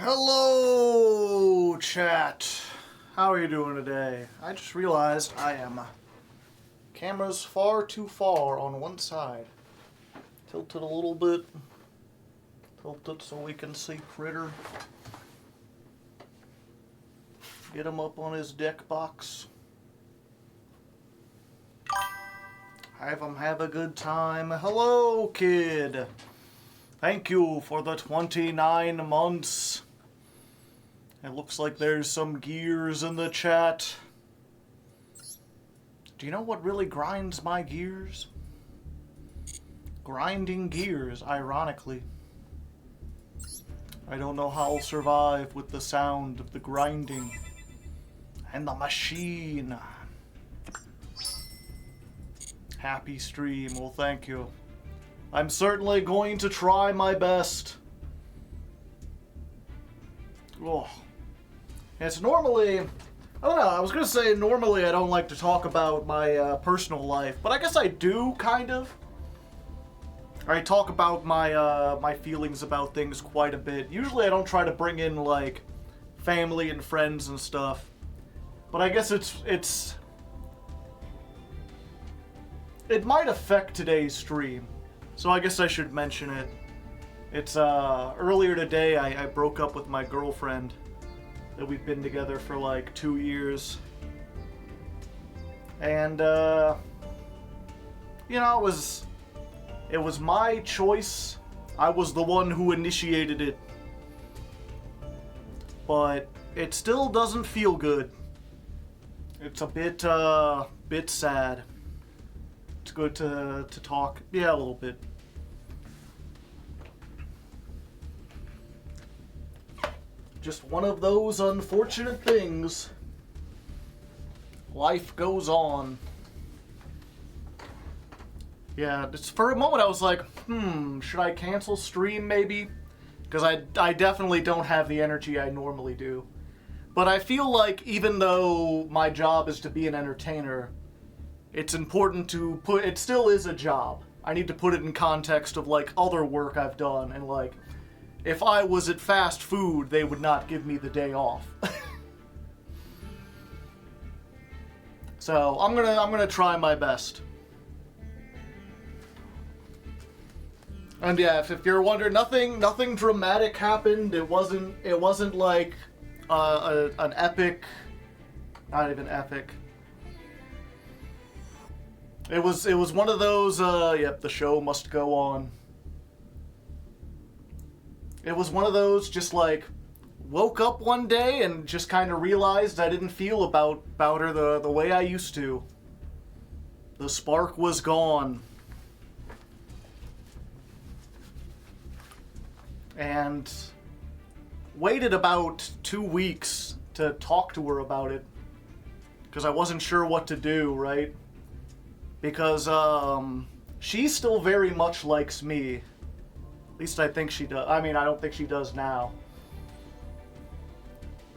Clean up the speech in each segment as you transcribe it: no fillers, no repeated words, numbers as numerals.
Hello, chat. How are you doing today? I just realized camera's far too far on one side. Tilt it a little bit. Tilt it so we can see Critter. Get him up on his deck box. Have him have a good time. Hello, kid. Thank you for the 29 months. It looks like there's some gears in the chat. Do you know what really grinds my gears? Grinding gears, ironically. I don't know how I'll survive with the sound of the grinding and the machine. Happy stream, well thank you. I'm certainly going to try my best. Oh. It's normally, I don't know, I was going to say normally I don't like to talk about my personal life, but I guess I do, kind of. I talk about my feelings about things quite a bit. Usually I don't try to bring in, like, family and friends and stuff. But I guess it might affect today's stream. So I guess I should mention it. It's, earlier today I broke up with my girlfriend that we've been together for like 2 years. And, you know, it was my choice. I was the one who initiated it. But it still doesn't feel good. It's a bit sad. It's good to talk. Yeah, a little bit. Just one of those unfortunate things. Life goes on. Yeah, just for a moment I was like, should I cancel stream maybe? Because I definitely don't have the energy I normally do. But I feel like even though my job is to be an entertainer, it's important to put, it still is a job. I need to put it in context of like other work I've done, and like, if I was at fast food, they would not give me the day off. So I'm gonna try my best. And yeah, if you're wondering, nothing dramatic happened. It wasn't like an epic, not even epic. It was one of those, yep, the show must go on. It was one of those, just like, woke up one day and just kind of realized I didn't feel about her the way I used to. The spark was gone. And waited about 2 weeks to talk to her about it. Because I wasn't sure what to do, right? Because, she still very much likes me. At least I think she does. I mean, I don't think she does now.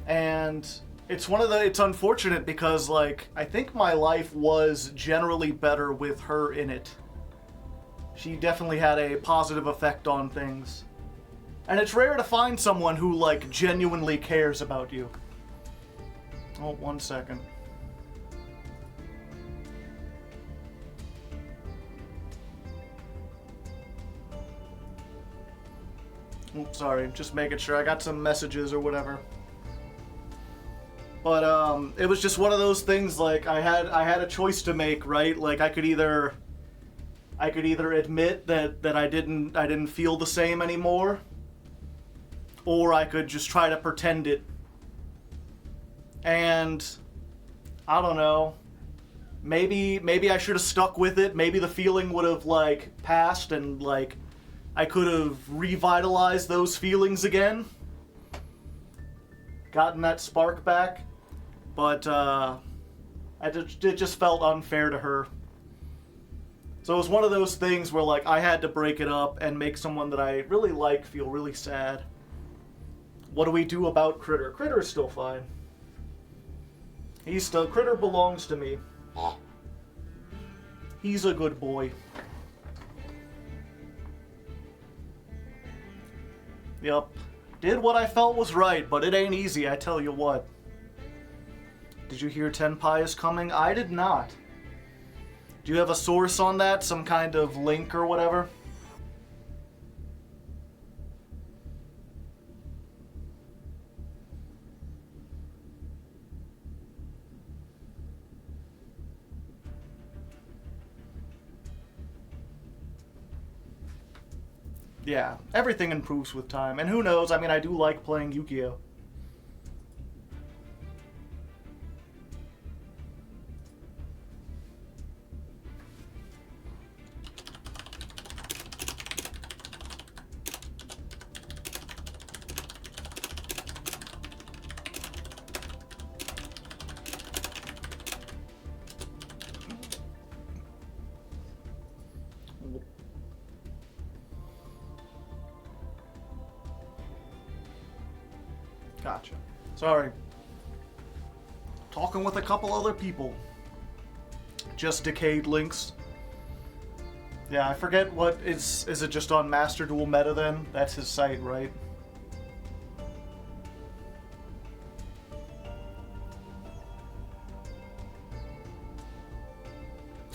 And it's it's unfortunate because, like, I think my life was generally better with her in it. She definitely had a positive effect on things. And it's rare to find someone who, like, genuinely cares about you. Oh, 1 second. Oops, sorry, just making sure I got some messages or whatever. But it was just one of those things. Like I had a choice to make, right? Like I could either admit that I didn't feel the same anymore, or I could just try to pretend it. And I don't know. Maybe I should have stuck with it. Maybe the feeling would have like passed and like I could have revitalized those feelings again. Gotten that spark back. But it just felt unfair to her. So it was one of those things where like I had to break it up and make someone that I really like feel really sad. What do we do about Critter? Critter's still fine. Critter belongs to me. He's a good boy. Yep. Did what I felt was right, but it ain't easy, I tell you what. Did you hear Tenpai is coming? I did not. Do you have a source on that? Some kind of link or whatever? Yeah, everything improves with time. And who knows, I mean, I do like playing Yu-Gi-Oh! Gotcha. Sorry. Talking with a couple other people. Just Decayed links. Yeah, I forget what is it just on Master Duel Meta then? That's his site, right?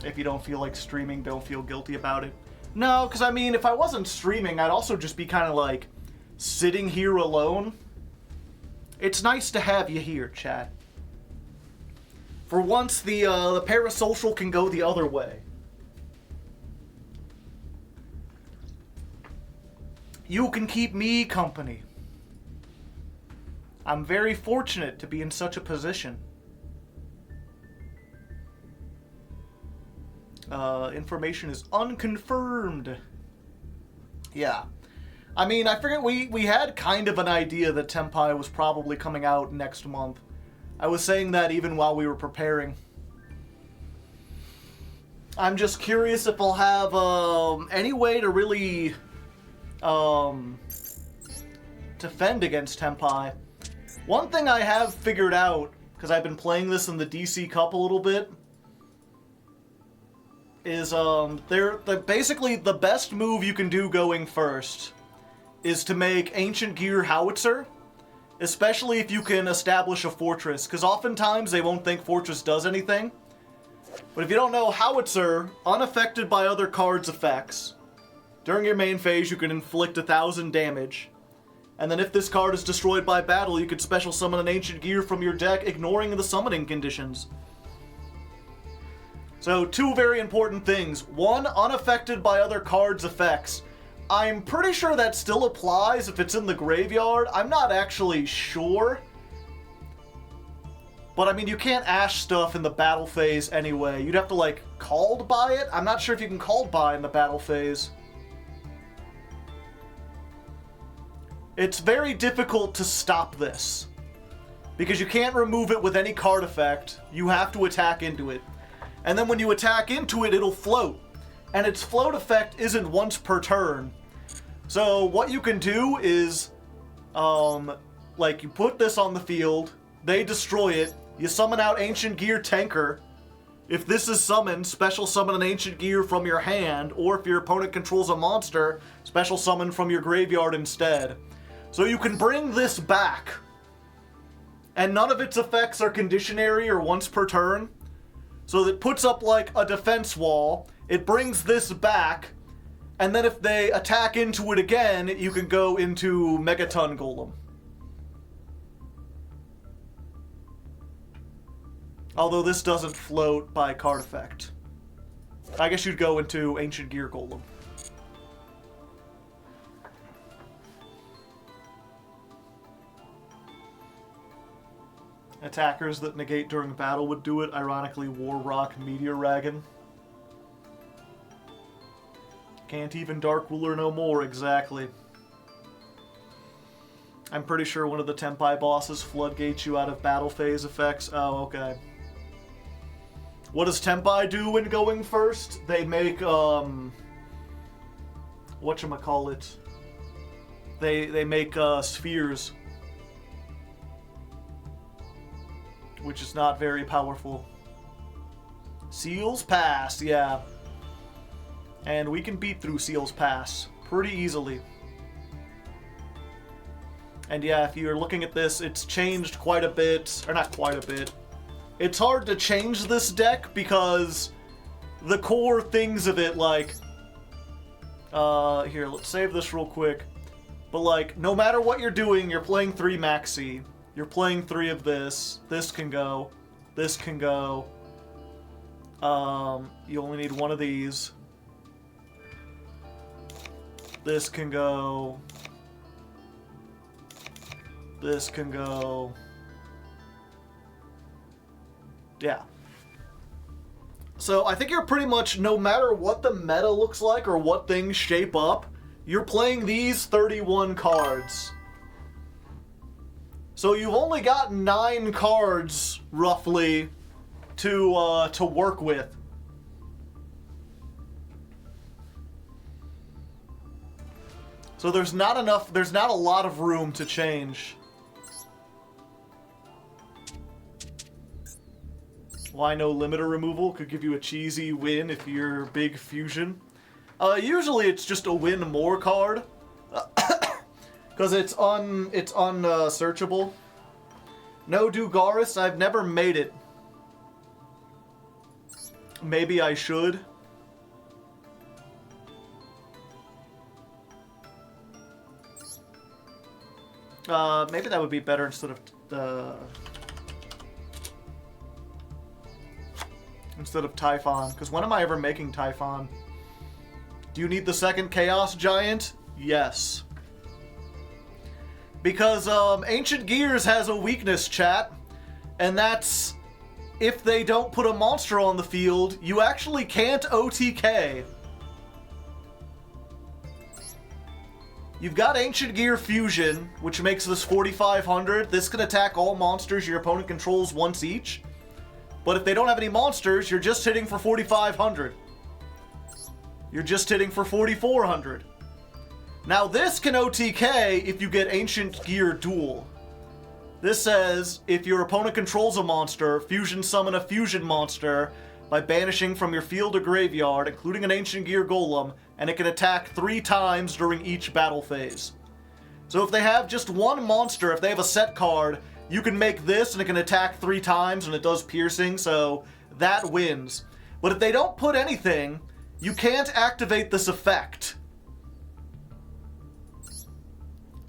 If you don't feel like streaming, don't feel guilty about it. No, because I mean, if I wasn't streaming, I'd also just be kind of like sitting here alone. It's nice to have you here, chat. For once, the parasocial can go the other way. You can keep me company. I'm very fortunate to be in such a position. Information is unconfirmed. Yeah. I mean, I forget, we had kind of an idea that Tenpai was probably coming out next month. I was saying that even while we were preparing. I'm just curious if I'll have any way to really defend against Tenpai. One thing I have figured out, because I've been playing this in the DC Cup a little bit, is they're basically the best move you can do going first is to make Ancient Gear Howitzer, especially if you can establish a Fortress, because oftentimes they won't think Fortress does anything. But if you don't know, Howitzer, unaffected by other cards' effects, during your main phase you can inflict 1,000 damage, and then if this card is destroyed by battle, you could special summon an Ancient Gear from your deck, ignoring the summoning conditions. So, two very important things. One, unaffected by other cards' effects. I'm pretty sure that still applies if it's in the graveyard. I'm not actually sure. But I mean, you can't ash stuff in the battle phase anyway. You'd have to, like, called by it? I'm not sure if you can called by in the battle phase. It's very difficult to stop this, because you can't remove it with any card effect. You have to attack into it. And then when you attack into it, it'll float. And its float effect isn't once per turn. So what you can do is, like, you put this on the field, they destroy it, you summon out Ancient Gear Tanker. If this is summoned, special summon an Ancient Gear from your hand, or if your opponent controls a monster, special summon from your graveyard instead. So you can bring this back, and none of its effects are conditionary or once per turn. So it puts up like a defense wall, it brings this back, and then if they attack into it again, you can go into Megaton Golem. Although this doesn't float by card effect. I guess you'd go into Ancient Gear Golem. Attackers that negate during battle would do it. Ironically, War Rock, Meteor Dragon. Can't even Dark Ruler no more, exactly. I'm pretty sure one of the Tenpai bosses floodgates you out of battle phase effects. Oh, okay. What does Tenpai do when going first? They make, whatchamacallit? They make, spheres. Which is not very powerful. Seal's Pass, yeah. And we can beat through Seal's Pass pretty easily. And yeah, if you're looking at this, it's changed quite a bit, or not quite a bit. It's hard to change this deck because the core things of it, like, here, let's save this real quick. But like, no matter what you're doing, you're playing 3 Maxi. You're playing 3 of this. This can go. This can go. You only need 1 of these. This can go. This can go. Yeah. So I think you're pretty much, no matter what the meta looks like or what things shape up, you're playing these 31 cards. So you've only got 9 cards, roughly, to work with. So there's not a lot of room to change. Why no limiter removal? Could give you a cheesy win if you're big fusion. Usually it's just a win more card. Because it's unsearchable. No Dugaris, I've never made it. Maybe I should. Maybe that would be better instead of Typhon. Because when am I ever making Typhon? Do you need the second Chaos Giant? Yes. Because Ancient Gears has a weakness, chat. And that's, if they don't put a monster on the field, you actually can't OTK. You've got Ancient Gear Fusion, which makes this 4,500. This can attack all monsters your opponent controls once each. But if they don't have any monsters, you're just hitting for 4,500. You're just hitting for 4,400. Now this can OTK if you get Ancient Gear Duel. This says, if your opponent controls a monster, fusion summon a fusion monster by banishing from your field or graveyard, including an Ancient Gear Golem, and it can attack 3 times during each battle phase. So if they have just one monster, if they have a set card, you can make this and it can attack 3 times and it does piercing, so that wins. But if they don't put anything, you can't activate this effect.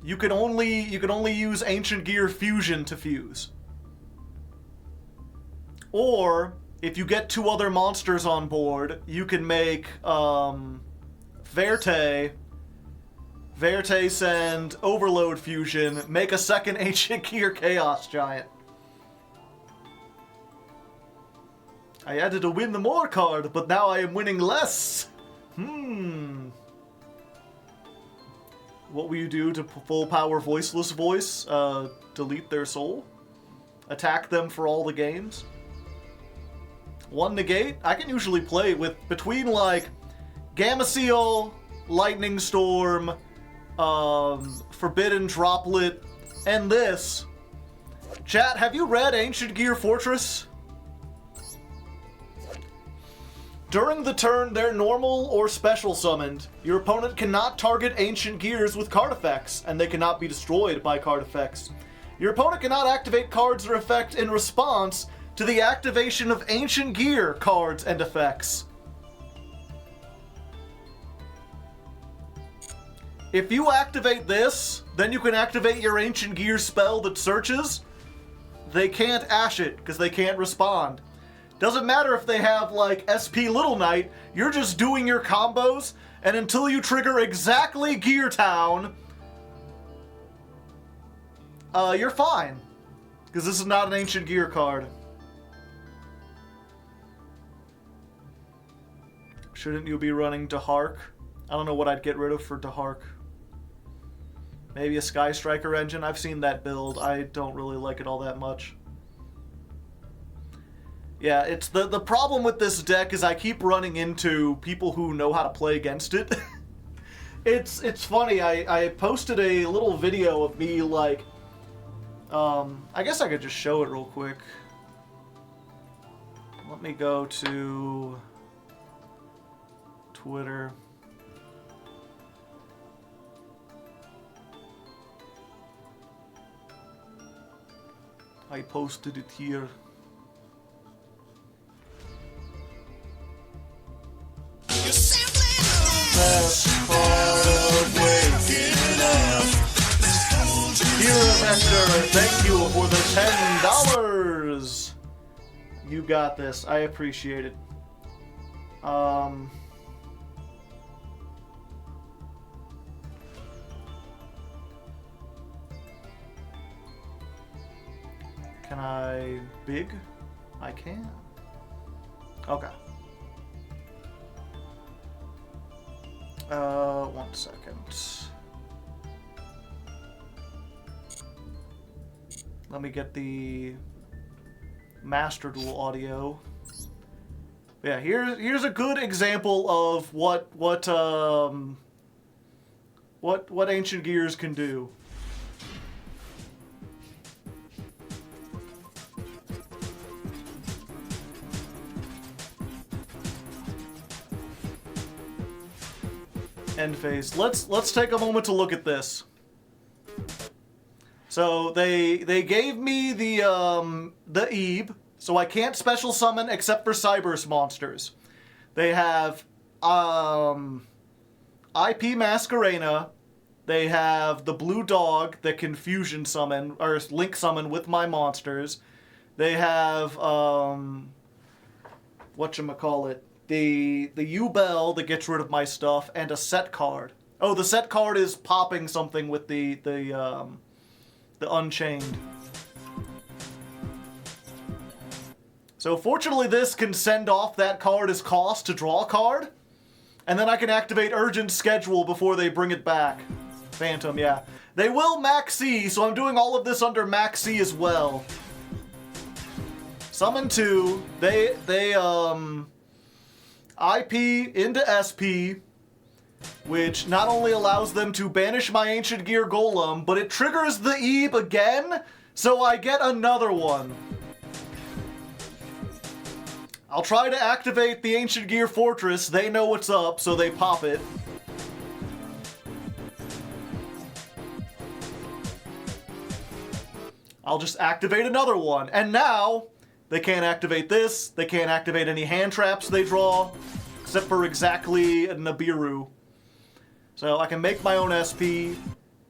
You can only use Ancient Gear Fusion to fuse. Or, if you get 2 other monsters on board, you can make Verte send Overload Fusion, make a second Ancient Gear Chaos Giant. I added a win the more card, but now I am winning less. What will you do to full power Voiceless Voice? Delete their soul? Attack them for all the games? 1 negate? I can usually play with between like Gamma Seal, Lightning Storm, Forbidden Droplet, and this. Chat, have you read Ancient Gear Fortress? During the turn they're normal or special summoned, your opponent cannot target Ancient Gears with card effects, and they cannot be destroyed by card effects. Your opponent cannot activate cards or effects in response to the activation of Ancient Gear cards and effects. If you activate this, then you can activate your Ancient Gear spell that searches. They can't ash it, because they can't respond. Doesn't matter if they have, like, SP Little Knight, you're just doing your combos, and until you trigger exactly Gear Town, you're fine. Because this is not an Ancient Gear card. Shouldn't you be running Dahark? I don't know what I'd get rid of for Dahark. Maybe a Sky Striker engine? I've seen that build. I don't really like it all that much. Yeah, it's the problem with this deck is I keep running into people who know how to play against it. It's funny, I posted a little video of me, like, I guess I could just show it real quick. Let me go to Twitter. I posted it here. Best part of waking up. Kira Vector, thank you for the $10. You got this. I appreciate it. Can I big? I can. Okay. 1 second. Let me get the Master Duel audio. Yeah, here's a good example of what Ancient Gears can do. End phase. Let's take a moment to look at this. So they gave me the Ebe, so I can't special summon except for Cyberse monsters. They have IP Masquerena. They have the Blue Dog that can fusion summon or link summon with my monsters. They have whatchamacallit, the U-Bell that gets rid of my stuff, and a set card. Oh, the set card is popping something with the Unchained. So fortunately this can send off that card as cost to draw a card, and then I can activate Urgent Schedule before they bring it back. Phantom, yeah. They will Max C, so I'm doing all of this under Max C as well. Summon 2, they IP into SP, which not only allows them to banish my Ancient Gear Golem, but it triggers the Ebe again, so I get another one. I'll try to activate the Ancient Gear Fortress. They know what's up, so they pop it. I'll just activate another one. And now, they can't activate this. They can't activate any hand traps they draw, except for exactly a Nibiru. So I can make my own SP.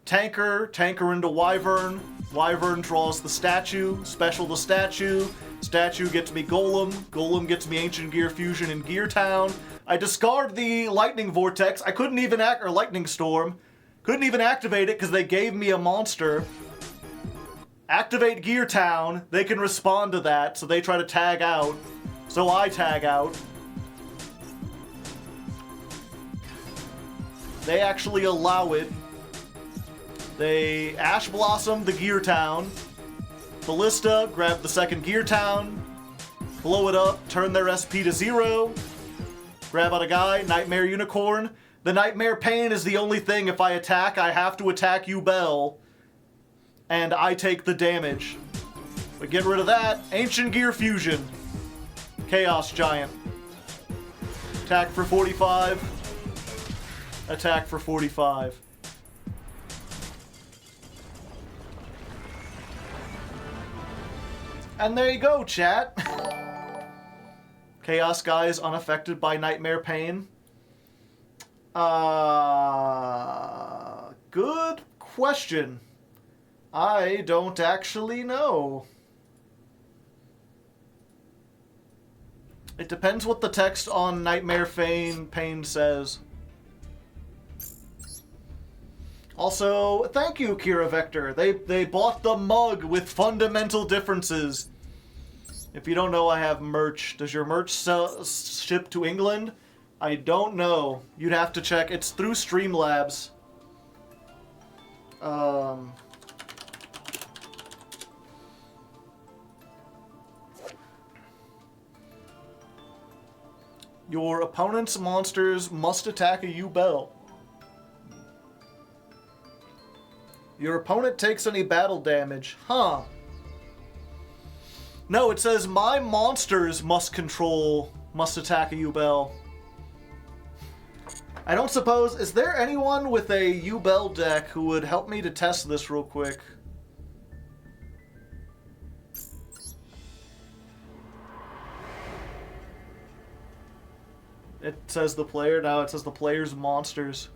Tanker into Wyvern. Wyvern draws the statue. Special the statue. Statue gets me Golem. Golem gets me Ancient Gear Fusion in Gear Town. I discard the Lightning Vortex. I couldn't even or Lightning Storm. Couldn't even activate it because they gave me a monster. Activate Gear Town. They can respond to that, so they try to tag out. So I tag out. They actually allow it. They Ash Blossom the Gear Town. Ballista, grab the second Gear Town. Blow it up, turn their SP to 0. Grab out a guy, Nightmare Unicorn. The Nightmare Pain is the only thing, if I attack, I have to attack U-Bell. And I take the damage. But get rid of that. Ancient Gear Fusion. Chaos Giant. Attack for 45. Attack for 45. And there you go, chat. Chaos Guy is unaffected by Nightmare Pain. Good question. I don't actually know. It depends what the text on Nightmare Pain says. Also, thank you, Kira Vector. They bought the mug with fundamental differences. If you don't know, I have merch. Does your merch ship to England? I don't know. You'd have to check. It's through Streamlabs. Your opponent's monsters must attack a U-Bell. Your opponent takes any battle damage. Huh. No, it says my monsters must attack a U-Bell. I don't suppose... Is there anyone with a U-Bell deck who would help me to test this real quick? It says the player. Now it says the player's monsters.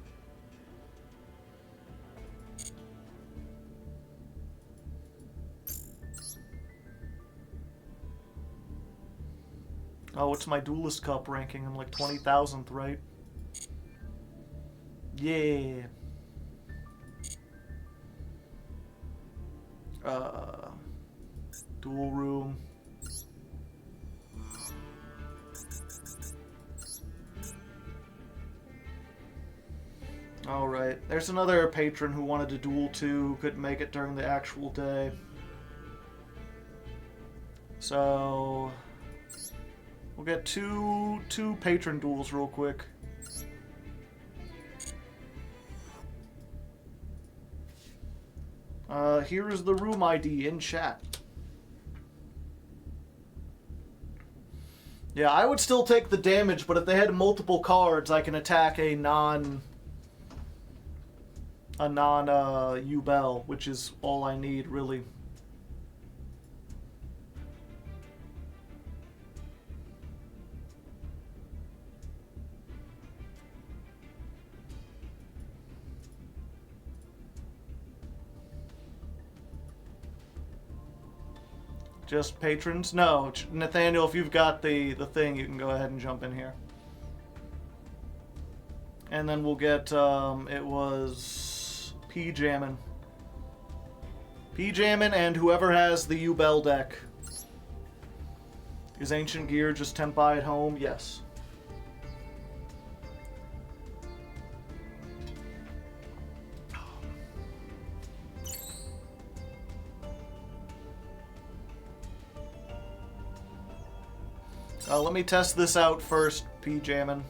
Oh, what's my Duelist Cup ranking? I'm like 20,000th, right? Yeah. Duel room. Alright, there's another patron who wanted to duel too, couldn't make it during the actual day. So we'll get two patron duels real quick. Here is the room ID in chat. Yeah, I would still take the damage, but if they had multiple cards, I can attack a non U-Bell, which is all I need, really. Just patrons? No, Nathaniel, if you've got the thing, you can go ahead and jump in here. And then we'll get, it was P-Jammin'. P-Jammin' and whoever has the U-Bell deck. Is Ancient Gear just Tempai at home? Yes. Let me test this out first, P-Jammin'.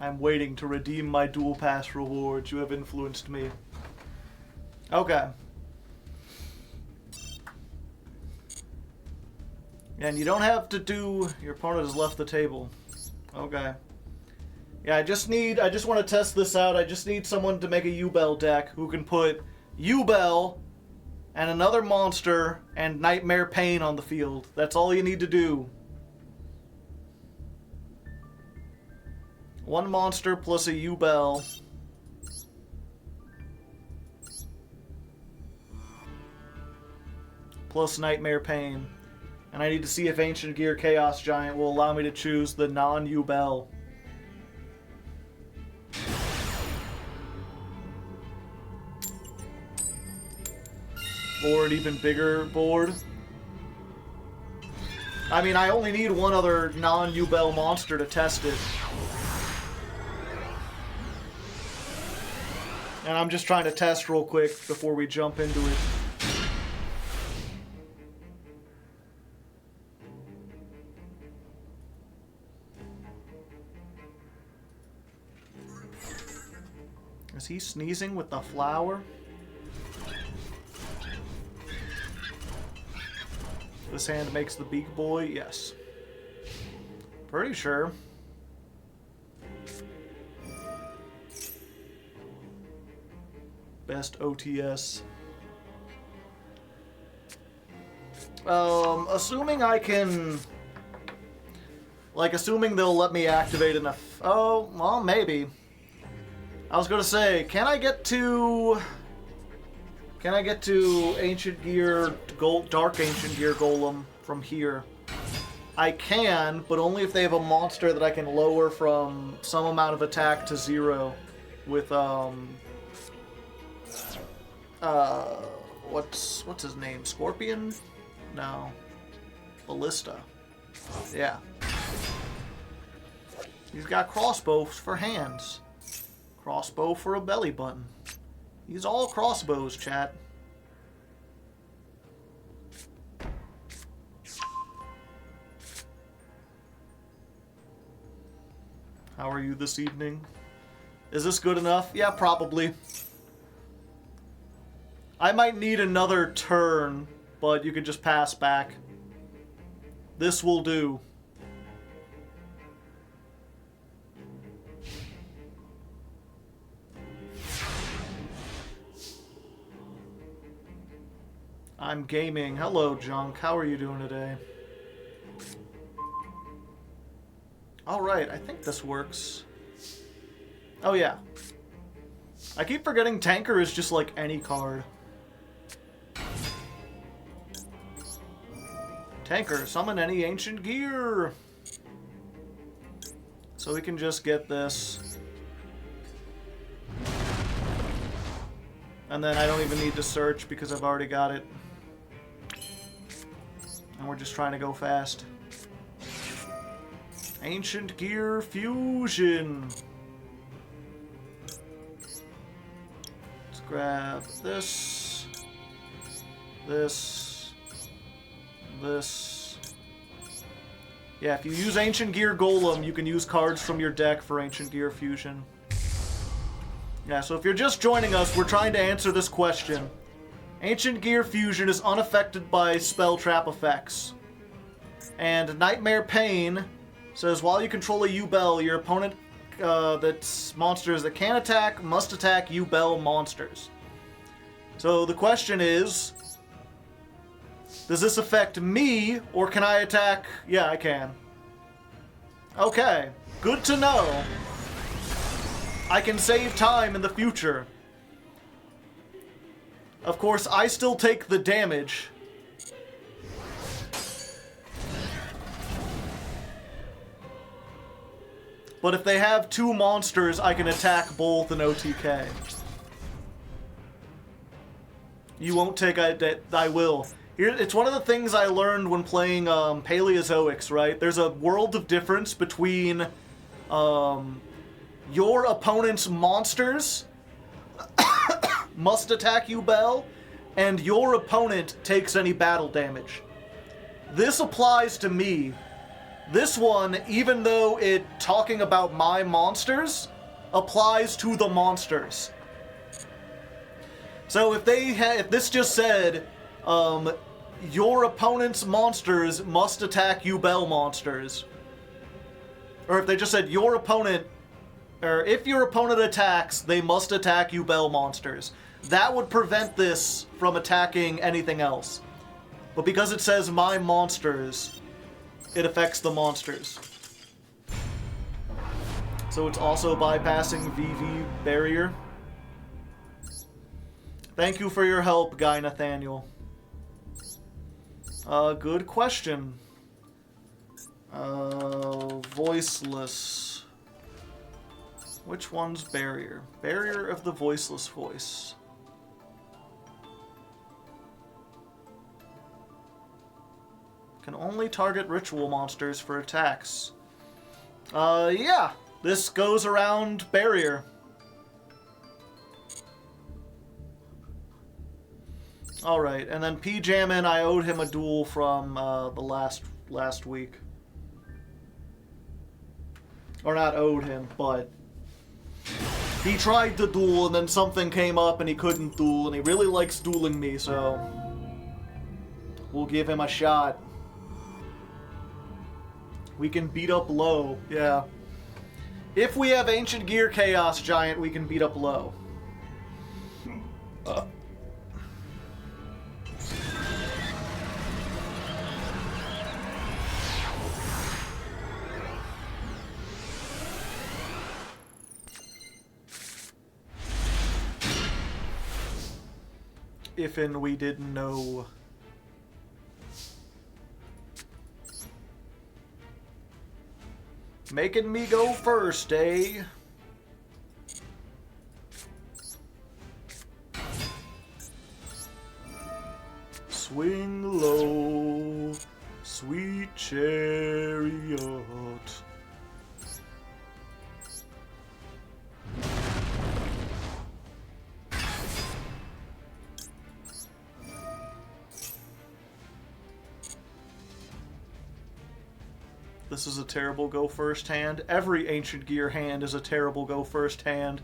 I'm waiting to redeem my Duel Pass rewards. You have influenced me. Okay. And you don't have to do... Your opponent has left the table. Okay. Yeah, I just want to test this out. I just need someone to make a U-Bell deck who can put U-Bell and another monster and Nightmare Pain on the field. That's all you need to do. One monster plus a U-Bell. Plus Nightmare Pain. And I need to see if Ancient Gear Chaos Giant will allow me to choose the non-U-Bell. Or an even bigger board. I mean, I only need one other non-U-Bell monster to test it. And I'm just trying to test real quick before we jump into it. Is he sneezing with the flower? This hand makes the big boy? Yes. Pretty sure. Best OTS. Assuming I can... Like, assuming they'll let me activate enough... Oh, well, maybe. I was gonna say, can I get to Ancient Gear, Dark Ancient Gear Golem from here? I can, but only if they have a monster that I can lower from some amount of attack to 0 with, what's his name? Scorpion? No. Ballista. Yeah. He's got crossbows for hands. Crossbow for a belly button. He's all crossbows, chat. How are you this evening? Is this good enough? Yeah, probably. I might need another turn, but you could just pass back. This will do. I'm gaming. Hello, Junk. How are you doing today? Alright, I think this works. Oh, yeah. I keep forgetting Tanker is just like any card. Tanker, summon any ancient gear! So we can just get this. And then I don't even need to search because I've already got it. And we're just trying to go fast. Ancient Gear Fusion. Let's grab this. This. This. Yeah, if you use Ancient Gear Golem, you can use cards from your deck for Ancient Gear Fusion. Yeah, so if you're just joining us, we're trying to answer this question. Ancient Gear Fusion is unaffected by spell trap effects. And Nightmare Pain says, while you control a U-Bell, your opponent that's monsters that can attack must attack U-Bell monsters. So the question is, does this affect me, or can I attack? Yeah, I can. Okay, good to know. I can save time in the future. Of course, I still take the damage. But if they have two monsters, I can attack both in OTK. You won't take I will. Here, it's one of the things I learned when playing Paleozoics, right? There's a world of difference between your opponent's monsters must attack you, Bell, and your opponent takes any battle damage. This applies to me. This one, even though it talking about my monsters, applies to the monsters. So if this just said, your opponent's monsters must attack you, Bell monsters, or if they just said your opponent, or if your opponent attacks, they must attack you, Bell monsters, that would prevent this from attacking anything else. But because it says my monsters, it affects the monsters. So it's also bypassing VV barrier. Thank you for your help, Guy Nathaniel. Good question. Voiceless. Which one's barrier? Barrier of the voiceless voice. Can only target ritual monsters for attacks. Yeah. This goes around barrier. Alright, and then P. Jammin, I owed him a duel from the last week. Or not owed him, but he tried to duel and then something came up and he couldn't duel, and he really likes dueling me, so we'll give him a shot. We can beat up low, yeah. If we have Ancient Gear Chaos Giant, we can beat up low. If and we didn't know. Making me go first, eh? Swing low, sweet chariot. This is a terrible go first hand. Every Ancient Gear hand is a terrible go first hand.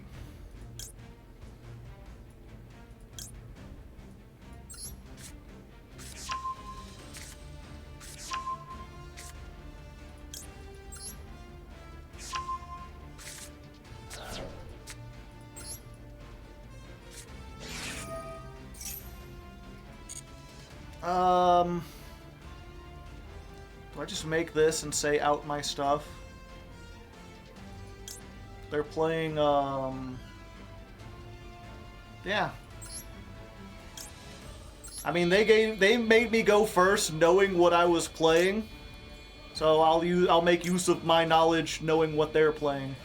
Do I just make this and say out my stuff? They're playing, yeah. I mean, they made me go first, knowing what I was playing. So I'll make use of my knowledge, knowing what they're playing,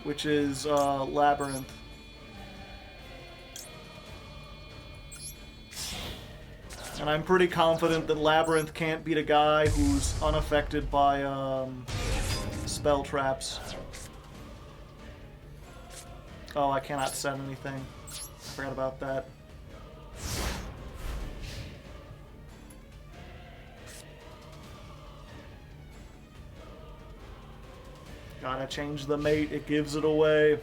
which is Labyrinth. And I'm pretty confident that Labyrinth can't beat a guy who's unaffected by spell traps. Oh, I cannot set anything. Forgot about that. Gotta change the mate, it gives it away.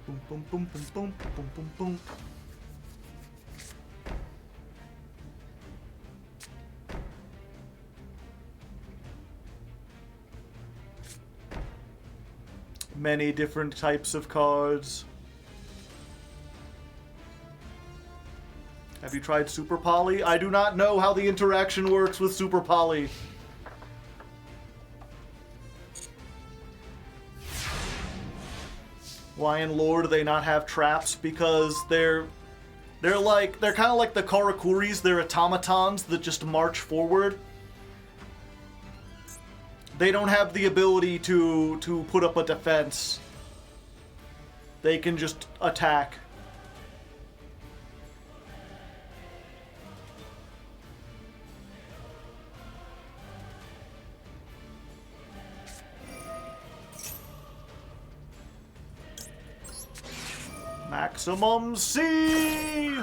Boom, boom, boom, boom, boom, boom, boom, boom. Many different types of cards. Have you tried Super Poly? I do not know how the interaction works with Super Poly. Why in lore do they not have traps? Because they're kind of like the Karakuris. They're automatons that just march forward. They don't have the ability to put up a defense. They can just attack. Maximum C!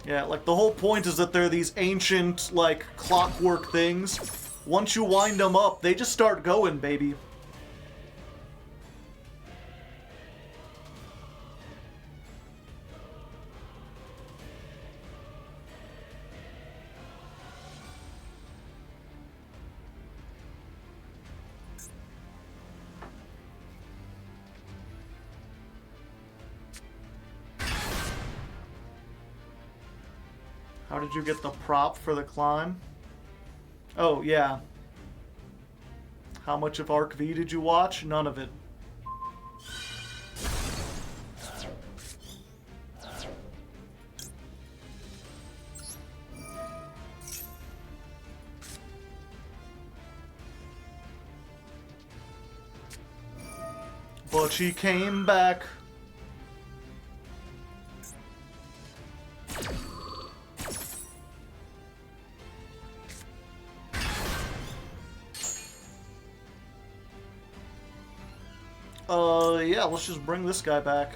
Yeah, like, the whole point is that they're these ancient, like, clockwork things. Once you wind them up, they just start going, baby. How did you get the prop for the climb? Oh, yeah. How much of Arc V did you watch? None of it. But she came back. Yeah, let's just bring this guy back.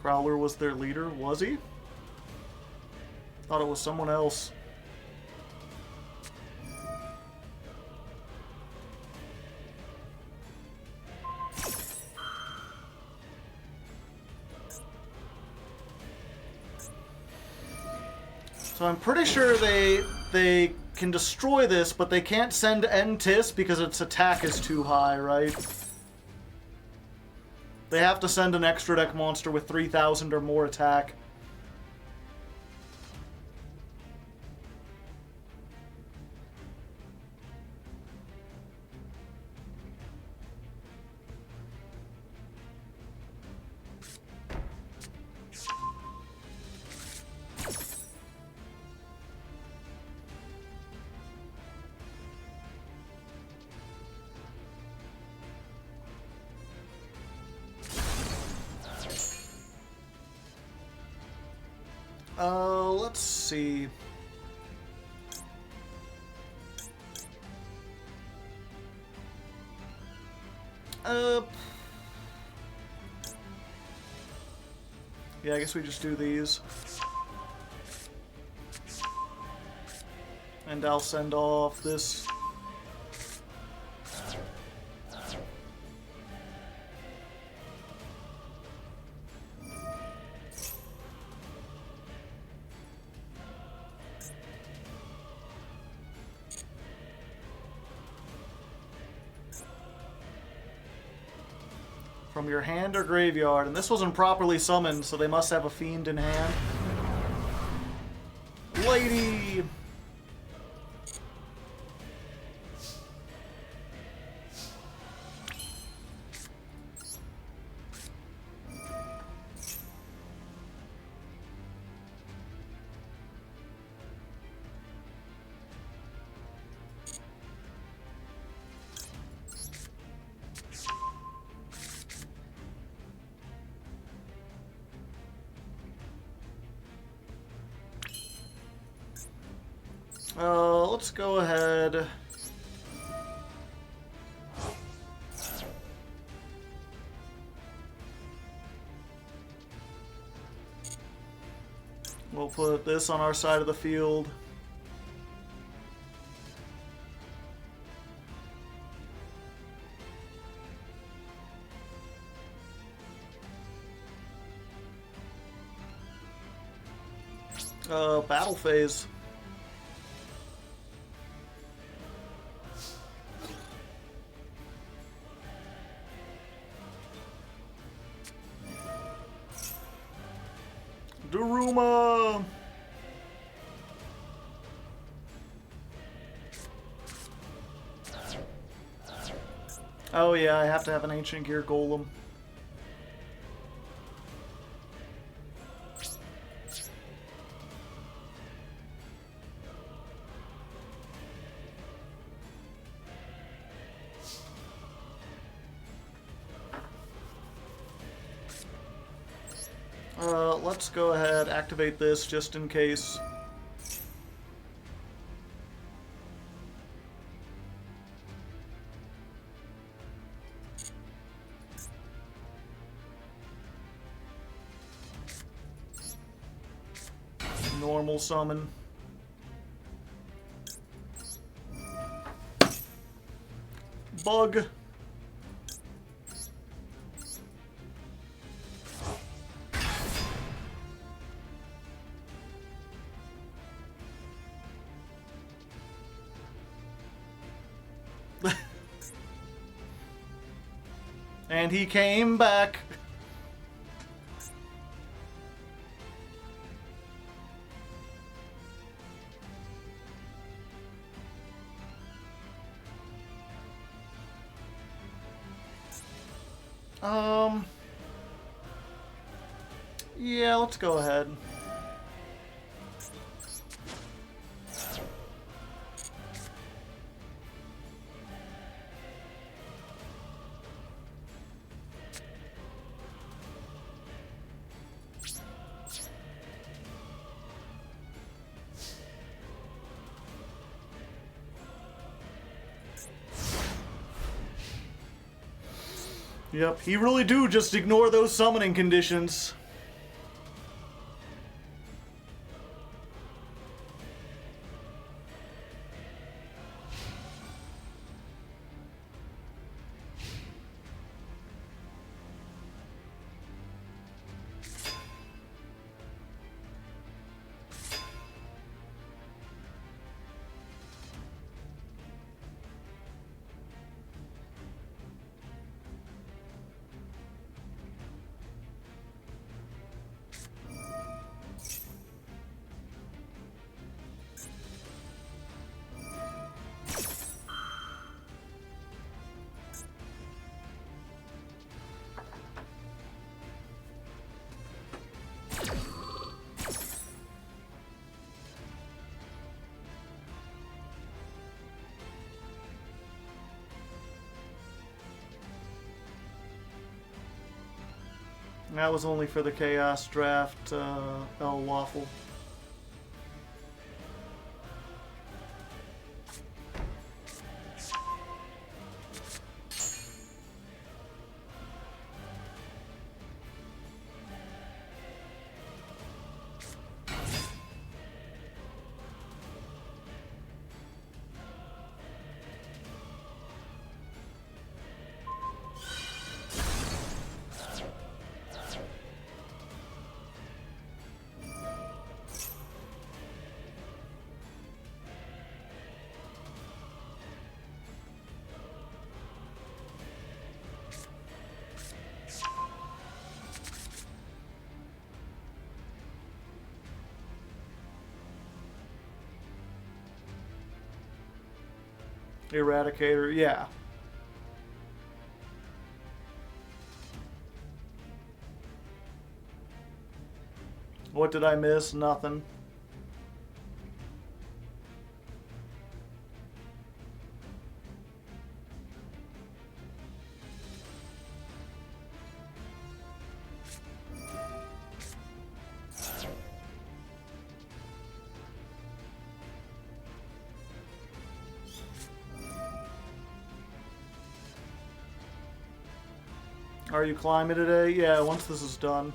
Crowler was their leader, was he? Thought it was someone else. So I'm pretty sure they can destroy this, but they can't send N-Tis because its attack is too high, right? They have to send an extra deck monster with 3,000 or more attack. Let's see. Yeah, I guess we just do these. And I'll send off this. From your hand or graveyard. And this wasn't properly summoned, so they must have a fiend in hand. Lady! Let's go ahead. We'll put this on our side of the field. Battle phase. Daruma! Oh yeah, I have to have an Ancient Gear Golem. Let's go ahead, activate this just in case. Normal summon. Bug. And he came back. Yeah, let's go ahead. Yep, he really do just ignore those summoning conditions. That was only for the Chaos Draft, El Waffle. Eradicator, yeah. What did I miss? Nothing. Are you climbing today? Yeah, once this is done.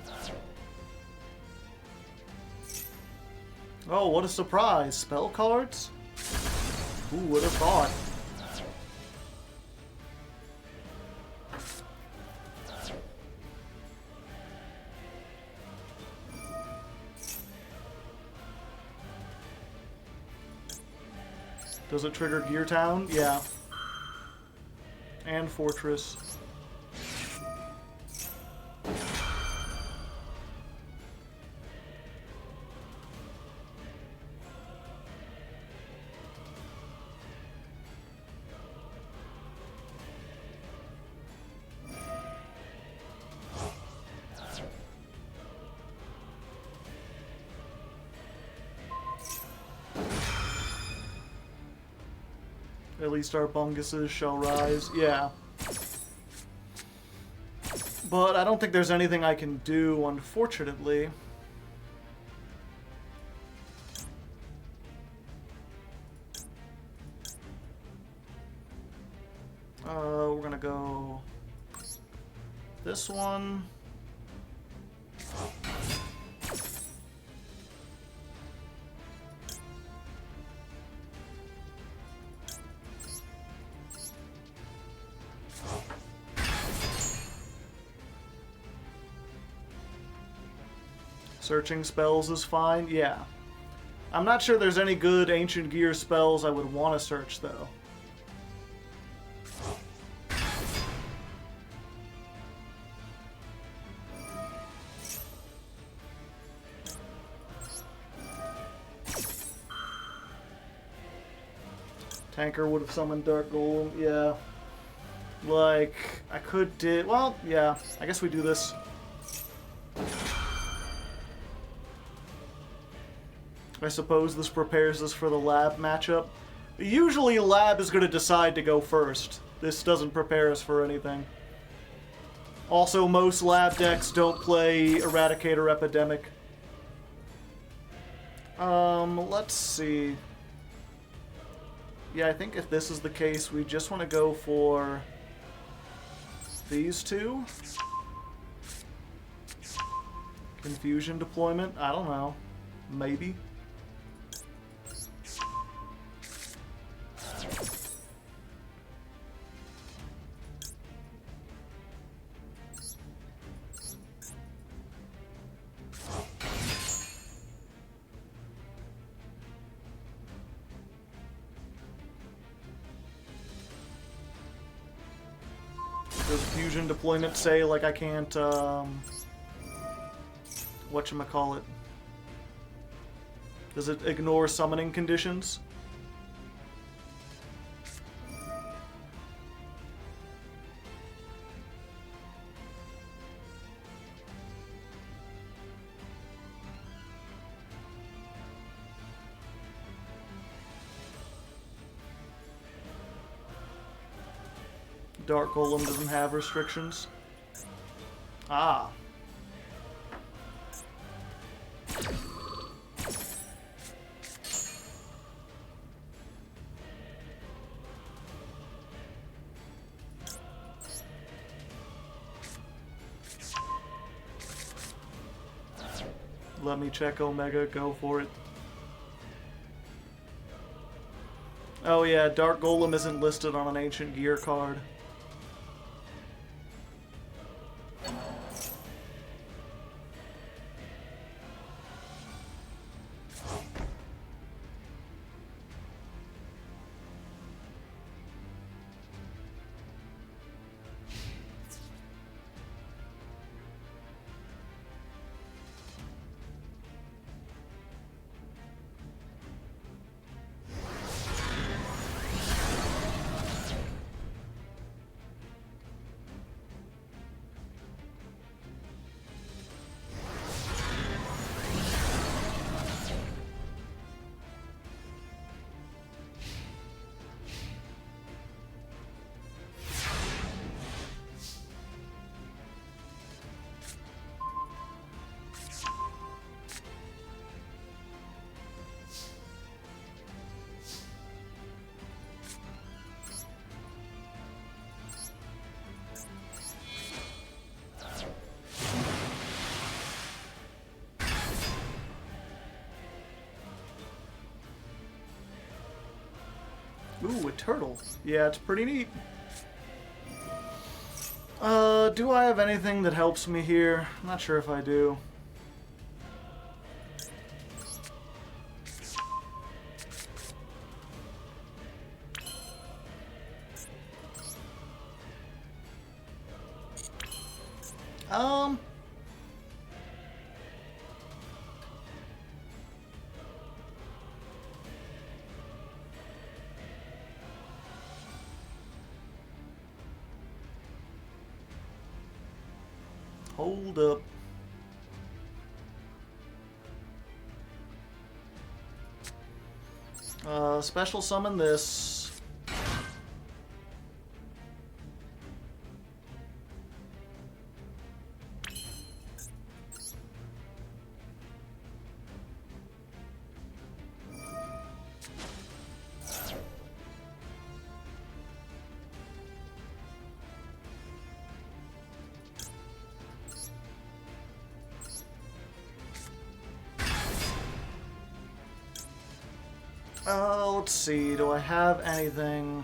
Oh, what a surprise. Spell cards? Who would have thought? Does it trigger Gear Town? Yeah. And Fortress. At least our bunguses shall rise. Yeah. But I don't think there's anything I can do, unfortunately. We're gonna go this one. Searching spells is fine, yeah. I'm not sure there's any good Ancient Gear spells I would want to search, though. Tanker would have summoned Dark Golem, yeah. Like, I could do... Well, yeah, I guess we do this. I suppose this prepares us for the lab matchup. Usually lab is going to decide to go first. This doesn't prepare us for anything. Also, most lab decks don't play Eradicator Epidemic. Let's see. Yeah, I think if this is the case, we just want to go for these two. Confusion deployment? I don't know. Maybe. Does fusion deployment say, like, I can't, whatchamacallit? Does it ignore summoning conditions? Dark Golem doesn't have restrictions. Ah. Let me check Omega, go for it. Oh yeah, Dark Golem isn't listed on an Ancient Gear card. Ooh, a turtle. Yeah, it's pretty neat. Do I have anything that helps me here? I'm not sure if I do. Um... Hold up. Special summon this. Let's see, do I have anything?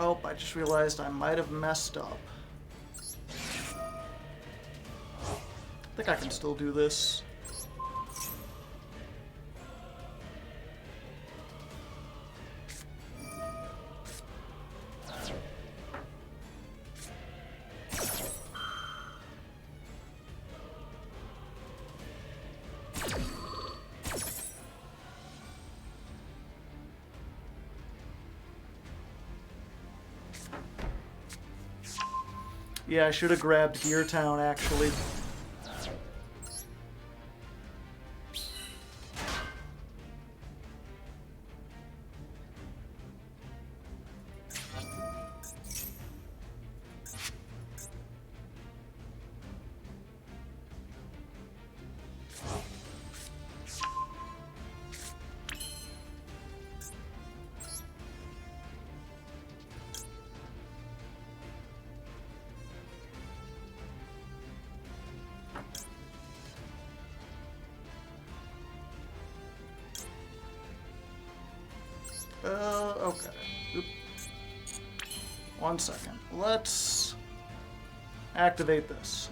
Oh, I just realized I might have messed up. I think I can still do this. Yeah, I should have grabbed Gear Town, actually. Okay. Oop. 1 second. Let's activate this.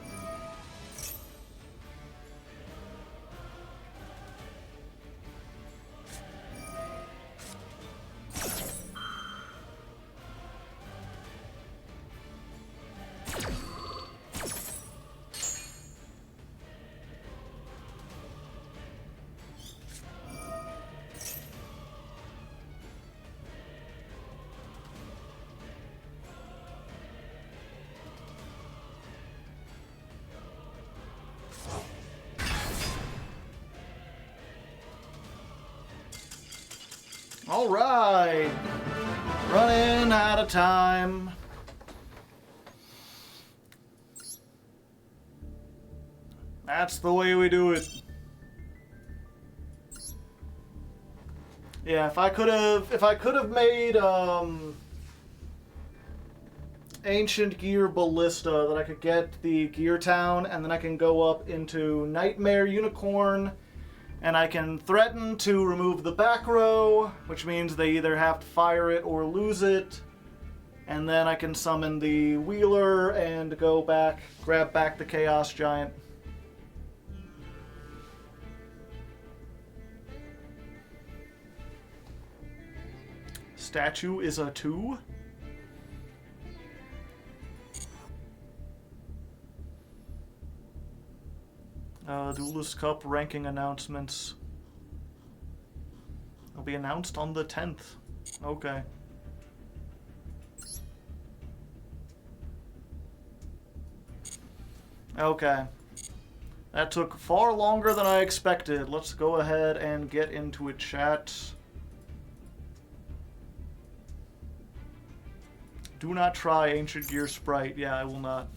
All right, running out of time. That's the way we do it. Yeah, if I could have made Ancient Gear Ballista, that I could get the Gear Town, and then I can go up into Nightmare Unicorn. And I can threaten to remove the back row, which means they either have to fire it or lose it. And then I can summon the Wheeler and go back, grab back the Chaos Giant. Statue is a 2. Duelist Cup ranking announcements. It'll be announced on the 10th. Okay. Okay. That took far longer than I expected. Let's go ahead and get into it, chat. Do not try Ancient Gear Sprite. Yeah, I will not.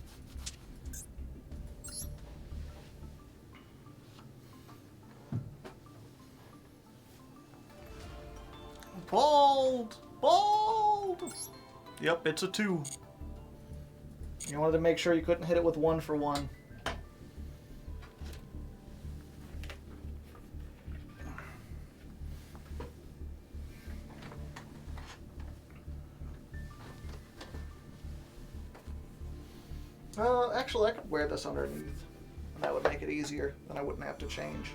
Yep, it's a 2. You wanted to make sure you couldn't hit it with 1 for 1. Actually, I could wear this underneath. And that would make it easier. Then I wouldn't have to change.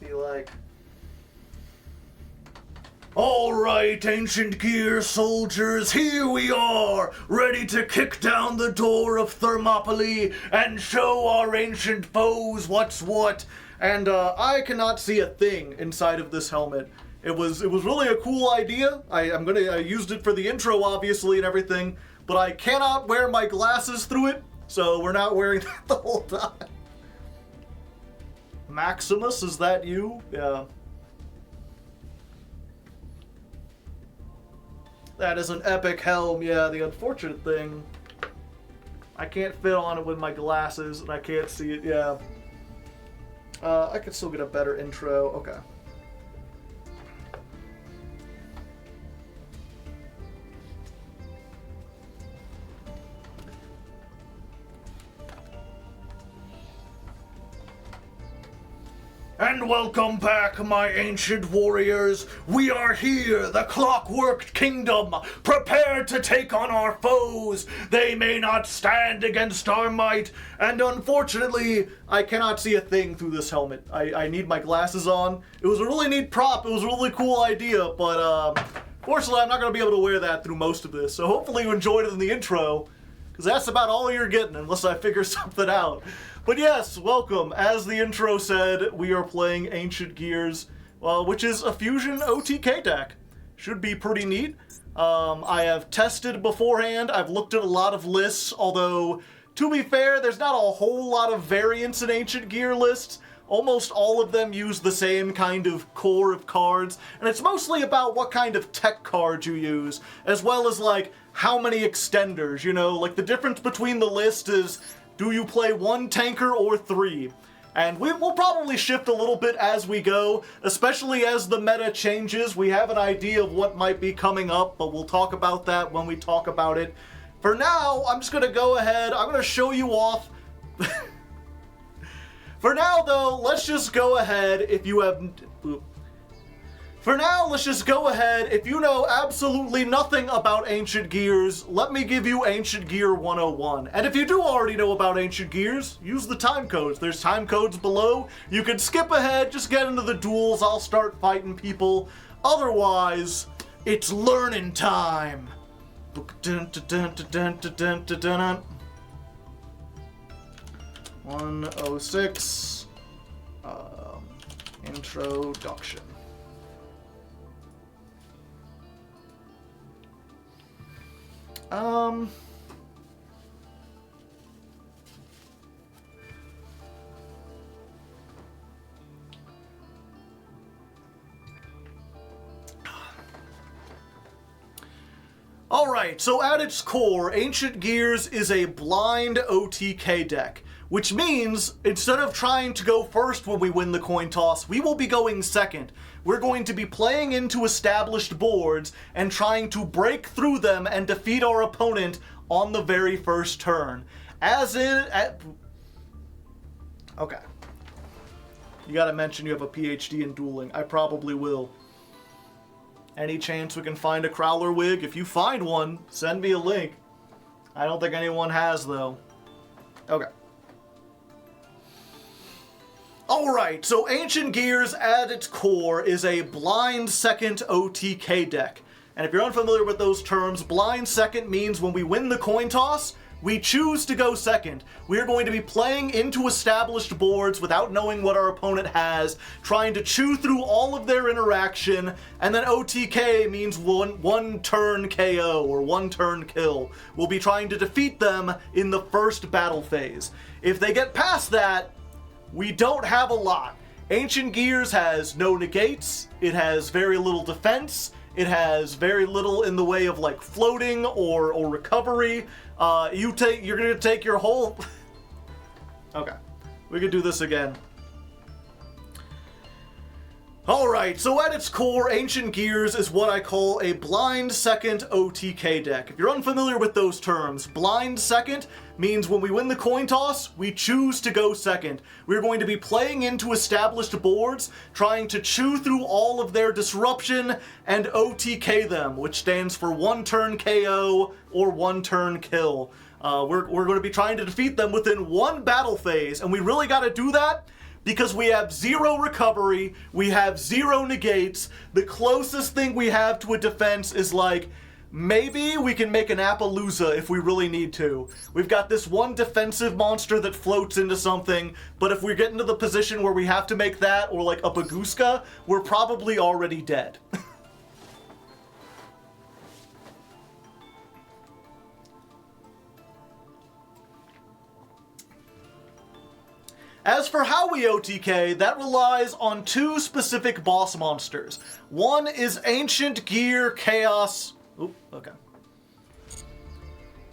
Be like, all right, ancient gear soldiers, here we are, ready to kick down the door of Thermopylae and show our ancient foes what's what. And I cannot see a thing inside of this helmet. It was really a cool idea. I used it for the intro, obviously, and everything, but I cannot wear my glasses through it, so we're not wearing that the whole time. Maximus, is that you? Yeah. That is an epic helm, yeah. The unfortunate thing, I can't fit on it with my glasses, and I can't see it, yeah. I could still get a better intro, okay. And welcome back, my ancient warriors. We are here, the Clockwork Kingdom, prepared to take on our foes. They may not stand against our might, and unfortunately, I cannot see a thing through this helmet. I need my glasses on. It was a really neat prop. It was a really cool idea, but fortunately, I'm not going to be able to wear that through most of this. So hopefully you enjoyed it in the intro, because that's about all you're getting, unless I figure something out. But yes, welcome. As the intro said, we are playing Ancient Gears, which is a fusion OTK deck. Should be pretty neat. I have tested beforehand. I've looked at a lot of lists, although, to be fair, there's not a whole lot of variance in Ancient Gear lists. Almost all of them use the same kind of core of cards, and it's mostly about what kind of tech cards you use, as well as, like, how many extenders, you know? Like, the difference between the list is, do you play 1 tanker or 3? And we'll probably shift a little bit as we go, especially as the meta changes. We have an idea of what might be coming up, but we'll talk about that when we talk about it. For now, I'm just going to go ahead. I'm going to show you off. For now, though, let's just go ahead if you have... For now, let's just go ahead. If you know absolutely nothing about Ancient Gears, let me give you Ancient Gear 101. And if you do already know about Ancient Gears, use the time codes. There's time codes below. You can skip ahead, just get into the duels. I'll start fighting people. Otherwise, it's learning time. 106. Introduction. Alright, so at its core, Ancient Gears is a blind OTK deck, which means instead of trying to go first when we win the coin toss, we will be going second. We're going to be playing into established boards and trying to break through them and defeat our opponent on the very first turn. Okay. You gotta mention you have a PhD in dueling. I probably will. Any chance we can find a Crowler wig? If you find one, send me a link. I don't think anyone has, though. Okay. Alright, so Ancient Gears at its core is a blind second OTK deck. And if you're unfamiliar with those terms, blind second means when we win the coin toss, we choose to go second. We're going to be playing into established boards without knowing what our opponent has, trying to chew through all of their interaction, and then OTK means one turn KO or one turn kill. We'll be trying to defeat them in the first battle phase. If they get past that, we don't have a lot. Ancient Gears has no negates, it has very little defense, it has very little in the way of like floating or recovery. You're gonna take your whole... Okay, we could do this again. Alright, so at its core, Ancient Gears is what I call a blind second OTK deck. If you're unfamiliar with those terms, blind second means when we win the coin toss, we choose to go second. We're going to be playing into established boards, trying to chew through all of their disruption and OTK them, which stands for one turn KO or one turn kill. We're going to be trying to defeat them within one battle phase, and we really got to do that because we have 0 recovery, we have 0 negates. The closest thing we have to a defense is like, maybe we can make an Appaloosa if we really need to. We've got this one defensive monster that floats into something, but if we get into the position where we have to make that, or like a Baguska, we're probably already dead. As for how we OTK, that relies on 2 specific boss monsters. One is Ancient Gear Chaos... Oop, okay.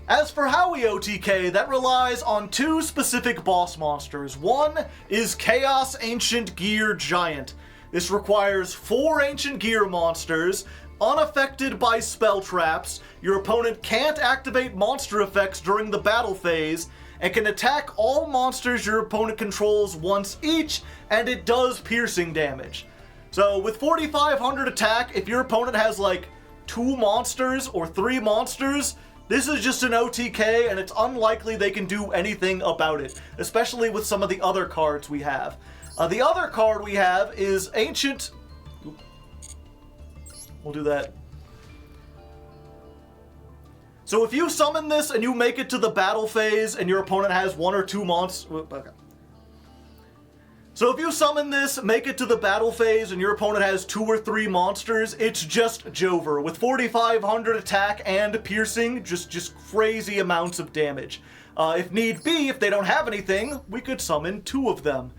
As for how we OTK, that relies on 2 specific boss monsters. One is Chaos Ancient Gear Giant. This requires 4 Ancient Gear monsters, unaffected by spell traps. Your opponent can't activate monster effects during the battle phase, and can attack all monsters your opponent controls once each, and it does piercing damage. So with 4,500 attack, if your opponent has like 2 monsters or 3 monsters, this is just an OTK, and it's unlikely they can do anything about it, especially with some of the other cards we have. The other card we have is Ancient... Oop. We'll do that. So if you summon this and you make it to the battle phase and your opponent has 1 or 2 monsters... Okay. So if you summon this, make it to the battle phase, and your opponent has 2 or 3 monsters, it's just Jover. With 4,500 attack and piercing, just crazy amounts of damage. If need be, if they don't have anything, we could summon 2 of them.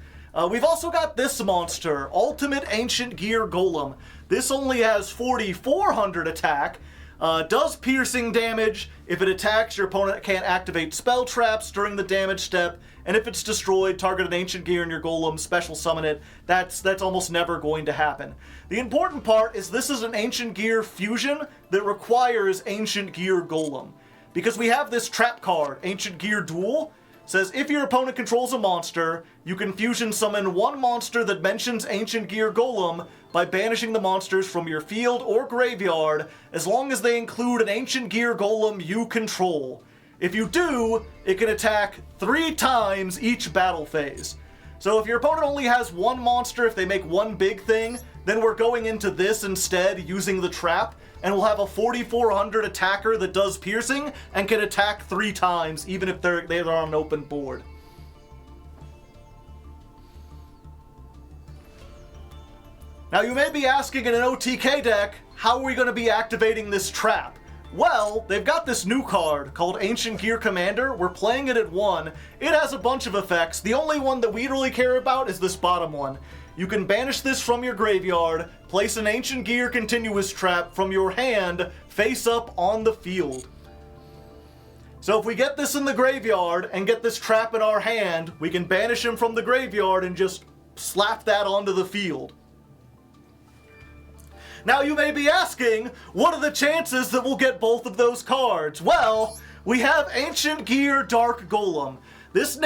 We've also got this monster, Ultimate Ancient Gear Golem. This only has 4,400 attack, does piercing damage. If it attacks, your opponent can't activate spell traps during the damage step, and if it's destroyed, target an Ancient Gear in your Golem, special summon it. That's almost never going to happen. The important part is this is an Ancient Gear fusion that requires Ancient Gear Golem. Because we have this trap card, Ancient Gear Duel, says if your opponent controls a monster, you can fusion summon 1 monster that mentions Ancient Gear Golem by banishing the monsters from your field or graveyard, as long as they include an Ancient Gear Golem you control. If you do, it can attack 3 times each battle phase. So if your opponent only has 1 monster, if they make 1 big thing, then we're going into this instead using the trap, and we'll have a 4,400 attacker that does piercing and can attack 3 times, even if they're on an open board. Now you may be asking, in an OTK deck, how are we going to be activating this trap? Well, they've got this new card called Ancient Gear Commander. We're playing it at 1. It has a bunch of effects. The only one that we really care about is this bottom one. You can banish this from your graveyard, place an Ancient Gear Continuous Trap from your hand face up on the field. So if we get this in the graveyard and get this trap in our hand, we can banish him from the graveyard and just slap that onto the field. Now you may be asking, what are the chances that we'll get both of those cards? Well, we have Ancient Gear Dark Golem. This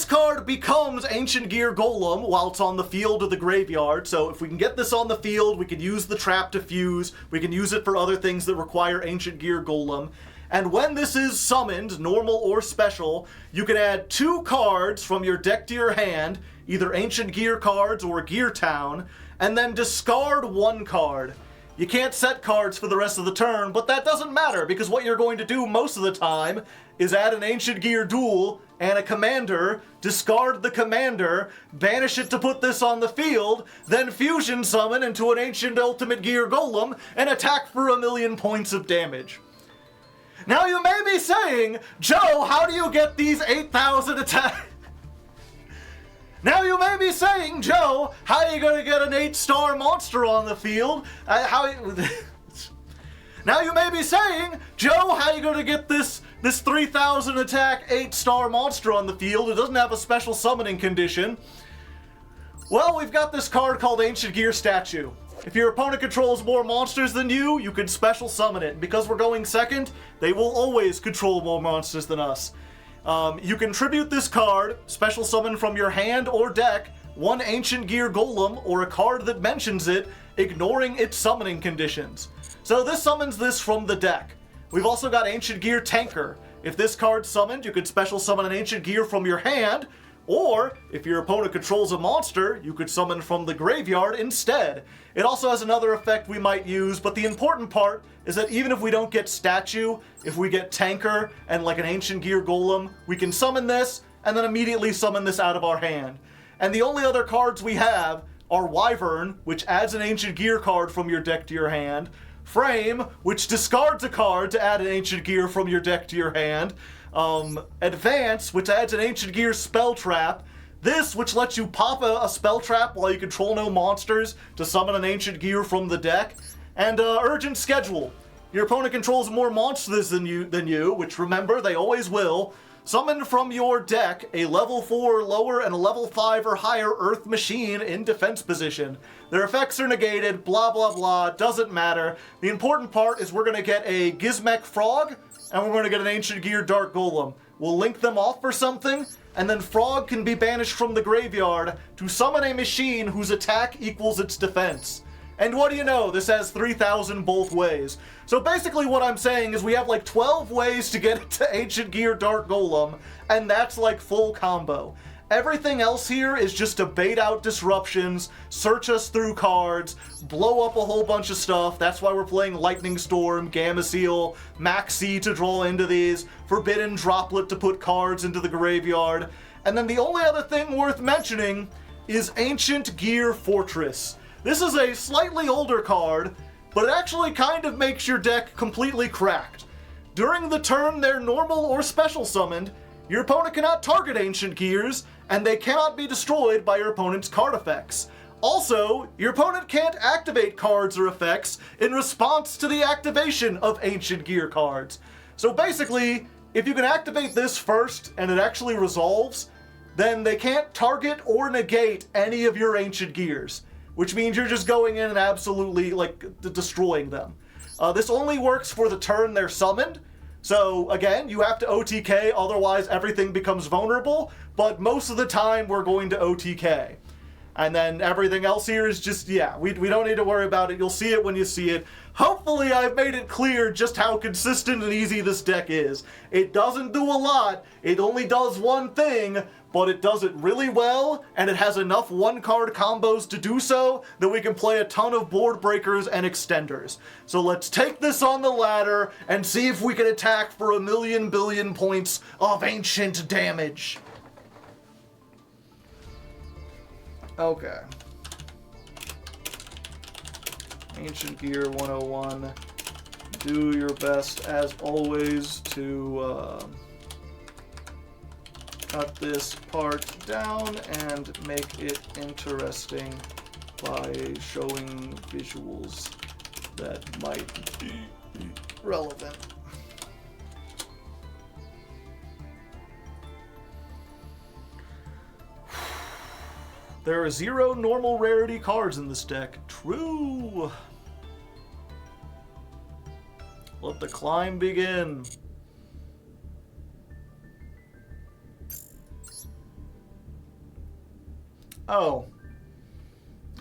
card becomes Ancient Gear Golem while it's on the field or the graveyard, so if we can get this on the field, we can use the trap to fuse, we can use it for other things that require Ancient Gear Golem. And when this is summoned, normal or special, you can add 2 cards from your deck to your hand, either Ancient Gear cards or Gear Town, and then discard 1 card. You can't set cards for the rest of the turn, but that doesn't matter, because what you're going to do most of the time is add an Ancient Gear Duel and a commander, discard the commander, banish it to put this on the field, then fusion summon into an Ancient Ultimate Gear Golem, and attack for 1,000,000 points of damage. Now you may be saying, Joe, how do you get these 8,000 attacks? Now you may be saying, Joe, how are you going to get an 8-star monster on the field? Now you may be saying, Joe, how are you going to get this 3,000 attack 8-star monster on the field? It doesn't have a special summoning condition. Well, we've got this card called Ancient Gear Statue. If your opponent controls more monsters than you can special summon it. And because we're going second, they will always control more monsters than us. You can tribute this card, special summon from your hand or deck, one Ancient Gear Golem or a card that mentions it, ignoring its summoning conditions. So this summons this from the deck. We've also got Ancient Gear Tanker. If this card's summoned, you could special summon an Ancient Gear from your hand, or if your opponent controls a monster, you could summon from the graveyard instead. It also has another effect we might use, but the important part is that even if we don't get Statue, if we get Tanker and like an Ancient Gear Golem, we can summon this and then immediately summon this out of our hand. And the only other cards we have are Wyvern, which adds an Ancient Gear card from your deck to your hand, Frame, which discards a card to add an Ancient Gear from your deck to your hand, Advance, which adds an Ancient Gear Spell Trap, this, which lets you pop a Spell Trap while you control no monsters to summon an Ancient Gear from the deck, and Urgent Schedule. Your opponent controls more monsters than you, which remember, they always will. Summon from your deck a level 4 or lower and a level 5 or higher Earth Machine in defense position. Their effects are negated, blah blah blah, doesn't matter. The important part is we're going to get a Gizmek Frog, and we're going to get an Ancient Gear Dark Golem. We'll link them off for something, and then Frog can be banished from the graveyard to summon a machine whose attack equals its defense. And what do you know, this has 3,000 both ways. So basically what I'm saying is we have like 12 ways to get to Ancient Gear Dark Golem, and that's like full combo. Everything else here is just to bait out disruptions, search us through cards, blow up a whole bunch of stuff. That's why we're playing Lightning Storm, Gamma Seal, Maxi to draw into these, Forbidden Droplet to put cards into the graveyard. And then the only other thing worth mentioning is Ancient Gear Fortress. This is a slightly older card, but it actually kind of makes your deck completely cracked. During the turn they're normal or special summoned, your opponent cannot target Ancient Gears, and they cannot be destroyed by your opponent's card effects. Also, your opponent can't activate cards or effects in response to the activation of Ancient Gear cards. So basically, if you can activate this first and it actually resolves, then they can't target or negate any of your Ancient Gears, which means you're just going in and absolutely, like, destroying them. This only works for the turn they're summoned, so again, you have to OTK, otherwise everything becomes vulnerable, but most of the time we're going to OTK. And then everything else here is just, yeah, we don't need to worry about it. You'll see it when you see it. Hopefully I've made it clear just how consistent and easy this deck is. It doesn't do a lot, it only does one thing, but it does it really well, and it has enough one-card combos to do so that we can play a ton of board breakers and extenders. So let's take this on the ladder and see if we can attack for 1,000,000 billion points of ancient damage. Okay. Ancient Gear 101. Do your best, as always, to cut this part down and make it interesting by showing visuals that might be relevant. There are 0 normal rarity cards in this deck. True. Let the climb begin. Oh,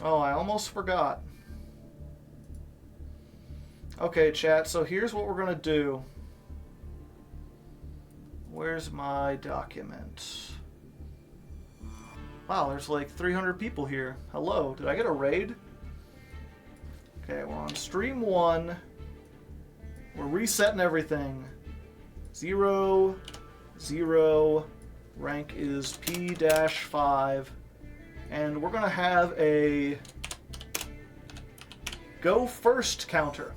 I almost forgot. Okay, chat, so here's what we're gonna do. Where's my document? Wow, there's like 300 people here. Hello, did I get a raid? Okay, we're on stream 1. We're resetting everything. 0, 0. Rank is P-5. And we're going to have a go first counter.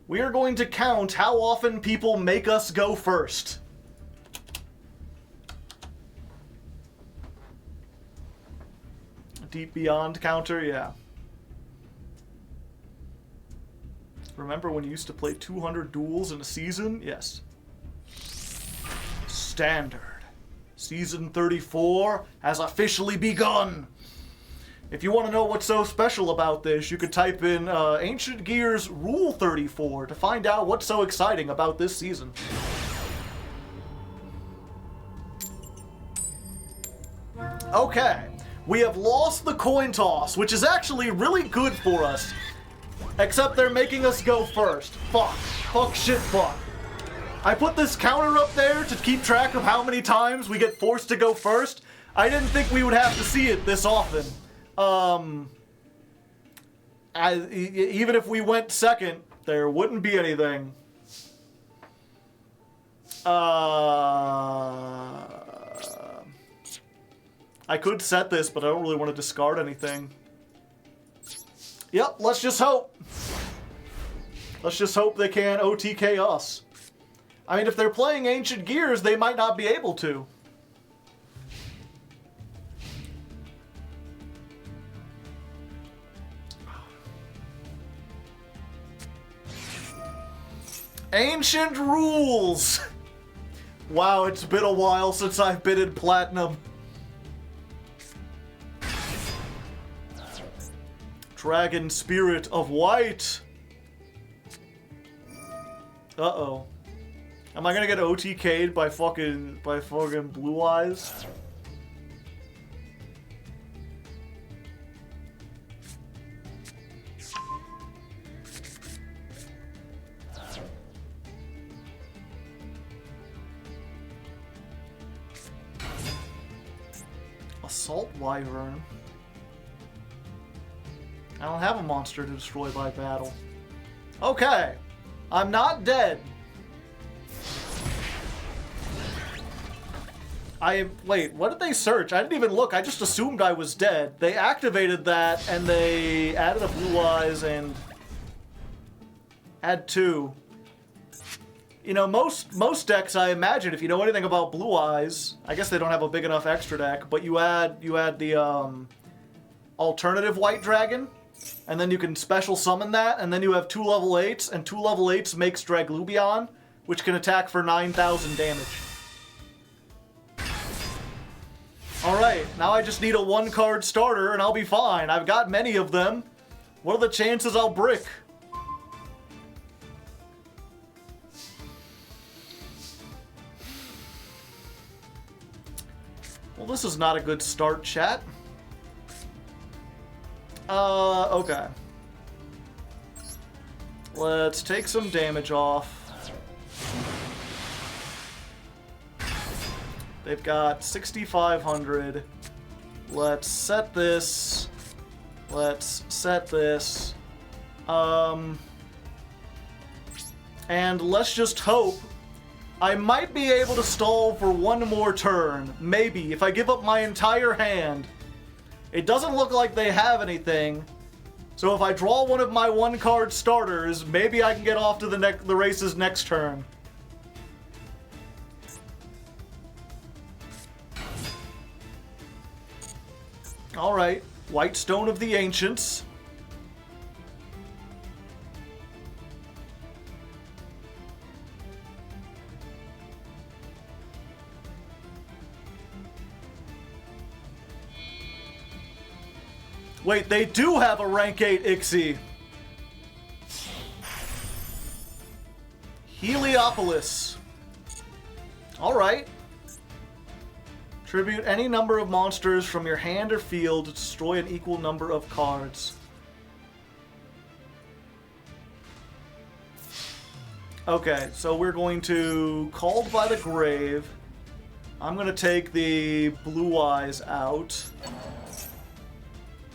We are going to count how often people make us go first. Deep Beyond counter, yeah. Remember when you used to play 200 duels in a season? Yes. Standard. Season 34 has officially begun. If you want to know what's so special about this, you could type in Ancient Gears Rule 34 to find out what's so exciting about this season. Okay, we have lost the coin toss, which is actually really good for us. Except they're making us go first. Fuck. Fuck, shit, fuck. I put this counter up there to keep track of how many times we get forced to go first. I didn't think we would have to see it this often. Even if we went second, there wouldn't be anything. I could set this, but I don't really want to discard anything. Yep, let's just hope. Let's just hope they can't OTK us. I mean, if they're playing Ancient Gears, they might not be able to. Ancient Rules! Wow, it's been a while since I've been in Platinum. Dragon Spirit of White. Uh-oh. Am I gonna get OTK'd by fucking Blue Eyes? Assault Wyvern. I don't have a monster to destroy by battle. Okay. I'm not dead. Wait, what did they search? I didn't even look. I just assumed I was dead. They activated that, and they added a Blue Eyes and add 2. You know, most decks, I imagine, if you know anything about Blue Eyes, I guess they don't have a big enough extra deck, but you add the alternative White Dragon, and then you can special summon that, and then you have 2 level 8s, and 2 level 8s makes Draglubion, which can attack for 9,000 damage. Alright, now I just need a 1-card starter, and I'll be fine. I've got many of them. What are the chances I'll brick? Well, this is not a good start, chat. Okay. Let's take some damage off. They've got 6,500. Let's set this. Let's set this. And let's just hope I might be able to stall for 1 more turn. Maybe, if I give up my entire hand. It doesn't look like they have anything. So if I draw one of my 1-card starters, maybe I can get off to the races next turn. Alright, White Stone of the Ancients. Wait, they do have a rank 8 Ixie. Heliopolis. Alright. Tribute any number of monsters from your hand or field to destroy an equal number of cards. Okay, so we're going to Called by the Grave. I'm going to take the Blue Eyes out.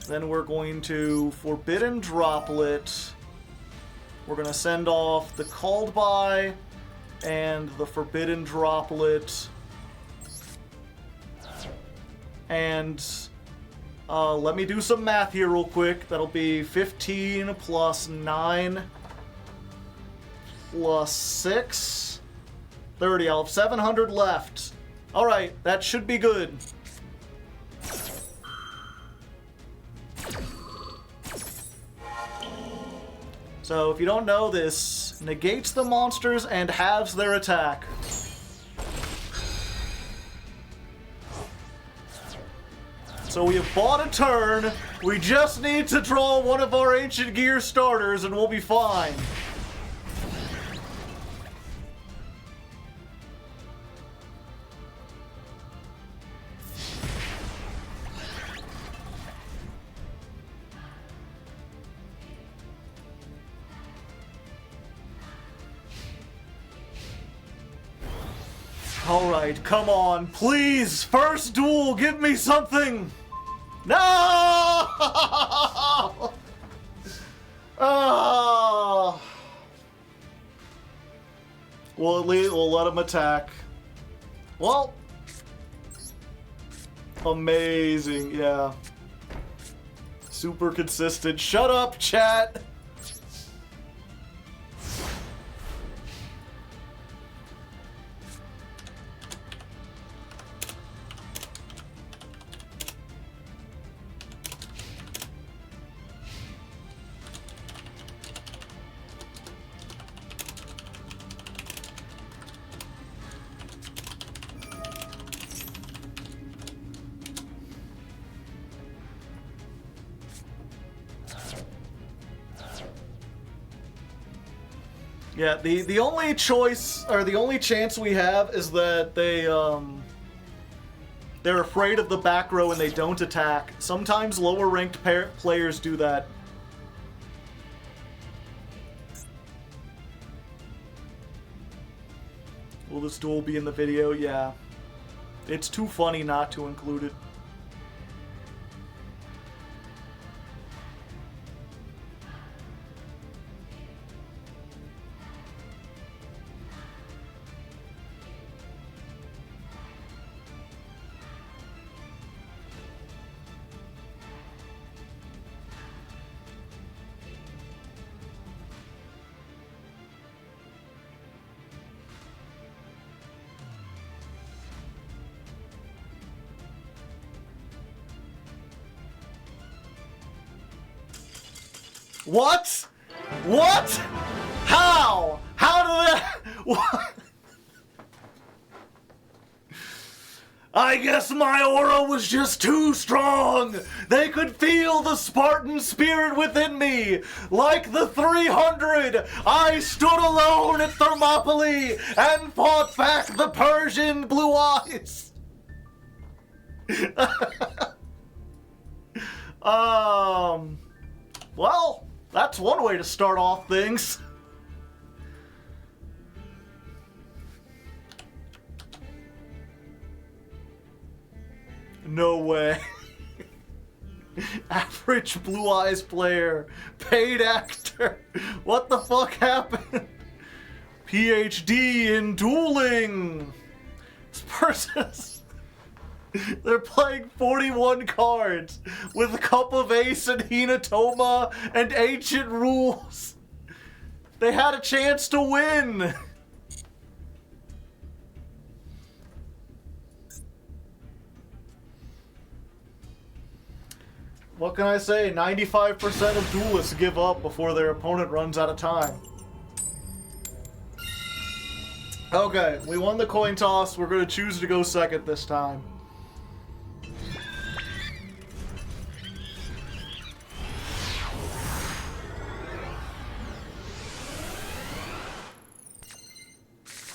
Then we're going to Forbidden Droplet. We're going to send off the Called By and the Forbidden Droplet. And let me do some math here real quick. That'll be 15 plus 9 plus 6. 30. I'll have 700 left. Alright, that should be good. So, if you don't know, this negates the monsters and halves their attack. So we have bought a turn. We just need to draw one of our Ancient Gear starters and we'll be fine. Alright, come on, please! First duel, give me something! No! Oh! We'll let him attack. Well, amazing, yeah. Super consistent. Shut up, chat! Yeah, the only choice, or the only chance we have is that they're afraid of the back row and they don't attack. Sometimes lower ranked players do that. Will this duel be in the video? Yeah. It's too funny not to include it. What? What? How? How did that? What? I guess my aura was just too strong. They could feel the Spartan spirit within me. Like the 300, I stood alone at Thermopylae and fought back the Persian Blue Eyes. Well, that's one way to start off things. No way. Average Blue Eyes player. Paid actor. What the fuck happened? PhD in dueling. This person's... They're playing 41 cards with Cup of Ace and Hinatoma and Ancient Rules. They had a chance to win. What can I say? 95% of duelists give up before their opponent runs out of time. Okay, we won the coin toss. We're going to choose to go second this time.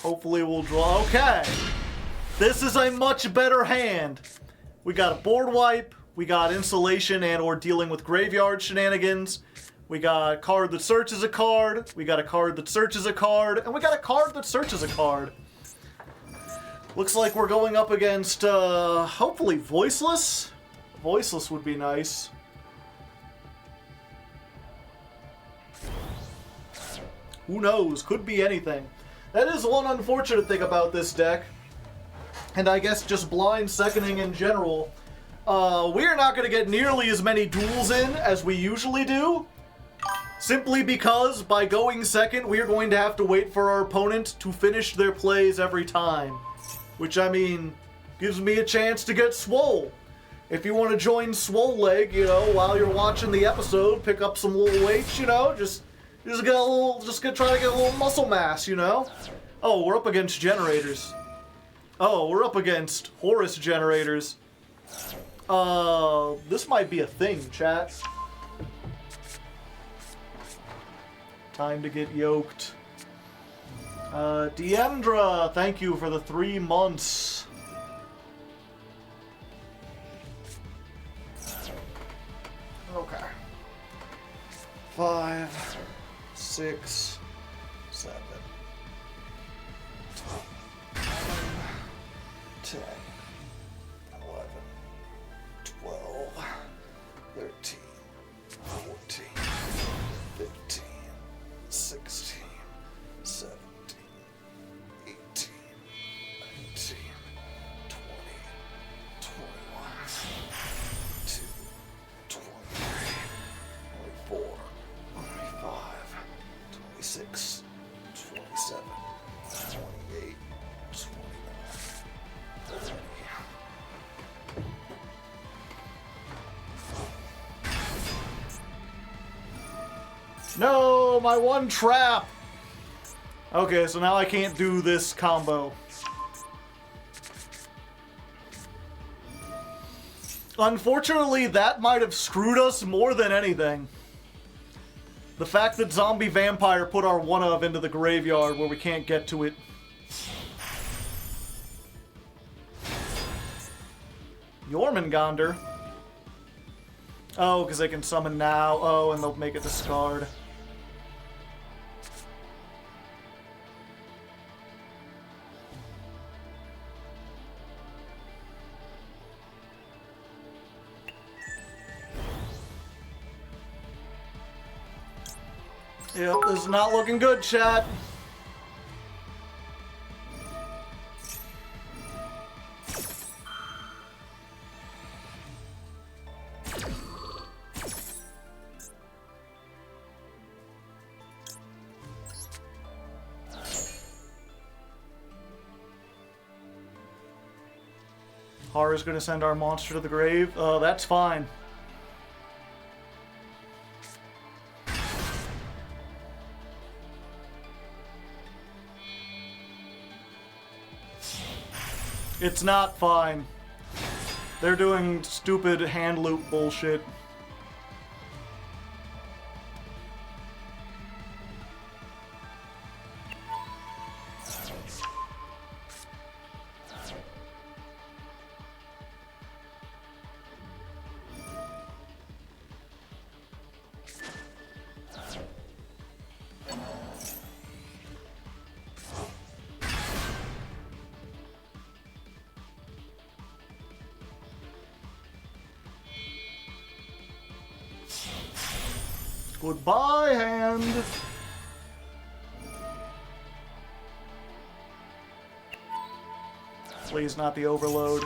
Hopefully we'll draw. Okay. This is a much better hand. We got a board wipe. We got insulation and or dealing with graveyard shenanigans. We got a card that searches a card. We got a card that searches a card. And we got a card that searches a card. Looks like we're going up against, hopefully Voiceless? Voiceless would be nice. Who knows? Could be anything. That is one unfortunate thing about this deck. And I guess just blind seconding in general. We are not going to get nearly as many duels in as we usually do. Simply because by going second, we are going to have to wait for our opponent to finish their plays every time. Which, I mean, gives me a chance to get swole. If you want to join Swole Leg, you know, while you're watching the episode, pick up some little weights, you know, just try to get a little muscle mass, you know? Oh, we're up against generators. Oh, we're up against Horus generators. This might be a thing, chat. Time to get yoked. Deandra, thank you for the 3 months. Okay. 5, 6, 7, 10, 11, 12, 13, 14, 15, 16, 17, 18, 19, 20, 21, 22, 23, 24, 25, 26, 27, 28, 29, 30. No, my one trap! Okay, so now I can't do this combo. Unfortunately, that might have screwed us more than anything. The fact that Zombie Vampire put our one-of into the graveyard where we can't get to it. Jormungandr. Oh, because they can summon now. Oh, and they'll make it discard. Yep, this is not looking good, chat. Hara's gonna send our monster to the grave. That's fine. It's not fine. They're doing stupid hand loop bullshit. Goodbye, hand. Please, not the overload.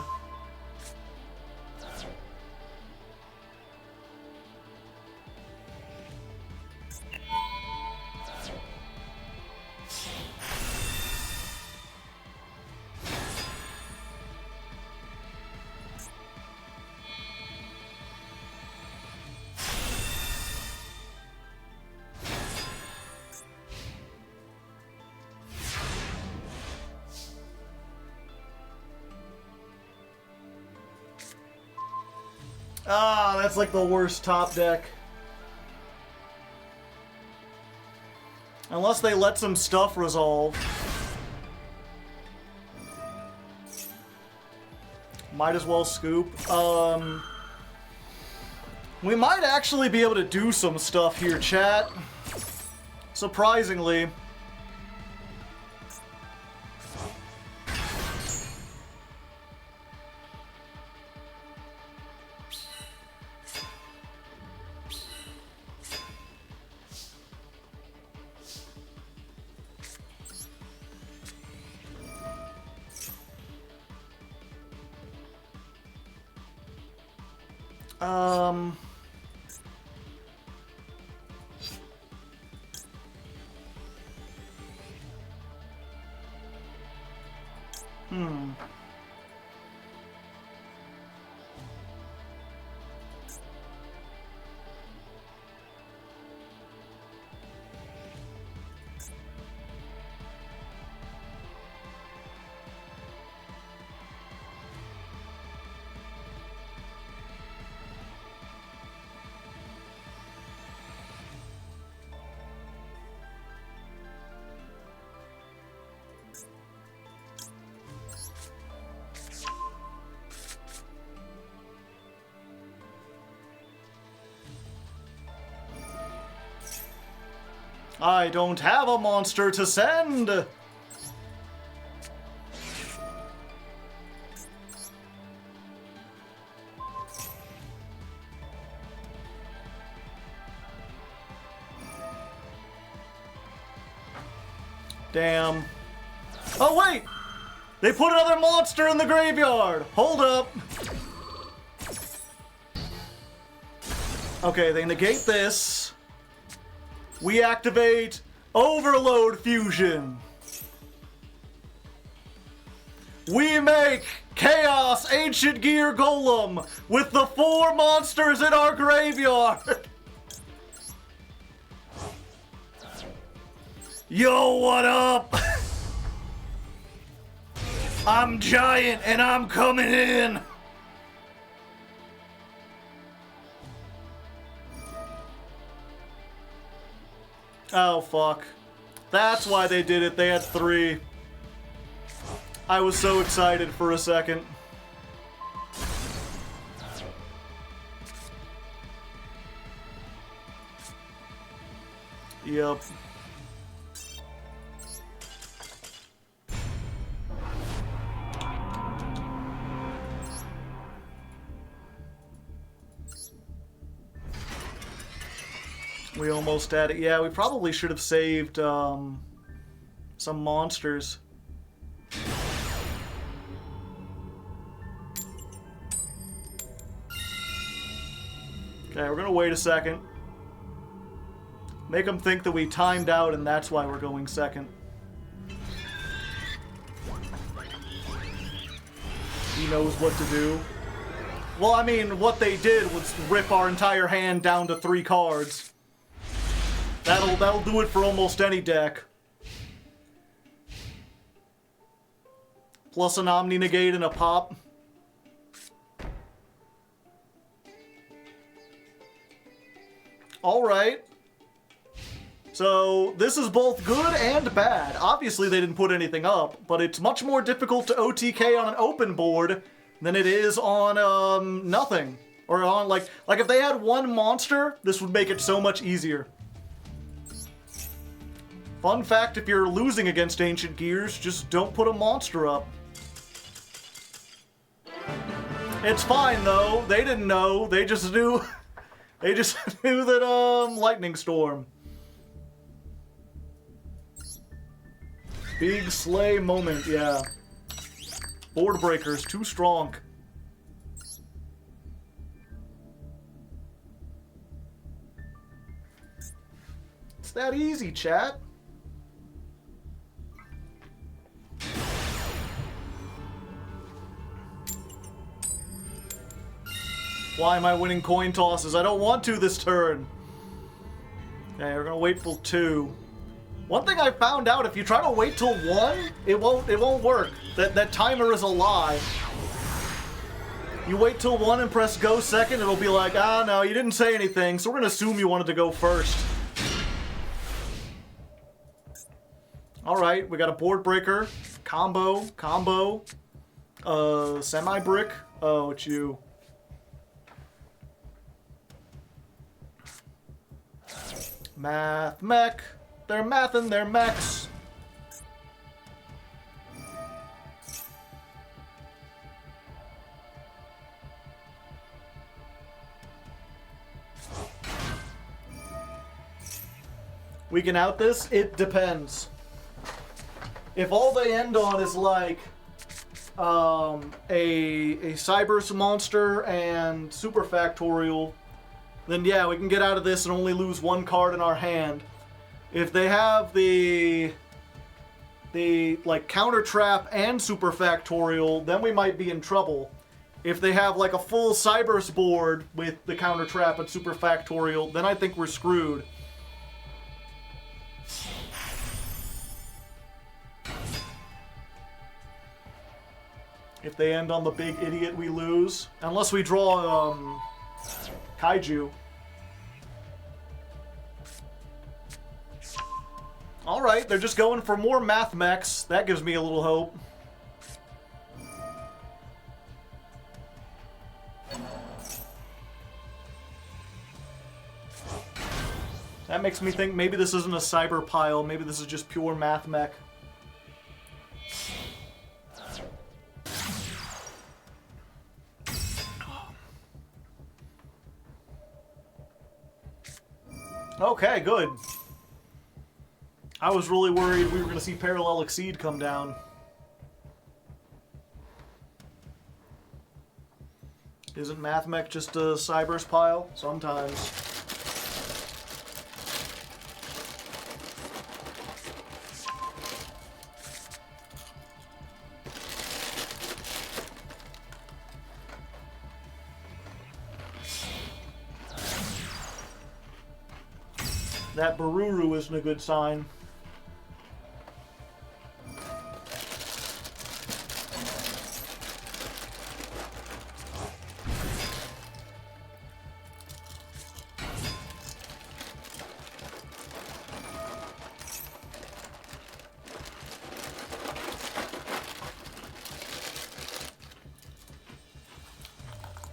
Ah, that's like the worst top deck. Unless they let some stuff resolve. Might as well scoop. We might actually be able to do some stuff here, chat. Surprisingly. Um... I don't have a monster to send! Damn. Oh, wait! They put another monster in the graveyard! Hold up! Okay, they negate this. We activate Overload Fusion. We make Chaos Ancient Gear Golem with the 4 monsters in our graveyard. Yo, what up? I'm giant and I'm coming in. Oh, fuck. That's why they did it. They had 3. I was so excited for a second. Yep. We almost had it. Yeah, we probably should have saved some monsters. Okay, we're gonna wait a second. Make them think that we timed out and that's why we're going second. He knows what to do. Well, I mean, what they did was rip our entire hand down to 3 cards. That'll do it for almost any deck. Plus an Omni Negate and a pop. Alright. So, this is both good and bad. Obviously they didn't put anything up, but it's much more difficult to OTK on an open board than it is on, nothing. Or on, like if they had 1 monster, this would make it so much easier. Fun fact, if you're losing against Ancient Gears, just don't put a monster up. It's fine, though. They didn't know. They just knew... They just knew that, Lightning Storm. Big slay moment, yeah. Board breakers, too strong. It's that easy, chat. Why am I winning coin tosses? I don't want to this turn. Okay, we're gonna wait till 2. One thing I found out, if you try to wait till 1, it won't work. That timer is a lie. You wait till 1 and press go second, it'll be like, ah, no, you didn't say anything, so we're gonna assume you wanted to go first. Alright, we got a board breaker, combo, semi-brick. Oh, it's you. Math mech. They're mathing their mechs. We can out this? It depends. If all they end on is like, a Cybers monster and Super Factorial, then yeah, we can get out of this and only lose one card in our hand. If they have the like Counter Trap and Super Factorial, then we might be in trouble. If they have like a full Cybers board with the Counter Trap and Super Factorial, then I think we're screwed. If they end on the big idiot, we lose. Unless we draw Kaiju. Alright, they're just going for more math mechs. That gives me a little hope. That makes me think maybe this isn't a cyber pile. Maybe this is just pure math mech. Okay, good. I was really worried we were going to see Parallel Exceed come down. Isn't MathMech just a Cybers pile? Sometimes. That Baruru isn't a good sign.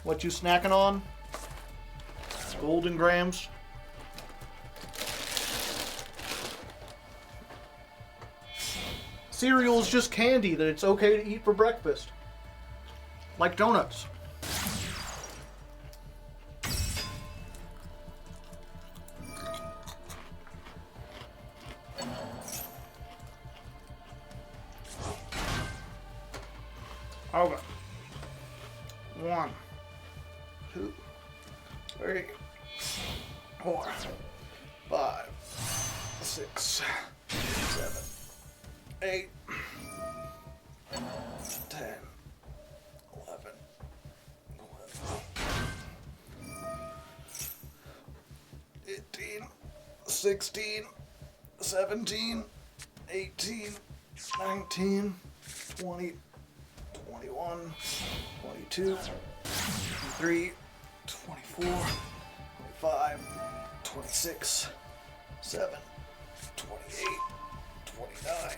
What you snacking on? Golden Grams? Cereal is just candy that it's okay to eat for breakfast. Like donuts. Okay. 1, 2, 3, 4, 5, 6, 7, 8, 10, 11, 15, 16, 17, 18, 19, 20, 21, 22, 23, 24, 25, 26, 7, 28, 29,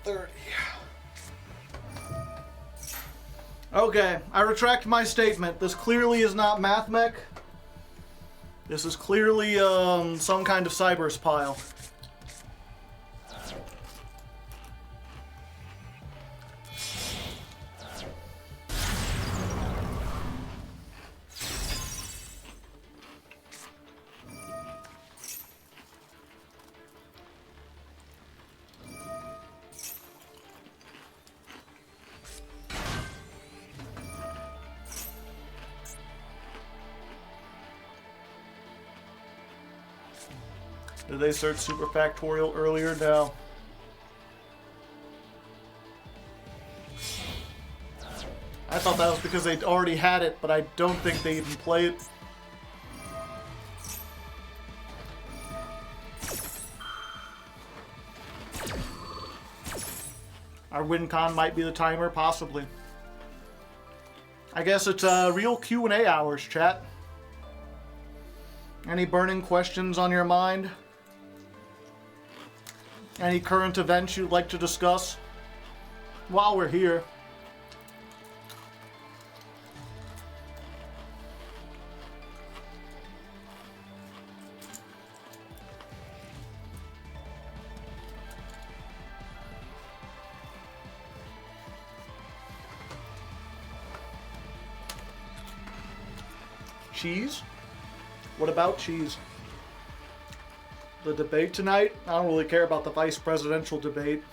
30. Okay, I retract my statement. This clearly is not MathMech. This is clearly some kind of Cybers pile. Did they search Super Factorial earlier? No. I thought that was because they already had it, but I don't think they even play it. Our win con might be the timer, possibly. I guess it's real Q&A hours, chat. Any burning questions on your mind? Any current events you'd like to discuss while we're here? Cheese? What about cheese? The debate tonight? I don't really care about the vice presidential debate.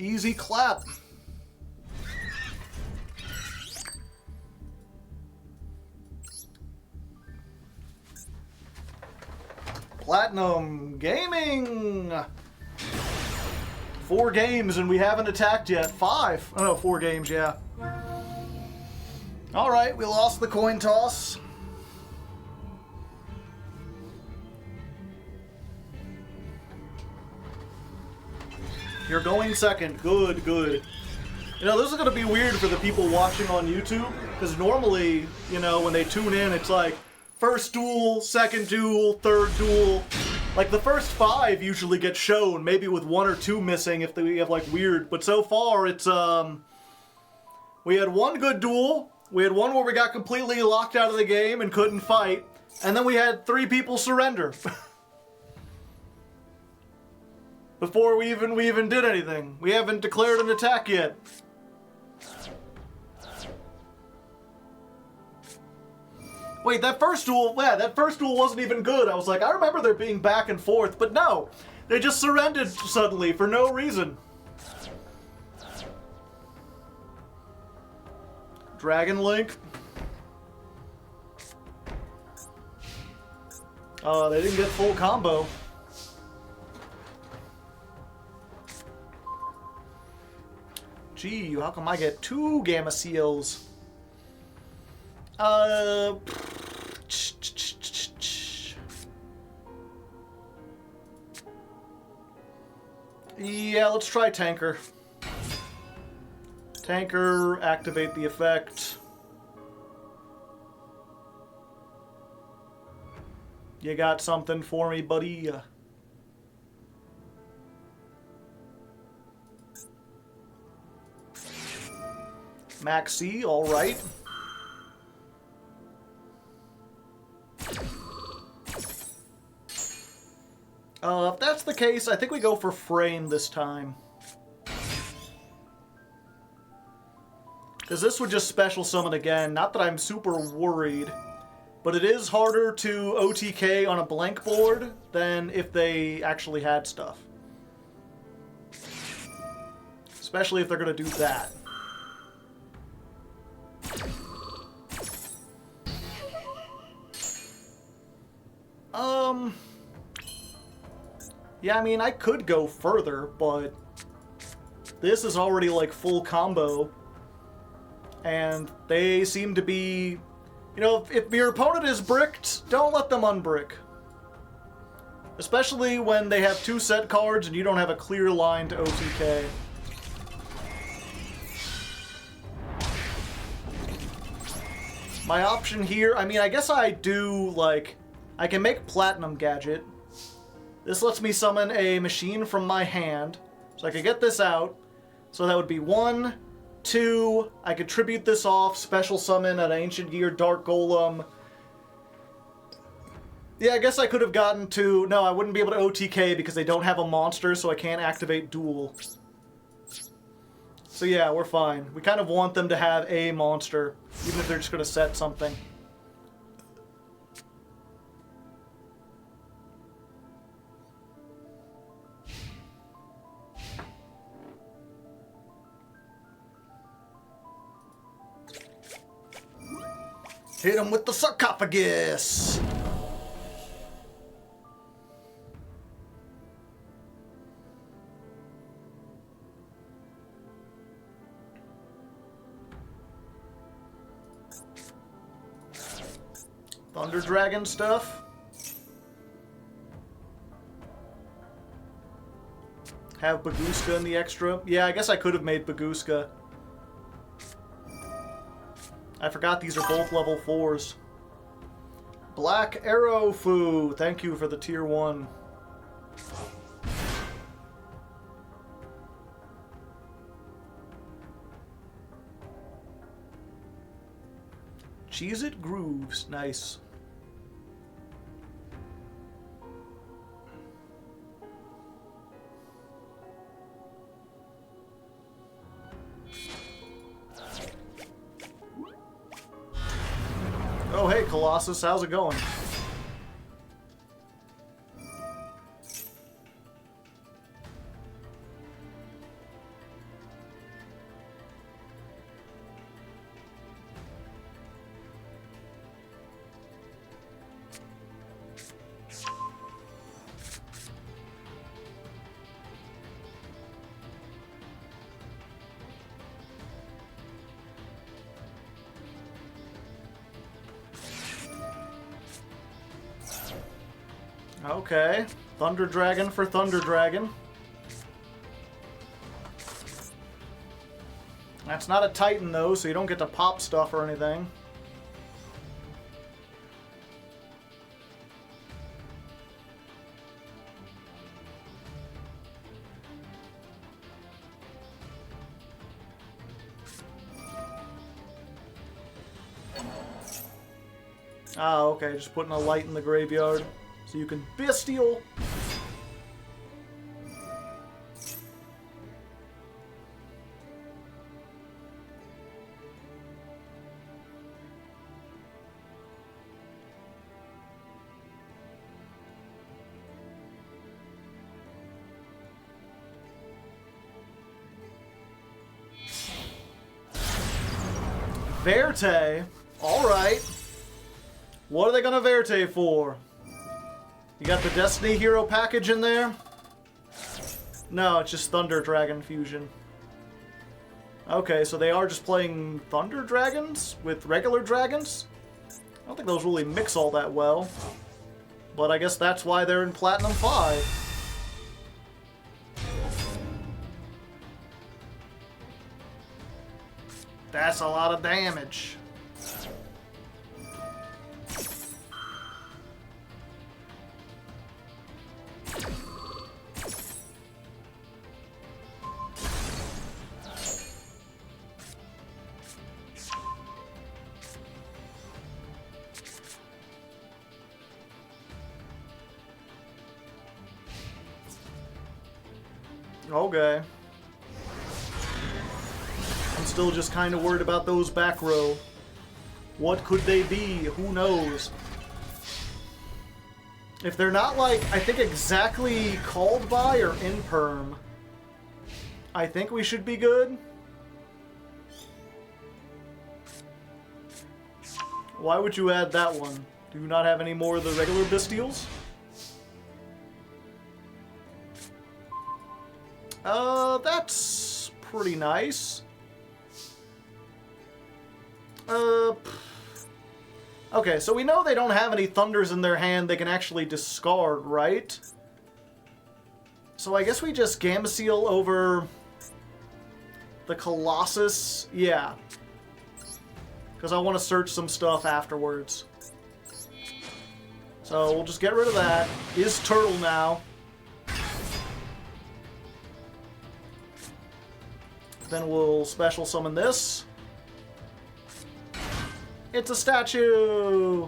Easy clap. Platinum Gaming! 4 games and we haven't attacked yet. 5. Oh no, 4 games, yeah. Alright, we lost the coin toss. You're going second. Good, good. You know, this is going to be weird for the people watching on YouTube, because normally, you know, when they tune in, it's like, first duel, second duel, third duel. Like, the first 5 usually get shown, maybe with 1 or 2 missing if we have, like, weird. But so far, it's, we had 1 good duel, we had 1 where we got completely locked out of the game and couldn't fight, and then we had 3 people surrender. Before we even did anything. We haven't declared an attack yet. Wait, that first duel, yeah, that first duel wasn't even good. I was like, I remember there being back and forth, but no. They just surrendered suddenly for no reason. Dragon Link. Oh, they didn't get full combo. Gee, how come I get 2 Gamma Seals? Yeah, let's try Tanker. Tanker, activate the effect. You got something for me, buddy? Maxi, alright. If that's the case, I think we go for Frame this time. Because this would just special summon again. Not that I'm super worried, but it is harder to OTK on a blank board than if they actually had stuff. Especially if they're going to do that. Yeah, I mean, I could go further, but this is already, like, full combo. And they seem to be... You know, if your opponent is bricked, don't let them unbrick. Especially when they have 2 set cards and you don't have a clear line to OTK. My option here, I mean, I guess I do, like... I can make Platinum Gadget. This lets me summon a machine from my hand. So I could get this out. So that would be 1, 2. I could tribute this off, special summon an Ancient Gear Dark Golem. Yeah, I guess I could have gotten to... No, I wouldn't be able to OTK because they don't have a monster, so I can't activate Duel. So yeah, we're fine. We kind of want them to have a monster, even if they're just going to set something. Hit him with the sarcophagus! Thunder Dragon stuff. Have Baguska in the extra. Yeah, I guess I could have made Baguska. I forgot these are both level 4s. Black Arrow Foo. Thank you for the tier 1. Cheez-It Grooves. Nice. Oh, hey, Colossus. How's it going? Okay. Thunder Dragon for Thunder Dragon. That's not a Titan, though, so you don't get to pop stuff or anything. Ah, okay, just putting a light in the graveyard so you can bestial. Verte. Alright. What are they gonna Verte for? You got the Destiny Hero package in there? No, it's just Thunder Dragon Fusion. Okay, so they are just playing Thunder Dragons with regular dragons? I don't think those really mix all that well. But I guess that's why they're in Platinum 5. That's a lot of damage. Okay. I'm still just kind of worried about those back row. What could they be? Who knows? If they're not, like, I think exactly called by or in perm, I think we should be good. Why would you add that one? Do you not have any more of the regular Bestials? That's pretty nice. Okay, so we know they don't have any Thunders in their hand they can actually discard, right? So I guess we just Gamma Seal over the Colossus. Yeah. Because I want to search some stuff afterwards. So we'll just get rid of that. Is Turtle now. Then we'll special summon this. It's a statue!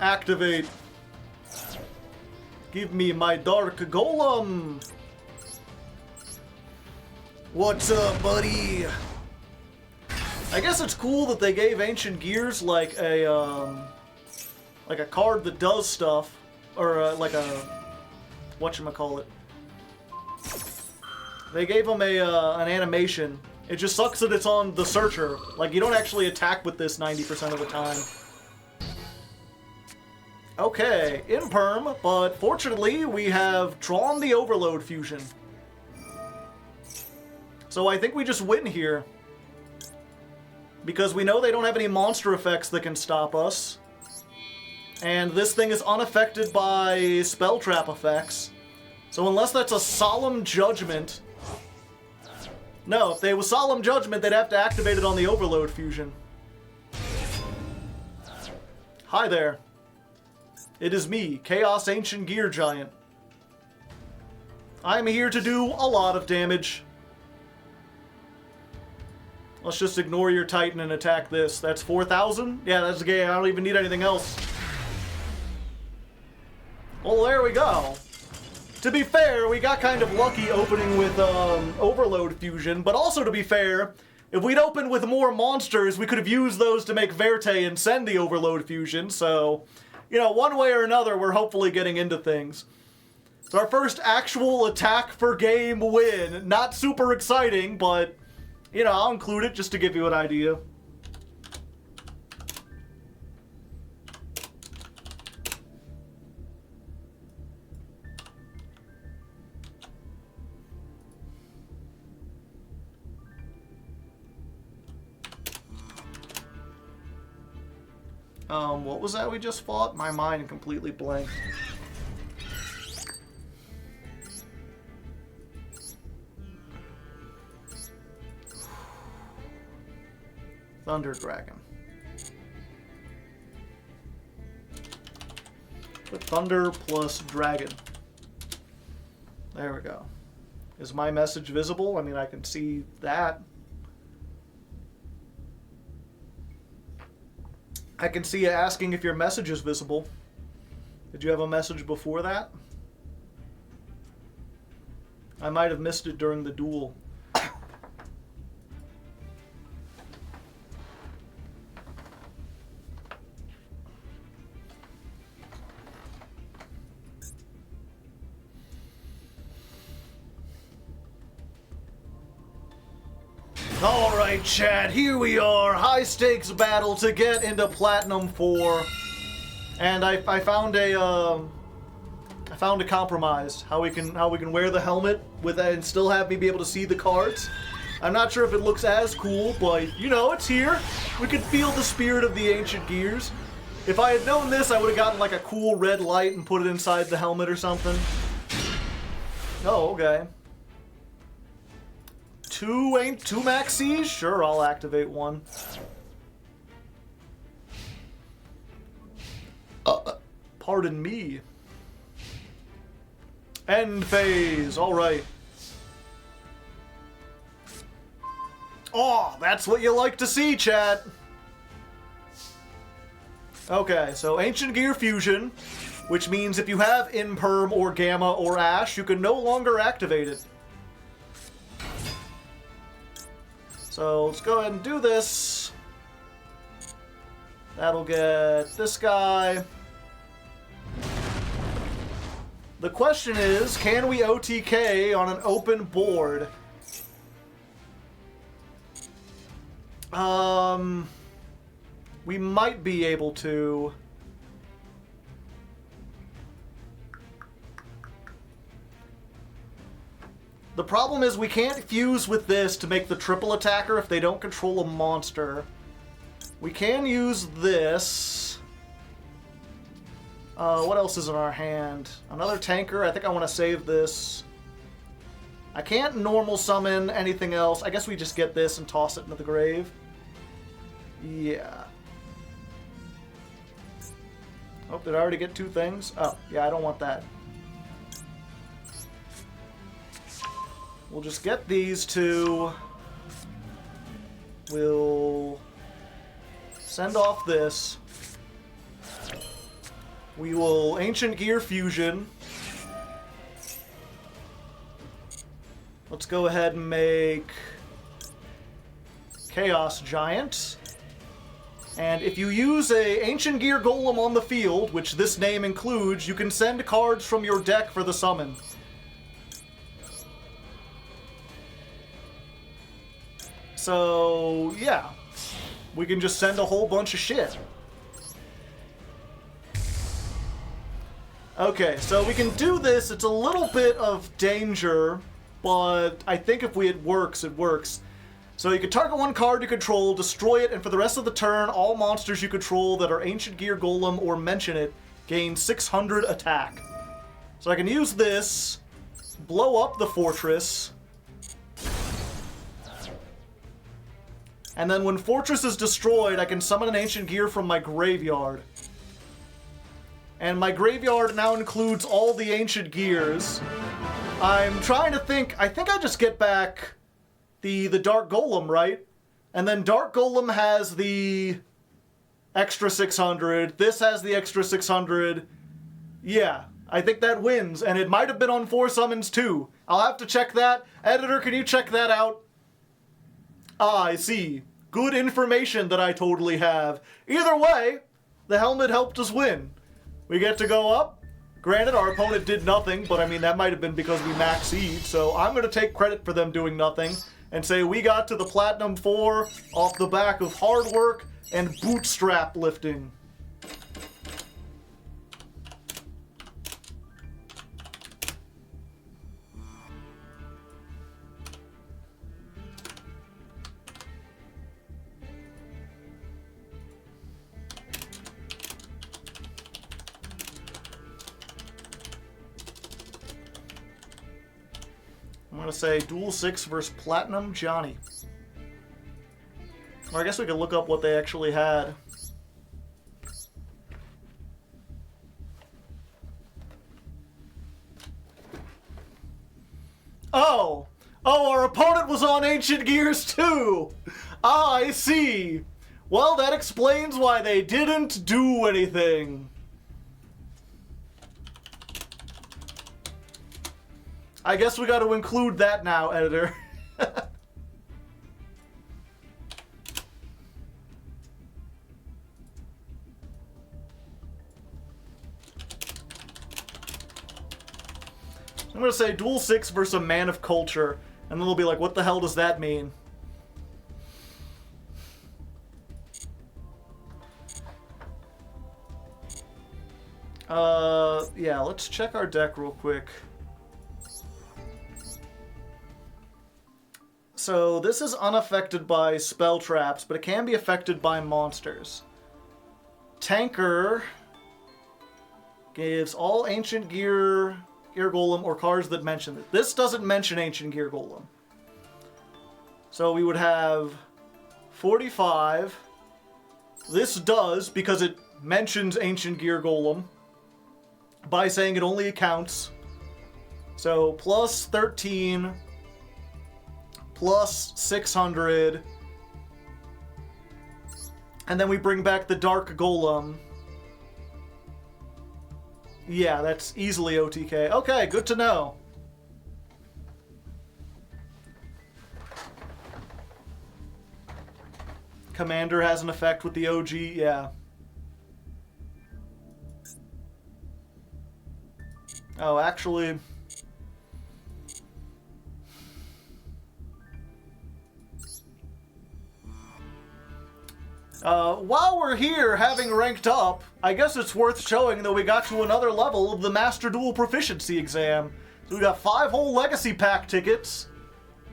Activate. Give me my Dark Golem! What's up, buddy? I guess it's cool that they gave Ancient Gears like a card that does stuff, or like a whatchamacallit. They gave him an animation. It just sucks that it's on the Searcher. Like, you don't actually attack with this 90% of the time. Okay, in perm, but fortunately we have drawn the Overload Fusion. So I think we just win here. Because we know they don't have any monster effects that can stop us. And this thing is unaffected by spell trap effects. So unless that's a Solemn Judgment... No, if they was Solemn Judgment, they'd have to activate it on the Overload Fusion. Hi there. It is me, Chaos Ancient Gear Giant. I'm here to do a lot of damage. Let's just ignore your Titan and attack this. That's 4,000? Yeah, that's gay. I don't even need anything else. Well, there we go. To be fair, we got kind of lucky opening with Overload Fusion, but also to be fair, if we'd opened with more monsters, we could have used those to make Verte and send the Overload Fusion, so, you know, one way or another, we're hopefully getting into things. It's our first actual attack for game win. Not super exciting, but, you know, I'll include it just to give you an idea. What was that we just fought? My mind completely blanked. Thunder Dragon. Put Thunder plus Dragon. There we go. Is my message visible? I mean, I can see that. I can see you asking if your message is visible. Did you have a message before that? I might have missed it during the duel. Alright, chat, here we are. High stakes battle to get into Platinum 4. And I found a compromise. How we can wear the helmet with and still have me be able to see the cards. I'm not sure if it looks as cool, but you know, it's here. We can feel the spirit of the ancient gears. If I had known this, I would have gotten like a cool red light and put it inside the helmet or something. Oh, okay. Two maxis? Sure, I'll activate one. Pardon me. End phase, alright. Oh, that's what you like to see, chat. Okay, so Ancient Gear Fusion, which means if you have Imperm or Gamma or Ash, you can no longer activate it. So let's go ahead and do this. That'll get this guy. The question is, can we OTK on an open board? We might be able to. The problem is we can't fuse with this to make the triple attacker if they don't control a monster. We can use this. What else is in our hand? Another tanker. I think I want to save this. I can't normal summon anything else. I guess we just get this and toss it into the grave. Yeah. Oh, did I already get two things? Oh, yeah, I don't want that. We'll just get these two. We'll send off this. We will Ancient Gear Fusion. Let's go ahead and make Chaos Giant. And if you use a Ancient Gear Golem on the field, which this name includes, you can send cards from your deck for the summon. So, yeah. We can just send a whole bunch of shit. Okay, so we can do this. It's a little bit of danger, but I think if it works, it works. So you can target one card you control, destroy it, and for the rest of the turn, all monsters you control that are Ancient Gear Golem or mention it gain 600 attack. So I can use this, blow up the fortress, and then when fortress is destroyed, I can summon an Ancient Gear from my graveyard. And my graveyard now includes all the Ancient Gears. I'm trying to think, I think I just get back the Dark Golem, right? And then Dark Golem has the extra 600. This has the extra 600. Yeah, I think that wins. And it might have been on 4 summons too. I'll have to check that. Editor, can you check that out? Ah, I see. Good information that I totally have. Either way, the helmet helped us win. We get to go up. Granted, our opponent did nothing, but I mean, that might have been because we maxed, so I'm going to take credit for them doing nothing and say we got to the Platinum 4 off the back of hard work and bootstrap lifting. going to say Duel 6 versus Platinum Johnny. Or I guess we could look up what they actually had. Oh! Oh, our opponent was on Ancient Gears too! Ah, I see! Well, that explains why they didn't do anything. I guess we got to include that now, editor. I'm going to say Duel 6 versus a Man of Culture, and then they'll be like, what the hell does that mean? Yeah, let's check our deck real quick. So, this is unaffected by spell traps, but it can be affected by monsters. Tanker gives all Ancient Gear Golem or cards that mention it. This doesn't mention Ancient Gear Golem. So we would have 45. This does, because it mentions Ancient Gear Golem, by saying it only accounts. So plus 13, plus 600, and then we bring back the Dark Golem. Yeah, that's easily OTK. Okay, good to know. Commander has an effect with the OG, yeah. Oh, actually... while we're here, having ranked up, I guess it's worth showing that we got to another level of the Master Duel Proficiency exam. So we got 5 whole Legacy Pack tickets.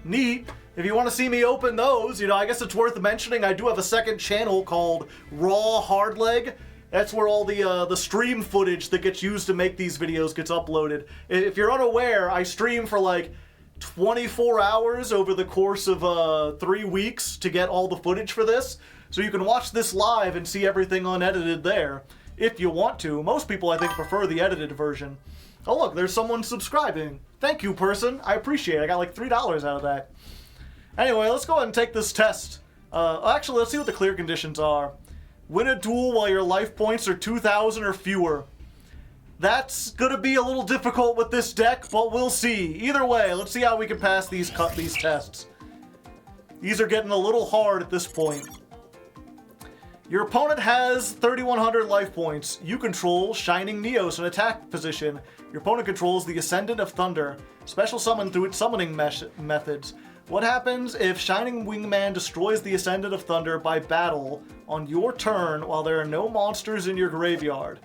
Neat. If you want to see me open those, you know, I guess it's worth mentioning I do have a second channel called Raw Hardleg. That's where all the stream footage that gets used to make these videos gets uploaded. If you're unaware, I stream for like 24 hours over the course of 3 weeks to get all the footage for this. So you can watch this live and see everything unedited there, if you want to. Most people, I think, prefer the edited version. Oh look, there's someone subscribing. Thank you, person. I appreciate it. I got like $3 out of that. Anyway, let's go ahead and take this test. Actually, let's see what the clear conditions are. Win a duel while your life points are 2,000 or fewer. That's gonna be a little difficult with this deck, but we'll see. Either way, let's see how we can pass these tests. These are getting a little hard at this point. Your opponent has 3,100 life points. You control Shining Neos in attack position. Your opponent controls the Ascendant of Thunder. Special summon through its summoning methods. What happens if Shining Wingman destroys the Ascendant of Thunder by battle on your turn while there are no monsters in your graveyard?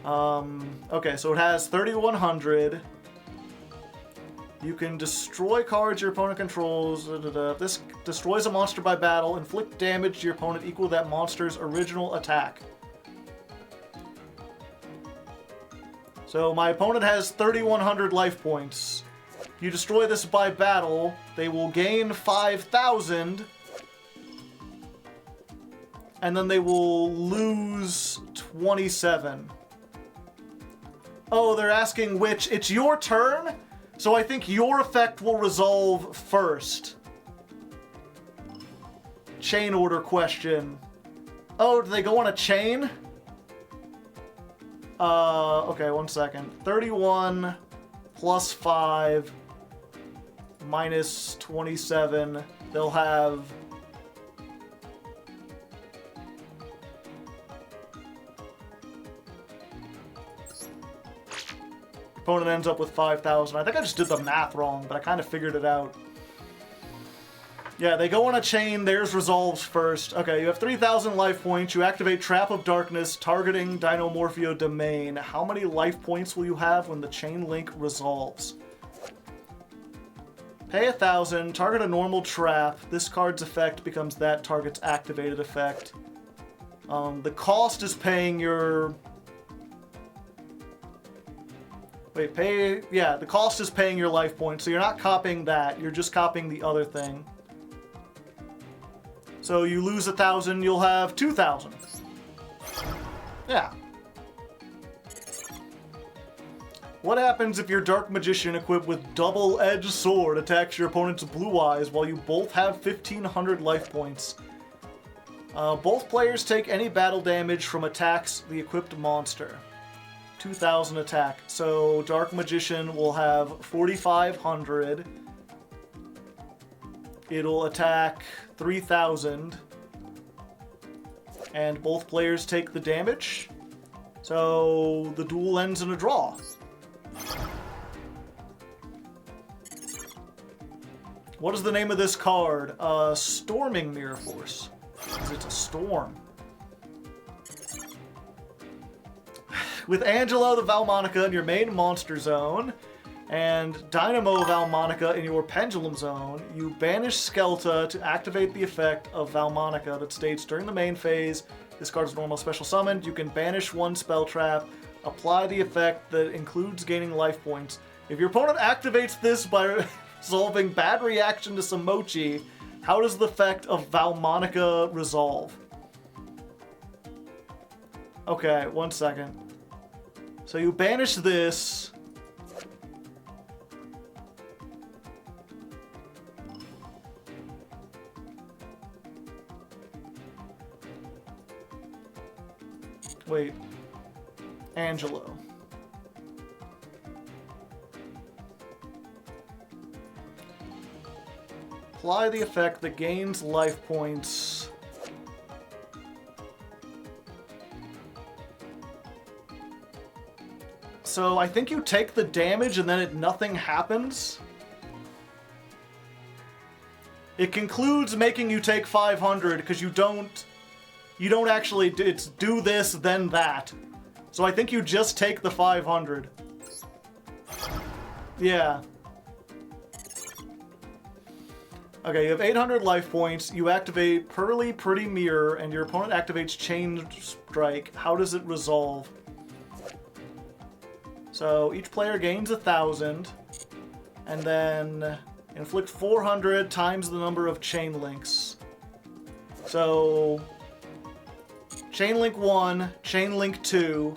Okay, so it has 3,100. You can destroy cards your opponent controls. If this destroys a monster by battle, inflict damage to your opponent equal to that monster's original attack. So my opponent has 3,100 life points. If you destroy this by battle, they will gain 5,000. And then they will lose 27. Oh, they're asking which. It's your turn? So I think your effect will resolve first. Chain order question. Oh, do they go on a chain? Okay, 1 second. 31 plus 5 minus 27. They'll have... Opponent ends up with 5,000. I think I just did the math wrong, but I kind of figured it out. Yeah, they go on a chain. Theirs resolves first. Okay, you have 3,000 life points. You activate Trap of Darkness, targeting Dinomorphio Domain. How many life points will you have when the chain link resolves? Pay 1,000. Target a normal trap. This card's effect becomes that target's activated effect. The cost is paying your... Wait, pay... Yeah, the cost is paying your life points, so you're not copying that. You're just copying the other thing. So you lose 1,000, you'll have 2,000. Yeah. What happens if your Dark Magician equipped with double-edged sword attacks your opponent's blue eyes while you both have 1,500 life points? Both players take any battle damage from attacks the equipped monster. 2,000 attack. So Dark Magician will have 4,500. It'll attack 3,000. And both players take the damage. So the duel ends in a draw. What is the name of this card? Storming Mirror Force. Because it's a storm. With Angela the Valmonica in your main monster zone, and Dynamo Valmonica in your pendulum zone, you banish Skelta to activate the effect of Valmonica that states during the main phase, this card is normal special summoned, you can banish one spell trap, apply the effect that includes gaining life points. If your opponent activates this by resolving bad reaction to some mochi, how does the effect of Valmonica resolve? Okay, 1 second. So you banish this. Wait. Angelo. Apply the effect that gains life points. So I think you take the damage and then nothing happens. It concludes making you take 500 because you don't actually, it's do this then that. So I think you just take the 500. Yeah. Okay, you have 800 life points. You activate Pearly Pretty Mirror and your opponent activates Chain Strike. How does it resolve? So each player gains 1,000, and then inflict 400 times the number of chain links. So chain link 1, chain link 2.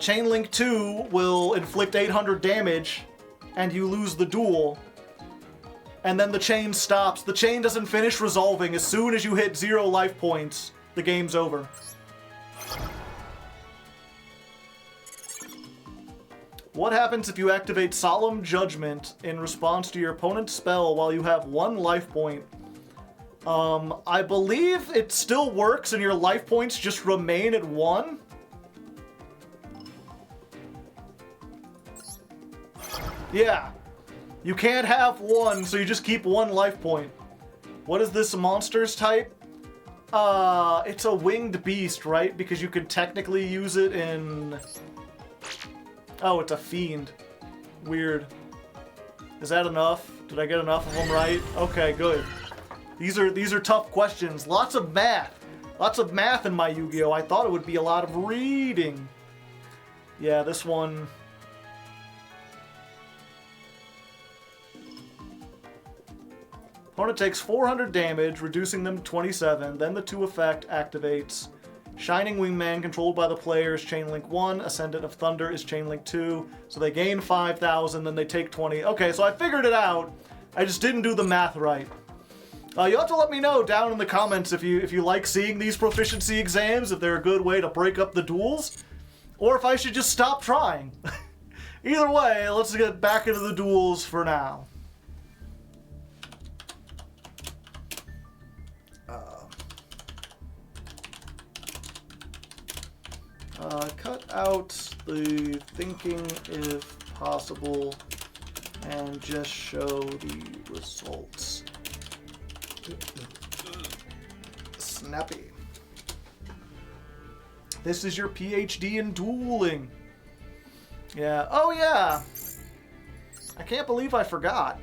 Chain link 2 will inflict 800 damage, and you lose the duel. And then the chain stops. The chain doesn't finish resolving. As soon as you hit 0 life points, the game's over. What happens if you activate Solemn Judgment in response to your opponent's spell while you have 1 life point? I believe it still works and your life points just remain at 1. Yeah. You can't have 1, so you just keep 1 life point. What is this monster's type? It's a winged beast, right? Because you could technically use it in... Oh, it's a fiend. Weird. Is that enough? Did I get enough of them right? Okay, good. These are tough questions. Lots of math. Lots of math in my Yu-Gi-Oh! I thought it would be a lot of reading. Yeah, this one... Opponent takes 400 damage, reducing them to 27. Then the 2 effect activates. Shining Wingman, controlled by the player, is Chainlink 1. Ascendant of Thunder is Chainlink 2. So they gain 5,000, then they take 20. Okay, so I figured it out. I just didn't do the math right. You'll have to let me know down in the comments if you like seeing these proficiency exams, if they're a good way to break up the duels, or if I should just stop trying. Either way, let's get back into the duels for now. Cut out the thinking if possible and just show the results. Snappy. This is your PhD in dueling. Yeah. Oh, yeah. I can't believe I forgot.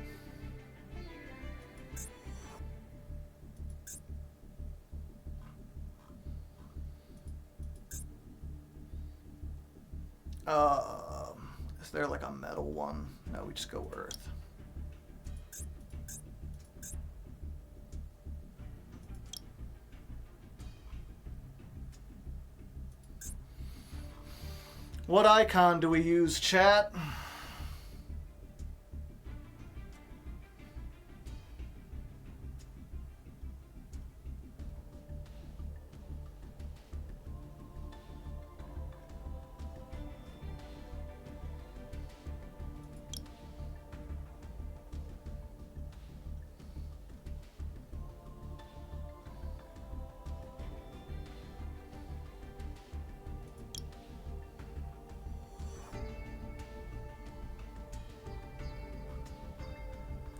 Is there like a metal one? No, we just go earth. What icon do we use, chat?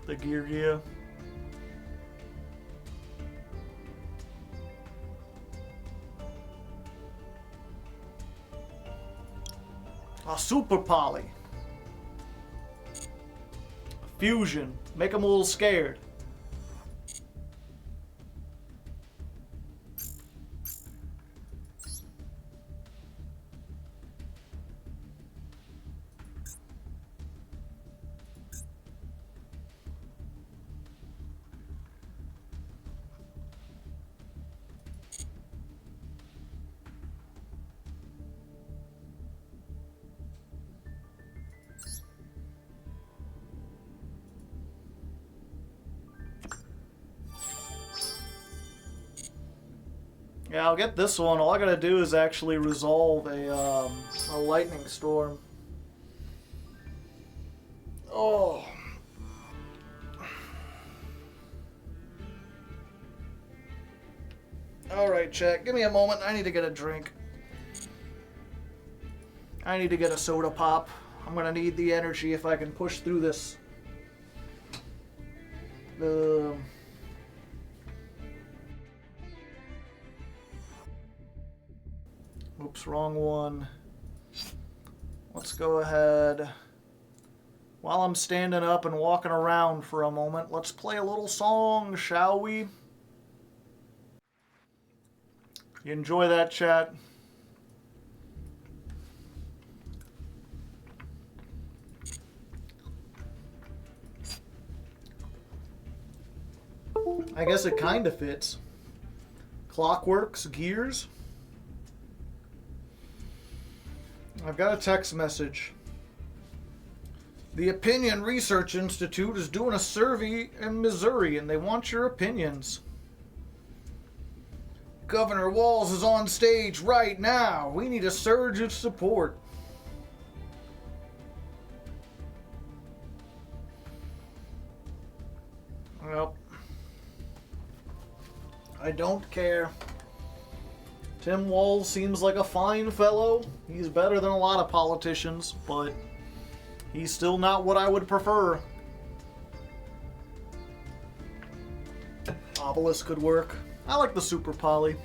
The gear gear. A super poly. Fusion. Make them a little scared. Yeah, I'll get this one. All I gotta do is actually resolve a lightning storm. Oh. Alright, chat. Give me a moment. I need to get a drink. I need to get a soda pop. I'm gonna need the energy if I can push through this. Oops, wrong one. Let's go ahead. While I'm standing up and walking around for a moment, let's play a little song, shall we? You enjoy that, chat? I guess it kind of fits. Clockworks, gears. I've got a text message. The Opinion Research Institute is doing a survey in Missouri and they want your opinions. Governor Walz is on stage right now. We need a surge of support. Well, I don't care. Tim Walz seems like a fine fellow. He's better than a lot of politicians, but he's still not what I would prefer. Obelisk could work. I like the Super Poly.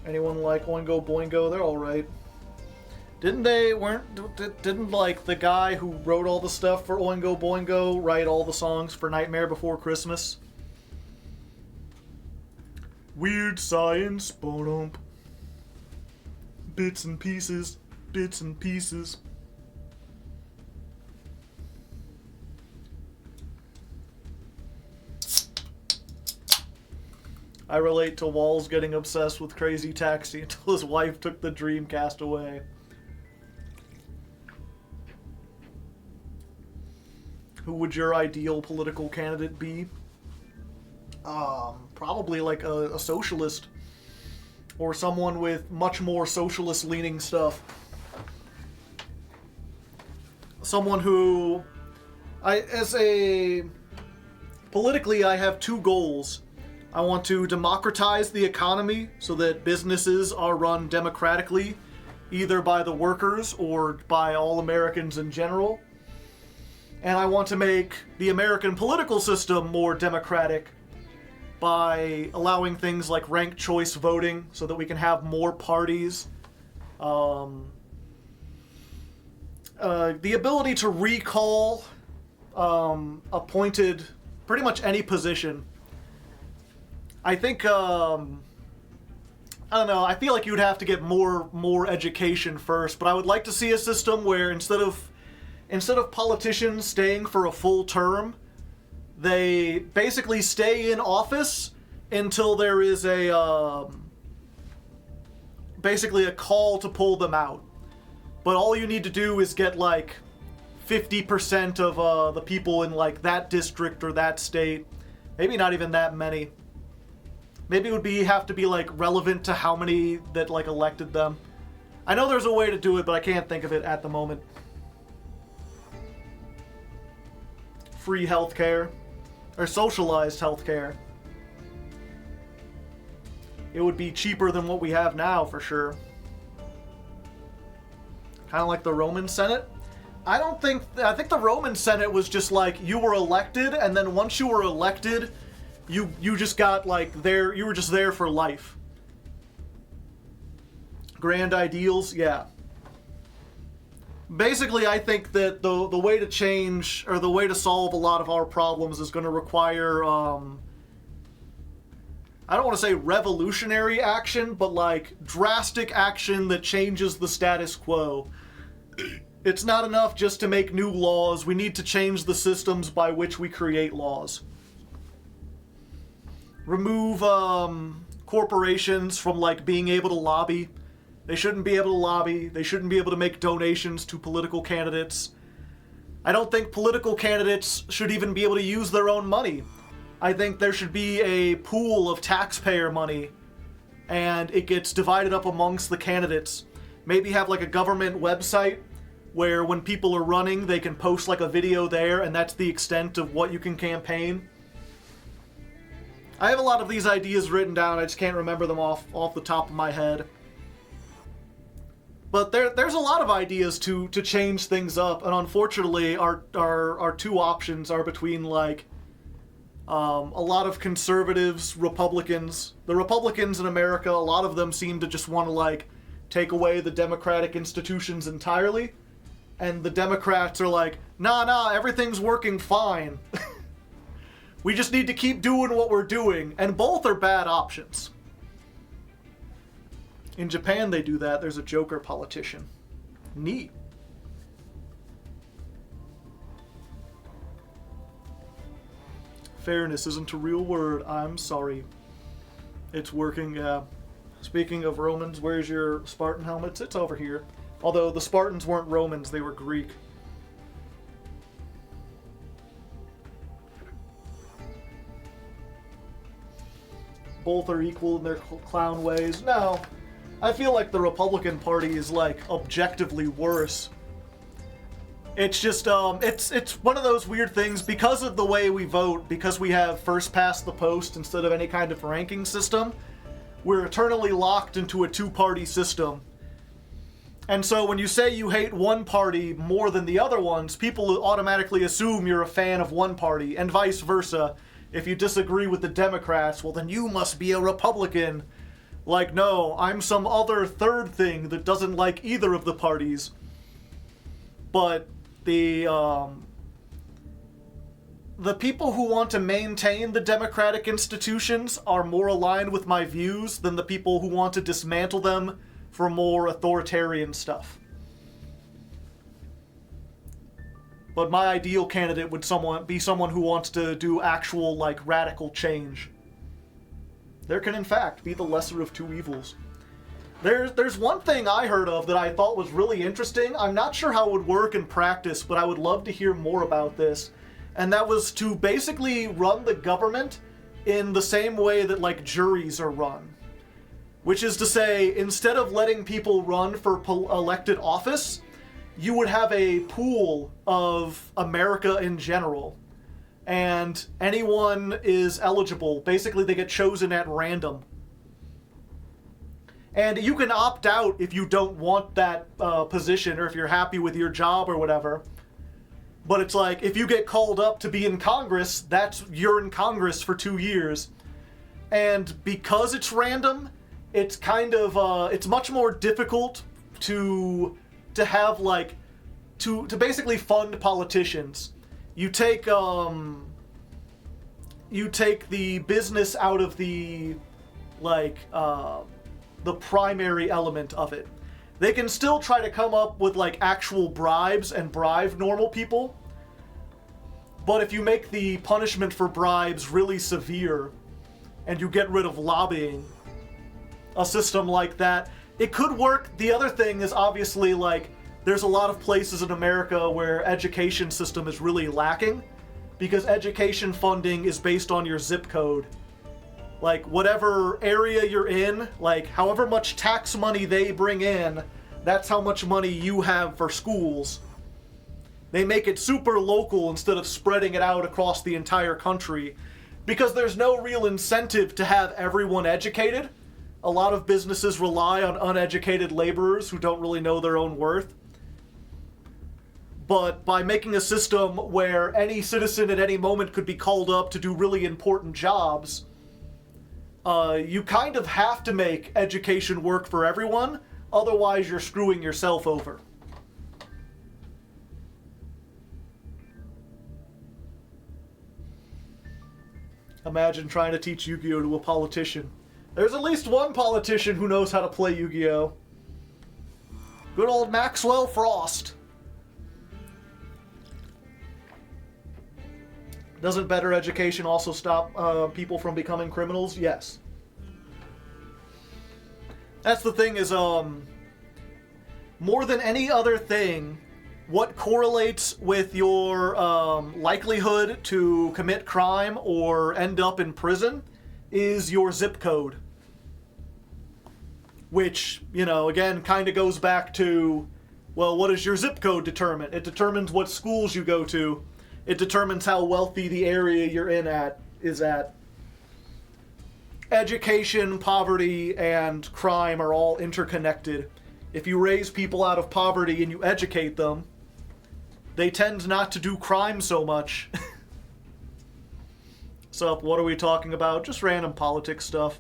Anyone like Oingo Boingo? They're alright. Didn't like the guy who wrote all the stuff for Oingo Boingo write all the songs for Nightmare Before Christmas? Weird science, bodump. Bits and pieces, bits and pieces. I relate to Walz getting obsessed with Crazy Taxi until his wife took the Dreamcast away. Who would your ideal political candidate be? Probably like a socialist. Or someone with much more socialist-leaning stuff. Someone who... Politically, I have two goals. I want to democratize the economy so that businesses are run democratically, either by the workers or by all Americans in general. And I want to make the American political system more democratic by allowing things like ranked choice voting so that we can have more parties. The ability to recall appointed pretty much any position. I think I don't know, I feel like you'd have to get more education first, but I would like to see a system where instead of politicians staying for a full term, they basically stay in office until there is basically a call to pull them out. But all you need to do is get like 50% of the people in like that district or that state. Maybe not even that many. Maybe it would have to be like relevant to how many that like elected them. I know there's a way to do it, but I can't think of it at the moment. Free healthcare. Or socialized healthcare. It would be cheaper than what we have now, for sure. Kind of like the Roman Senate. I think the Roman Senate was just like, you were elected, and then once you were elected, you just got like there, you were just there for life. Grand ideals, yeah. Basically, I think that the way to change, or the way to solve a lot of our problems is going to require, I don't want to say revolutionary action, but like drastic action that changes the status quo. It's not enough just to make new laws. We need to change the systems by which we create laws. Remove corporations from like being able to lobby. They shouldn't be able to lobby. They shouldn't be able to make donations to political candidates. I don't think political candidates should even be able to use their own money. I think there should be a pool of taxpayer money, and it gets divided up amongst the candidates. Maybe have like a government website where when people are running, they can post like a video there, and that's the extent of what you can campaign. I have a lot of these ideas written down. I just can't remember them off the top of my head. But there's a lot of ideas to change things up, and unfortunately, our two options are between like a lot of conservatives, Republicans. The Republicans in America, a lot of them seem to just want to like take away the democratic institutions entirely, and the Democrats are like, nah, everything's working fine. We just need to keep doing what we're doing, and both are bad options. In Japan, they do that. There's a Joker politician. Neat. Fairness isn't a real word. I'm sorry. It's working, yeah. Speaking of Romans, where's your Spartan helmets? It's over here. Although the Spartans weren't Romans, they were Greek. Both are equal in their clown ways. No. I feel like the Republican Party is, like, objectively worse. It's just, it's one of those weird things, because of the way we vote, because we have first past the post instead of any kind of ranking system, we're eternally locked into a two-party system. And so when you say you hate one party more than the other ones, people automatically assume you're a fan of one party, and vice versa. If you disagree with the Democrats, well, then you must be a Republican. Like, no, I'm some other third thing that doesn't like either of the parties. But the people who want to maintain the democratic institutions are more aligned with my views than the people who want to dismantle them for more authoritarian stuff. But my ideal candidate would be someone who wants to do actual, like, radical change. There can, in fact, be the lesser of two evils. There's one thing I heard of that I thought was really interesting. I'm not sure how it would work in practice, but I would love to hear more about this. And that was to basically run the government in the same way that, like, juries are run. Which is to say, instead of letting people run for elected office, you would have a pool of America in general. And anyone is eligible. Basically, they get chosen at random. And you can opt out if you don't want that position, or if you're happy with your job or whatever. But it's like, if you get called up to be in Congress, you're in Congress for 2 years. And because it's random, it's kind of, it's much more difficult to have, like, to basically fund politicians. You take the business out of the, like, the primary element of it. They can still try to come up with like actual bribes and bribe normal people, but if you make the punishment for bribes really severe and you get rid of lobbying, a system like that, it could work. The other thing is obviously like there's a lot of places in America where education system is really lacking because education funding is based on your zip code. Like whatever area you're in, like however much tax money they bring in, that's how much money you have for schools. They make it super local instead of spreading it out across the entire country because there's no real incentive to have everyone educated. A lot of businesses rely on uneducated laborers who don't really know their own worth. But by making a system where any citizen at any moment could be called up to do really important jobs, you kind of have to make education work for everyone, otherwise you're screwing yourself over. Imagine trying to teach Yu-Gi-Oh! To a politician. There's at least one politician who knows how to play Yu-Gi-Oh! Good old Maxwell Frost. Doesn't better education also stop people from becoming criminals? Yes. That's the thing is, more than any other thing, what correlates with your likelihood to commit crime or end up in prison is your zip code. Which, you know, again, kind of goes back to, well, what does your zip code determine? It determines what schools you go to. It determines how wealthy the area you're in is at. Education, poverty, and crime are all interconnected. If you raise people out of poverty and you educate them, they tend not to do crime so much. So, what are we talking about? Just random politics stuff.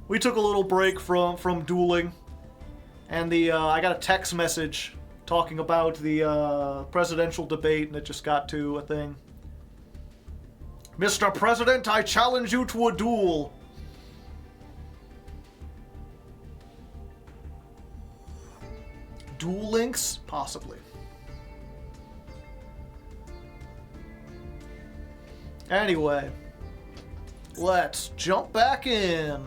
We took a little break from dueling, and I got a text message talking about the presidential debate, and it just got to a thing. Mr. President, I challenge you to a duel. Duel Links? Possibly. Anyway, let's jump back in.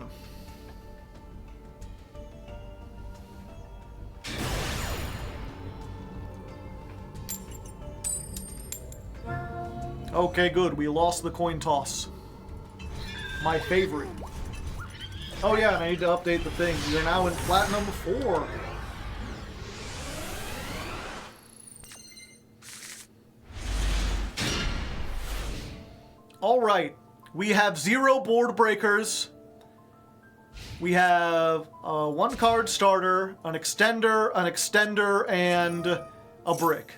Okay, good. We lost the coin toss. My favorite. Oh yeah, and I need to update the thing. You're now in Platinum 4. Alright. We have 0 board breakers. We have a 1-card starter, an extender, and a brick.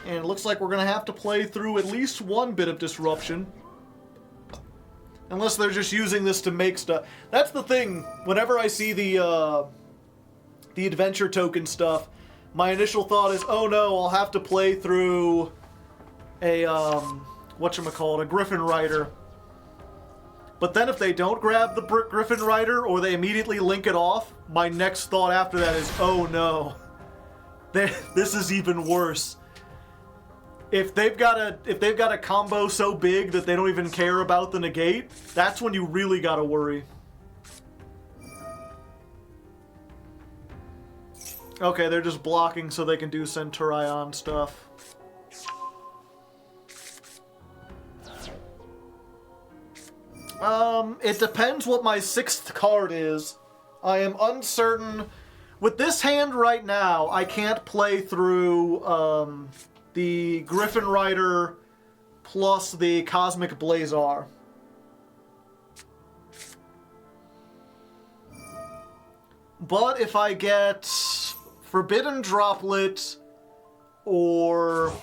And it looks like we're going to have to play through at least one bit of disruption. Unless they're just using this to make stuff. That's the thing. Whenever I see the adventure token stuff, my initial thought is, oh no, I'll have to play through a, whatchamacallit, a Griffin Rider. But then if they don't grab the Griffin Rider, or they immediately link it off, my next thought after that is, oh no. This is even worse. If they've got a combo so big that they don't even care about the negate, that's when you really gotta worry. Okay, they're just blocking so they can do Centurion stuff. It depends what my 6th card is. I am uncertain. With this hand right now, I can't play through, the Griffin Rider plus the Cosmic Blazar. But if I get Forbidden Droplet or...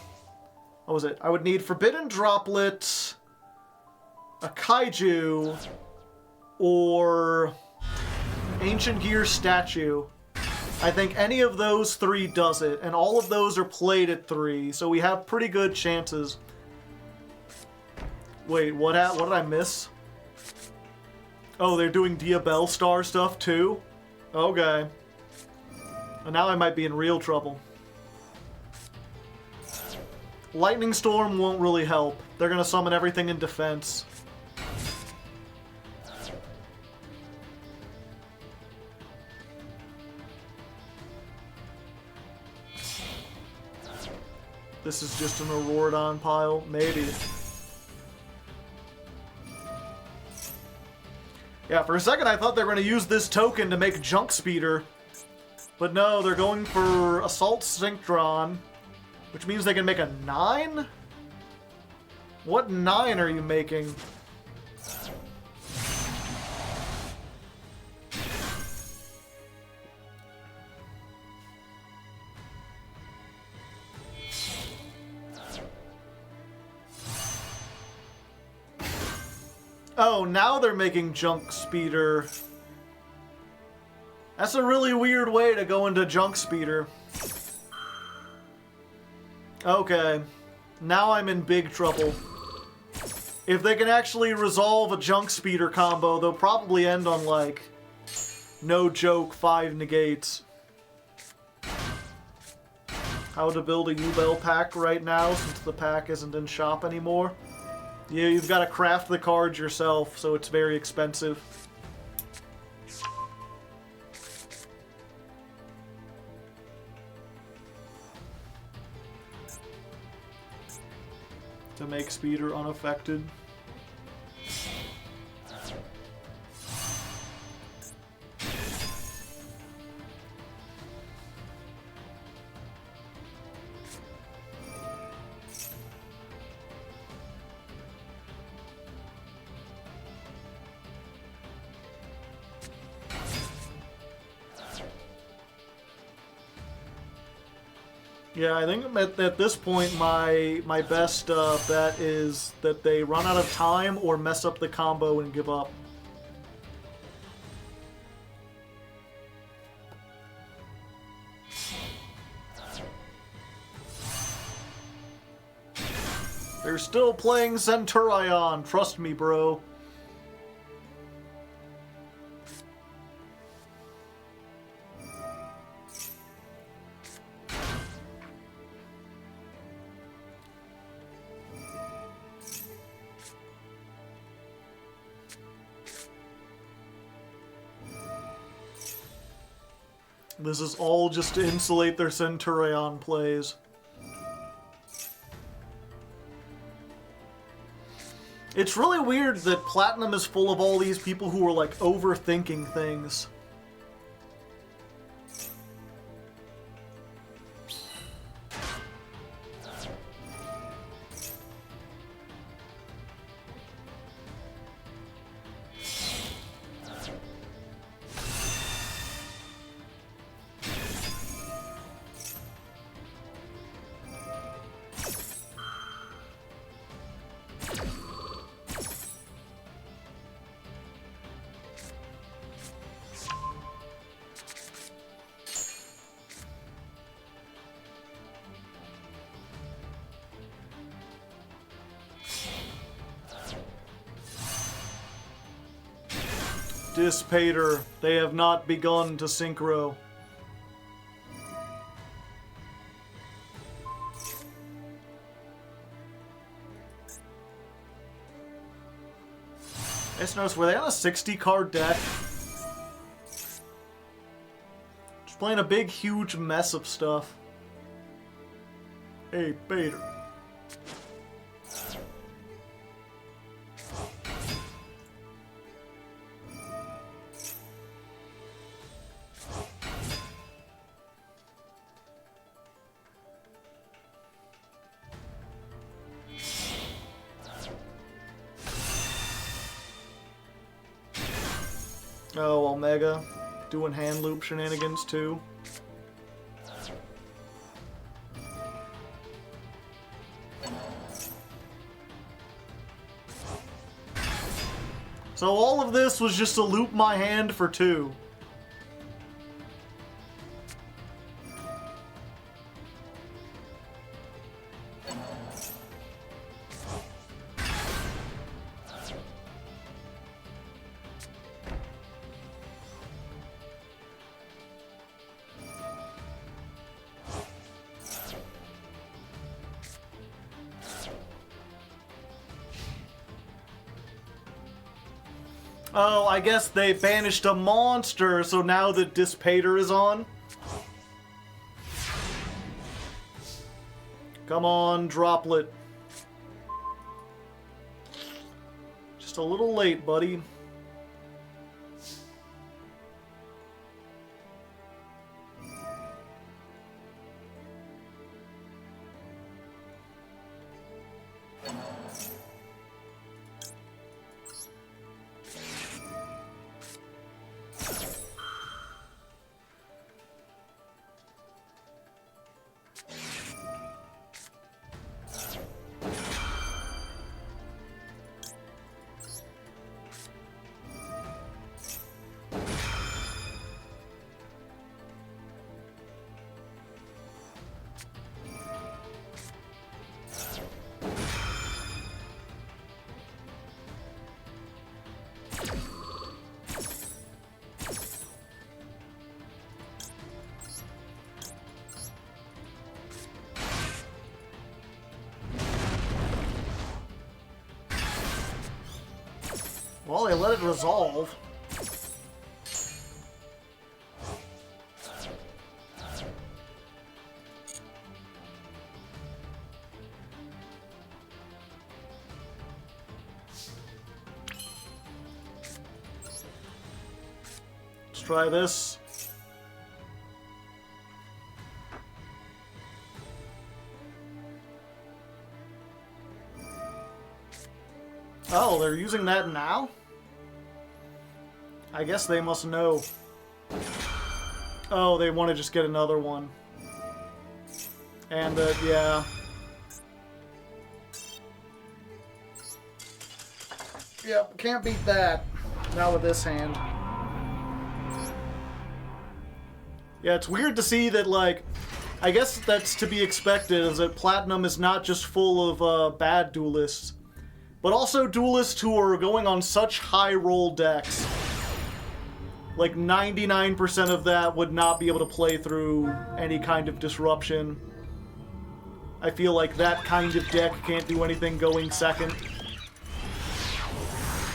what was it? I would need Forbidden Droplet, a Kaiju, or Ancient Gear Statue. I think any of those 3 does it, and all of those are played at 3, so we have pretty good chances. Wait, what did I miss? Oh, they're doing Diabell Star stuff too? Okay. And now I might be in real trouble. Lightning Storm won't really help. They're gonna summon everything in defense. This is just an Auroradon pile? Maybe. Yeah, for a second I thought they were going to use this token to make Junk Speeder. But no, they're going for Assault Synchron, which means they can make a 9? What 9 are you making? Oh, now they're making Junk Speeder. That's a really weird way to go into Junk Speeder. Okay. Now I'm in big trouble. If they can actually resolve a Junk Speeder combo, they'll probably end on, like, no joke, 5 negates. How to build a U-Bell pack right now, since the pack isn't in shop anymore. Yeah, you've got to craft the cards yourself, so it's very expensive. To make Speeder unaffected. Yeah, I think at this point my best bet is that they run out of time or mess up the combo and give up. They're still playing Centurion, trust me, bro. This is all just to insulate their Centurion plays. It's really weird that Platinum is full of all these people who are, like, overthinking things. Dissipator, they have not begun to synchro. I just noticed, were they on a 60-card deck? Just playing a big, huge mess of stuff. Hey, Bader. Oh, Omega. Doing hand loop shenanigans, too. So all of this was just to loop my hand for 2. Oh, I guess they banished a monster, so now the Dispater is on. Come on, Droplet. Just a little late, buddy. Well, they let it resolve. Let's try this. Oh, they're using that now? I guess they must know. Oh, they want to just get another one. And, yeah. Yep, can't beat that. Not with this hand. Yeah, it's weird to see that, like, I guess that's to be expected, is that Platinum is not just full of bad duelists, but also duelists who are going on such high roll decks. Like 99% of that would not be able to play through any kind of disruption. I feel like that kind of deck can't do anything going second.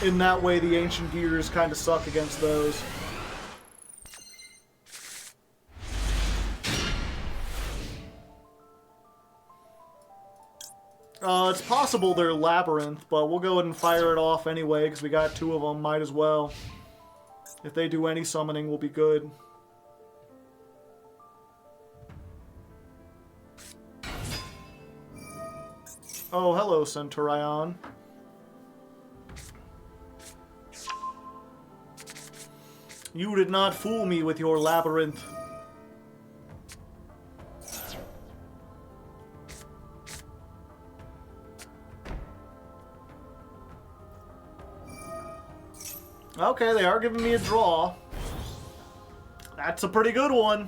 In that way, the Ancient Gears kind of suck against those. It's possible they're Labyrinth, but we'll go ahead and fire it off anyway, because we got two of them, might as well. If they do any summoning, we'll be good. Oh, hello, Centurion. You did not fool me with your labyrinth. Okay, they are giving me a draw. That's a pretty good one.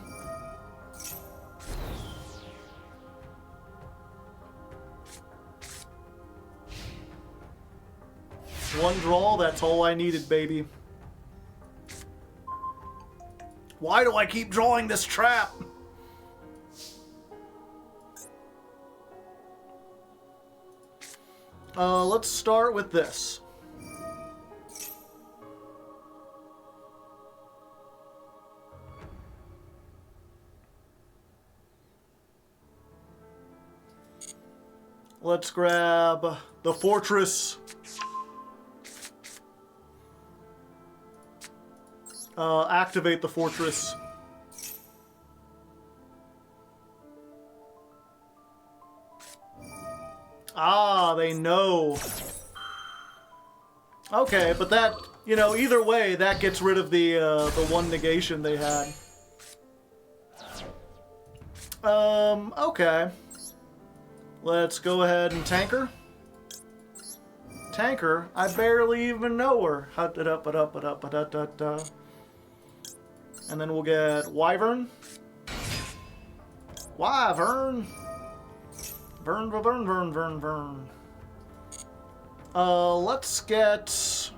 One draw, that's all I needed, baby. Why do I keep drawing this trap? Let's start with this. Let's grab the Fortress. Activate the Fortress. Ah, they know. Okay, but that, you know, either way, that gets rid of the one negation they had. Okay. Let's go ahead and tanker. Tanker? I barely even know her. And then we'll get Wyvern. Wyvern. Vern. Let's get...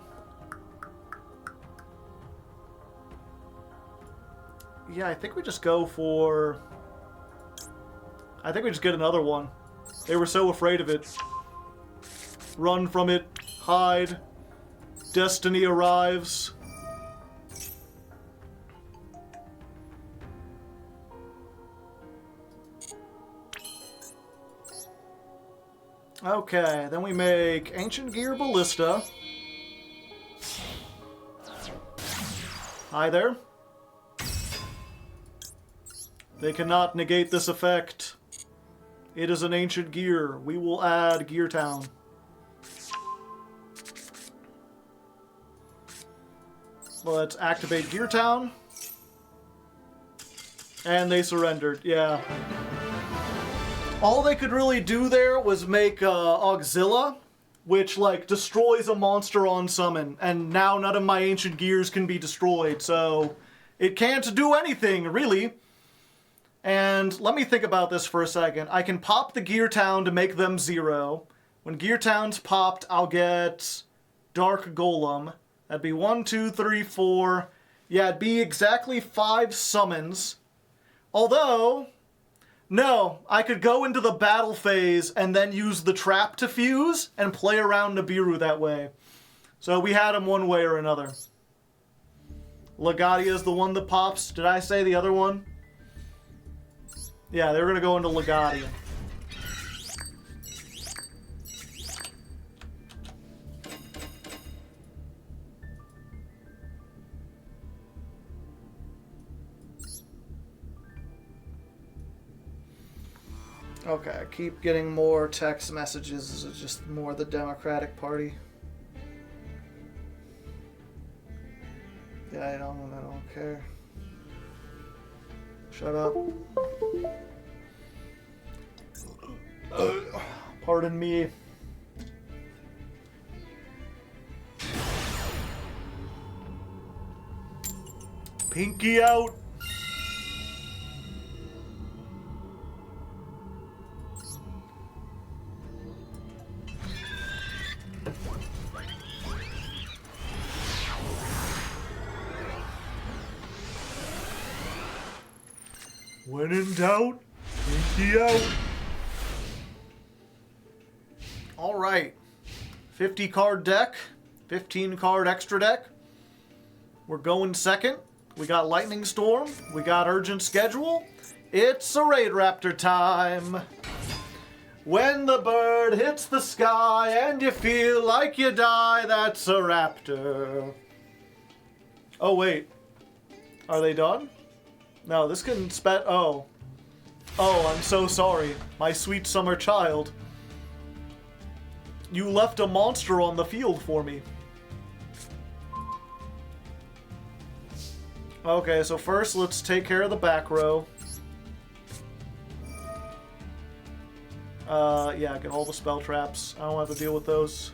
Yeah, I think we just go for... I think we just get another one. They were so afraid of it. Run from it. Hide. Destiny arrives. Okay, then we make Ancient Gear Ballista. Hi there. They cannot negate this effect. It is an ancient gear. We will add Gear Town. Let's activate Gear Town. And they surrendered, yeah. All they could really do there was make Auxilla, which, like, destroys a monster on summon. And now none of my ancient gears can be destroyed, so it can't do anything, really. And let me think about this for a second. I can pop the Gear Town to make them 0. When Gear Town's popped, I'll get Dark Golem. That'd be 1, 2, 3, 4. Yeah, it'd be exactly 5 summons. Although, no, I could go into the battle phase and then use the trap to fuse and play around Nibiru that way. So we had him one way or another. Legadia is the one that pops. Did I say the other one? Yeah, they're going to go into Legadia. Okay, I keep getting more text messages. It's just more the Democratic Party. Yeah, I don't care. Shut up. Pardon me. Pinky out. When in doubt, pinky out. All right, 50 card deck, 15 card extra deck. We're going second. We got Lightning Storm. We got Urgent Schedule. It's a Raid Raptor time. When the bird hits the sky and you feel like you die, that's a raptor. Oh wait, are they done? No, this can oh. Oh, I'm so sorry. My sweet summer child. You left a monster on the field for me. Okay, so first let's take care of the back row. Yeah, get all the spell traps. I don't have to deal with those.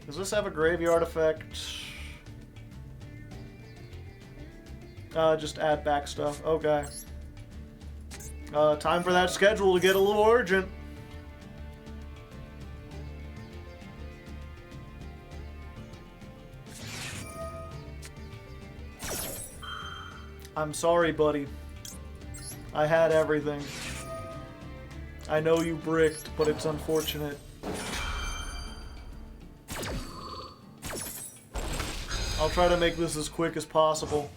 Does this have a graveyard effect? Just add back stuff. Okay. Time for that schedule to get a little urgent. I'm sorry, buddy. I had everything. I know you bricked, but it's unfortunate. I'll try to make this as quick as possible.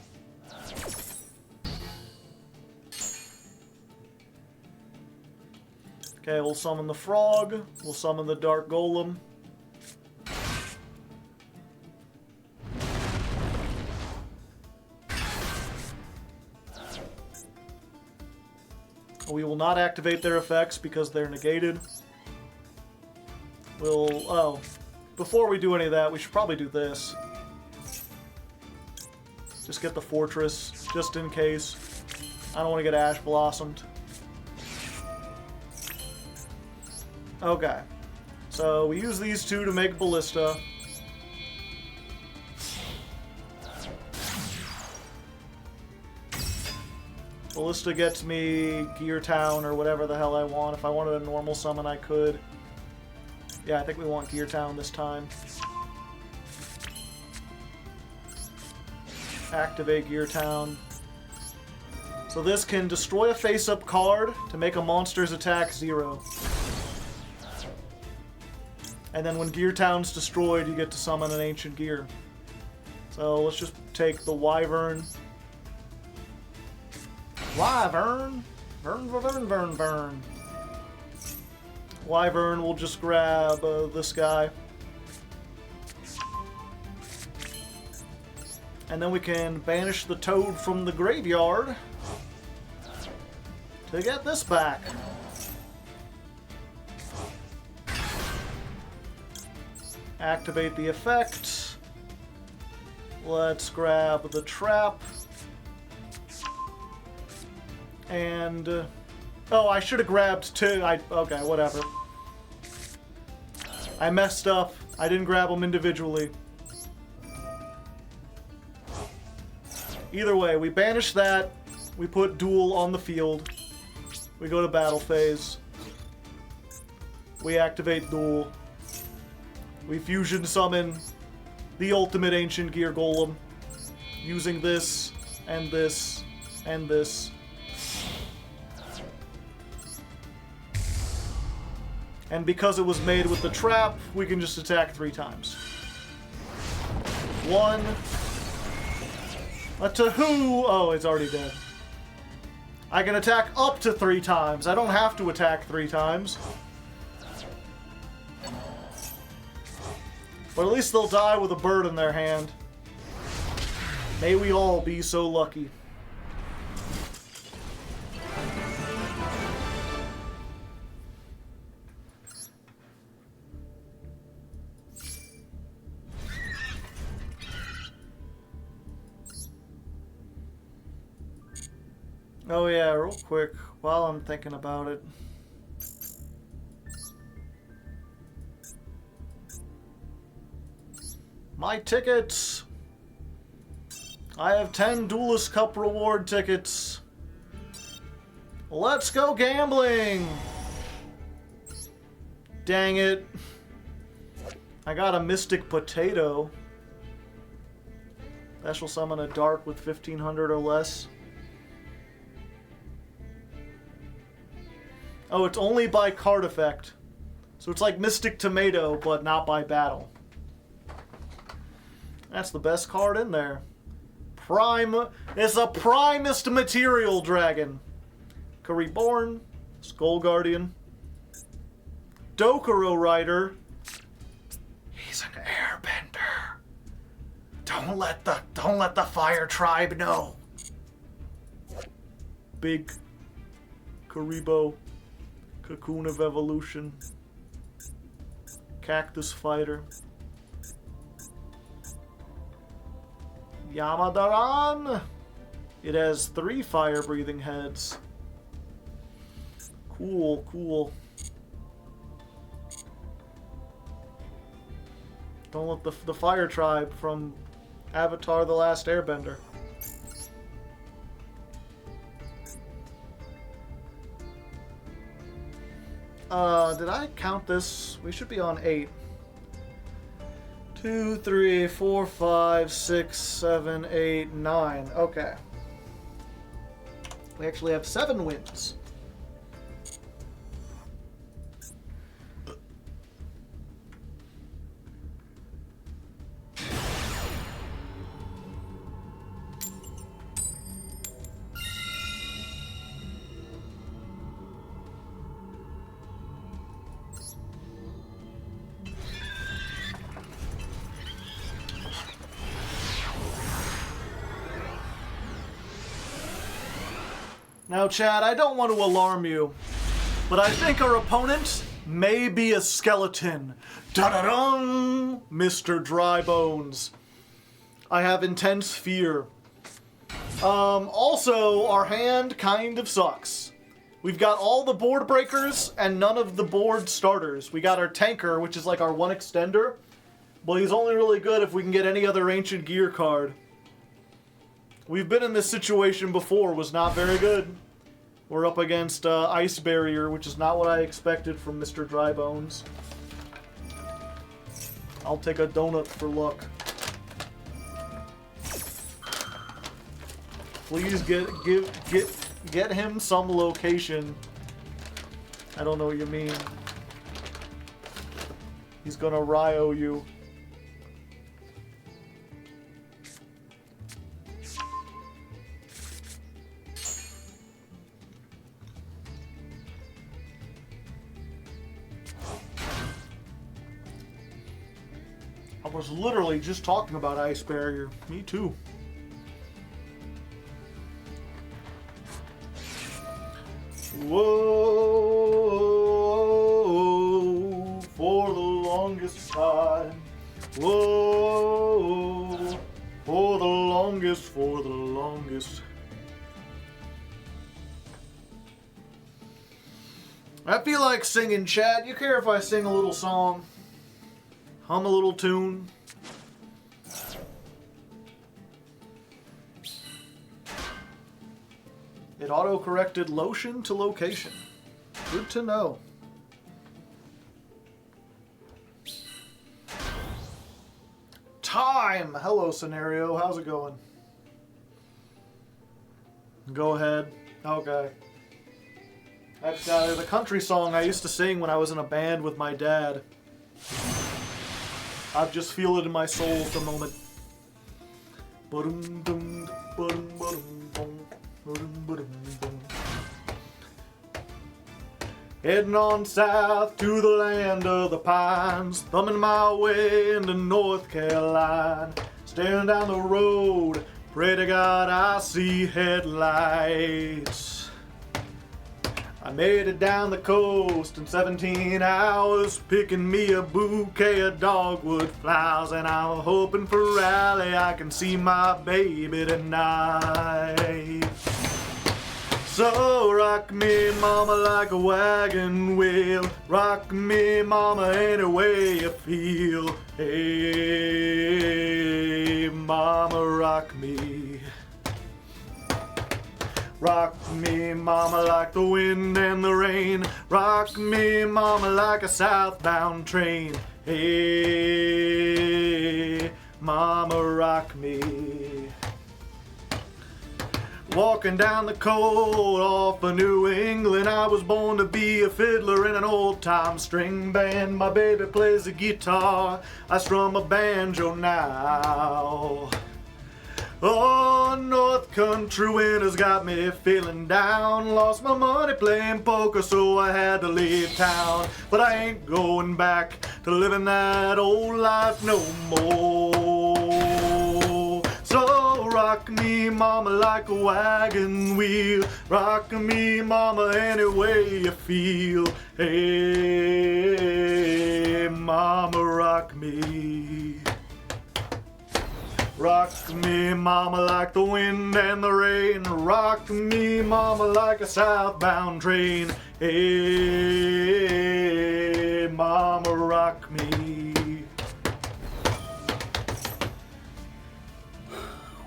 Okay, we'll summon the frog. We'll summon the dark golem. We will not activate their effects because they're negated. Oh, before we do any of that, we should probably do this. Just get the fortress, just in case. I don't want to get ash blossomed. Okay. So we use these two to make ballista. Ballista gets me Gear Town or whatever the hell I want. If I wanted a normal summon, I could. Yeah, I think we want Gear Town this time. Activate Gear Town. So this can destroy a face-up card to make a monster's attack 0. And then when Gear Town's destroyed, you get to summon an Ancient Gear. So let's just take the Wyvern. Wyvern! Burn. Wyvern, we'll just grab this guy. And then we can banish the Toad from the graveyard to get this back. Activate the effect. Let's grab the trap. And... oh, I should have grabbed 2. Okay, whatever. I messed up. I didn't grab them individually. Either way, we banish that. We put Duel on the field. We go to battle phase. We activate Duel. We fusion summon the ultimate Ancient Gear Golem using this and this and this. And because it was made with the trap, we can just attack 3 times. 1. A Tahoo! Oh, it's already dead. I can attack up to 3 times. I don't have to attack 3 times. But at least they'll die with a bird in their hand. May we all be so lucky. Oh yeah, real quick, while I'm thinking about it. My tickets! I have 10 Duelist Cup reward tickets. Let's go gambling! Dang it. I got a Mystic Potato. Special summon a Dark with 1500 or less. Oh, it's only by card effect. So it's like Mystic Tomato, but not by battle. That's the best card in there. Prime. It's a primest material dragon. Reborn. Skull Guardian. Dokuro Rider. He's an airbender. Don't let the fire tribe know. Big Karibo. Cocoon of Evolution. Cactus Fighter. Yamadaran! It has 3 fire-breathing heads. Cool, cool. Don't let the fire tribe from Avatar The Last Airbender. Did I count this? We should be on 8. 2, 3, 4, 5, 6, 7, 8, 9. Okay. We actually have 7 wins. Now, Chad, I don't want to alarm you, but I think our opponent may be a skeleton. Da-da-dum! Mr. Drybones. I have intense fear. Also, our hand kind of sucks. We've got all the board breakers and none of the board starters. We got our tanker, which is like our 1 extender, but he's only really good if we can get any other Ancient Gear card. We've been in this situation before, was not very good. We're up against Ice Barrier, which is not what I expected from Mr. Drybones. I'll take a donut for luck. Please get him some location. I don't know what you mean. He's gonna Ryo you. I was literally just talking about Ice Barrier. Me too. Whoa, for the longest time. Whoa, for the longest. I feel like singing, chat. You care if I sing a little song? Hum a little tune? It auto-corrected lotion to location. Good to know. Time! Hello, Scenario. How's it going? Go ahead. Okay. That's the country song I used to sing when I was in a band with my dad. I just feel it in my soul at the moment. Heading on south to the land of the pines, thumbing my way into North Carolina. Staring down the road, pray to God I see headlights. I made it down the coast in 17 hours, picking me a bouquet of dogwood flowers, and I'm hoping for Raleigh I can see my baby tonight. So rock me, mama, like a wagon wheel. Rock me, mama, any way you feel. Hey, mama, rock me. Rock me, mama, like the wind and the rain. Rock me, mama, like a southbound train. Hey, mama, rock me. Walking down the cold off of New England, I was born to be a fiddler in an old-time string band. My baby plays the guitar, I strum a banjo now. Oh, North Country winters got me feeling down. Lost my money playing poker, so I had to leave town. But I ain't going back to living that old life no more. So rock me, mama, like a wagon wheel. Rock me, mama, any way you feel. Hey, mama, rock me. Rock me, mama, like the wind and the rain. Rock me, mama, like a southbound train. Hey, mama, rock me.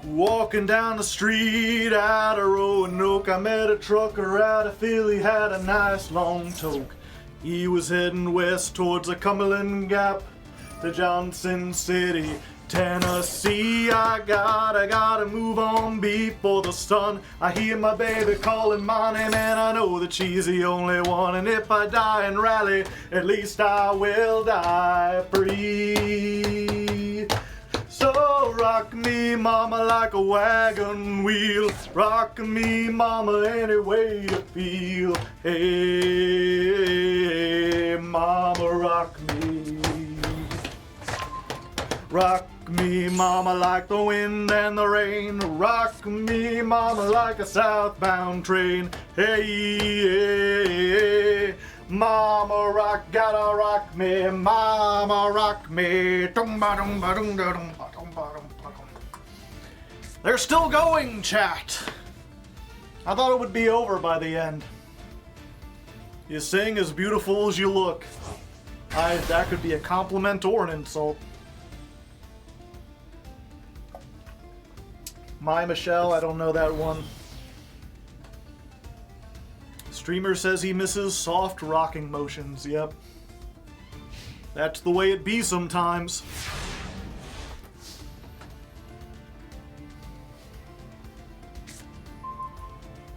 Walking down the street out of Roanoke, I met a trucker out of Philly, had a nice long toque. He was heading west towards the Cumberland Gap to Johnson City, Tennessee. I gotta move on before the sun. I hear my baby calling my name, and I know that she's the only one. And if I die in Raleigh, at least I will die free. So rock me, mama, like a wagon wheel. Rock me, mama, any way you feel. Hey, mama, rock me. Rock me, mama, like the wind and the rain. Rock me, mama, like a southbound train. Hey, mama, gotta rock me, mama, rock me. They're still going, chat. I thought it would be over by the end. You sing as beautiful as you look. That could be a compliment or an insult. My Michelle, I don't know that one. Streamer says he misses soft rocking motions. Yep. That's the way it be sometimes.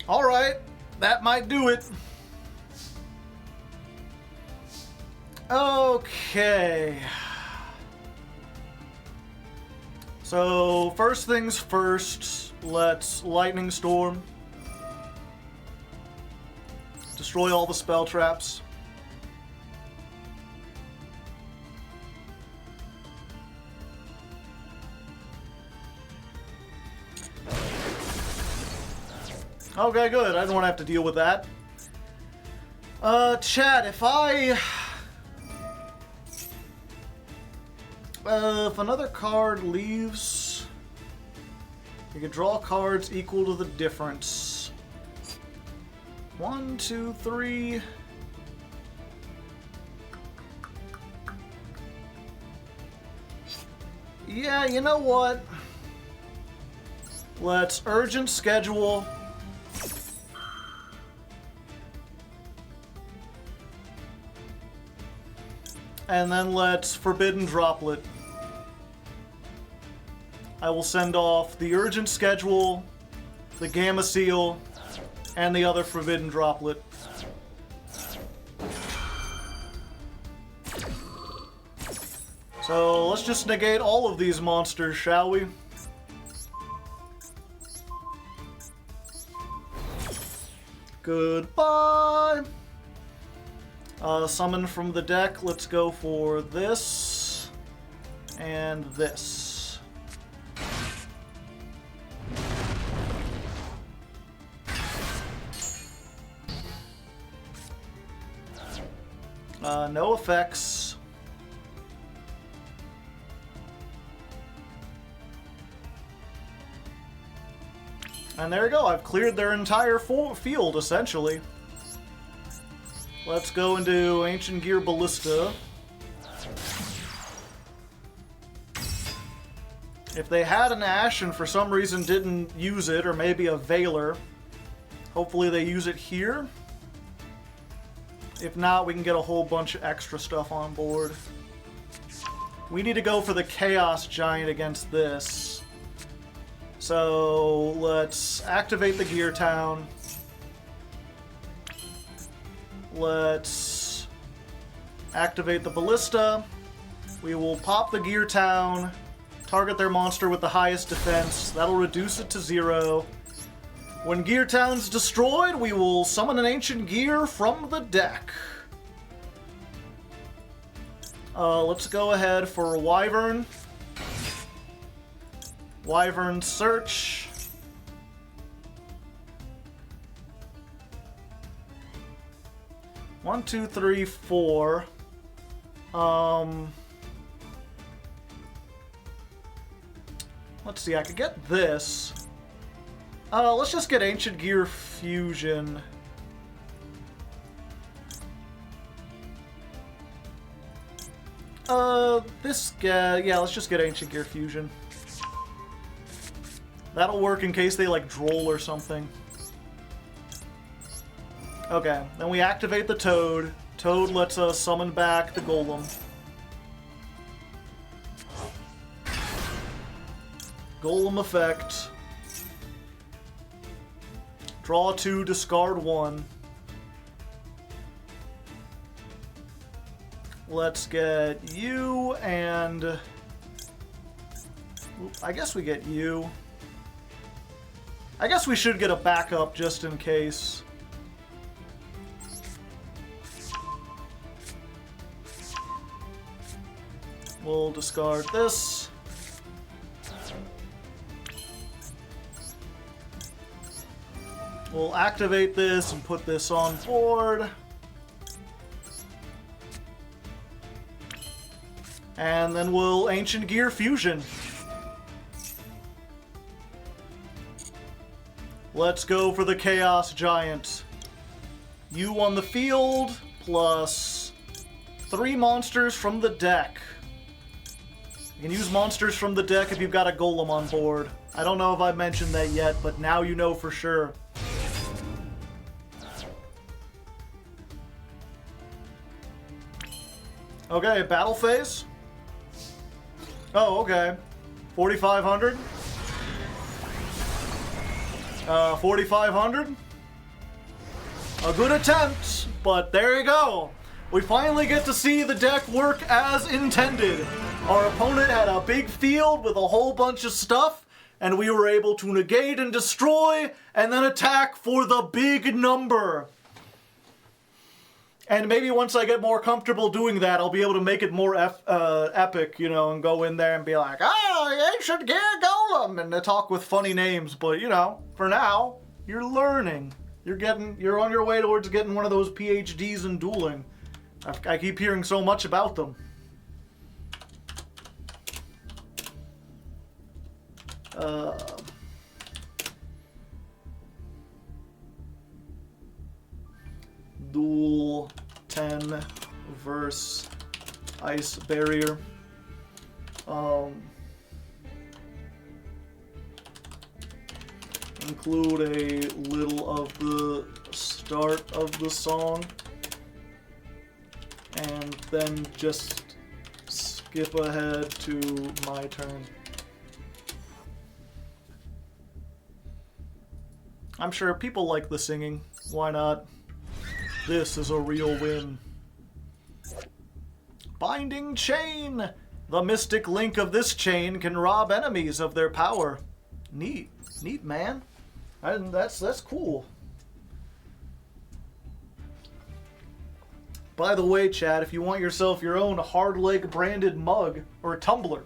Alright, that might do it. Okay. So, first things first, let's Lightning Storm. Destroy all the spell traps. Okay, good. I don't want to have to deal with that. Chat, if another card leaves, you can draw cards equal to the difference. 1, 2, 3. Yeah, you know what? Let's urgent schedule. And then let's Forbidden Droplet. I will send off the Urgent Schedule, the Gamma Seal, and the other Forbidden Droplet. So let's just negate all of these monsters, shall we? Goodbye! Summon from the deck, let's go for this and this. No effects. And there you go, I've cleared their entire field, essentially. Let's go into Ancient Gear Ballista. If they had an Ash and for some reason didn't use it, or maybe a Veiler, hopefully they use it here. If not, we can get a whole bunch of extra stuff on board. We need to go for the Chaos Giant against this. So let's activate the Gear Town. Let's activate the Ballista. We will pop the Gear Town, target their monster with the highest defense. That'll reduce it to 0. When Gear Town's destroyed, we will summon an Ancient Gear from the deck. Let's go ahead for Wyvern. Wyvern Search. 1, 2, 3, 4. Let's see, I could get this. Let's just get Ancient Gear Fusion. This guy, yeah, let's just get Ancient Gear Fusion. That'll work in case they, like, droll or something. Okay, then we activate the Toad. Toad lets us summon back the Golem. Golem effect. Draw 2, discard 1. Let's get you and... I guess we get you. I guess we should get a backup just in case. We'll discard this. We'll activate this and put this on board. And then we'll Ancient Gear Fusion. Let's go for the Chaos Giant. You on the field, plus 3 monsters from the deck. You can use monsters from the deck if you've got a Golem on board. I don't know if I mentioned that yet, but now you know for sure. Okay, battle phase. Oh, okay. 4,500. 4,500. A good attempt, but there you go. We finally get to see the deck work as intended. Our opponent had a big field with a whole bunch of stuff, and we were able to negate and destroy, and then attack for the big number. And maybe once I get more comfortable doing that, I'll be able to make it more epic, you know, and go in there and be like, oh, ancient gear golem, and talk with funny names. But, you know, for now, you're learning. You're on your way towards getting one of those PhDs in dueling. I keep hearing so much about them. Duel 10 verse Ice Barrier. Include a little of the start of the song, and then just skip ahead to my turn. I'm sure people like the singing. Why not? This is a real win. Binding Chain! The mystic link of this chain can rob enemies of their power. Neat. Neat, man. That's cool. By the way, chat, if you want yourself your own Hardleg branded mug or tumbler.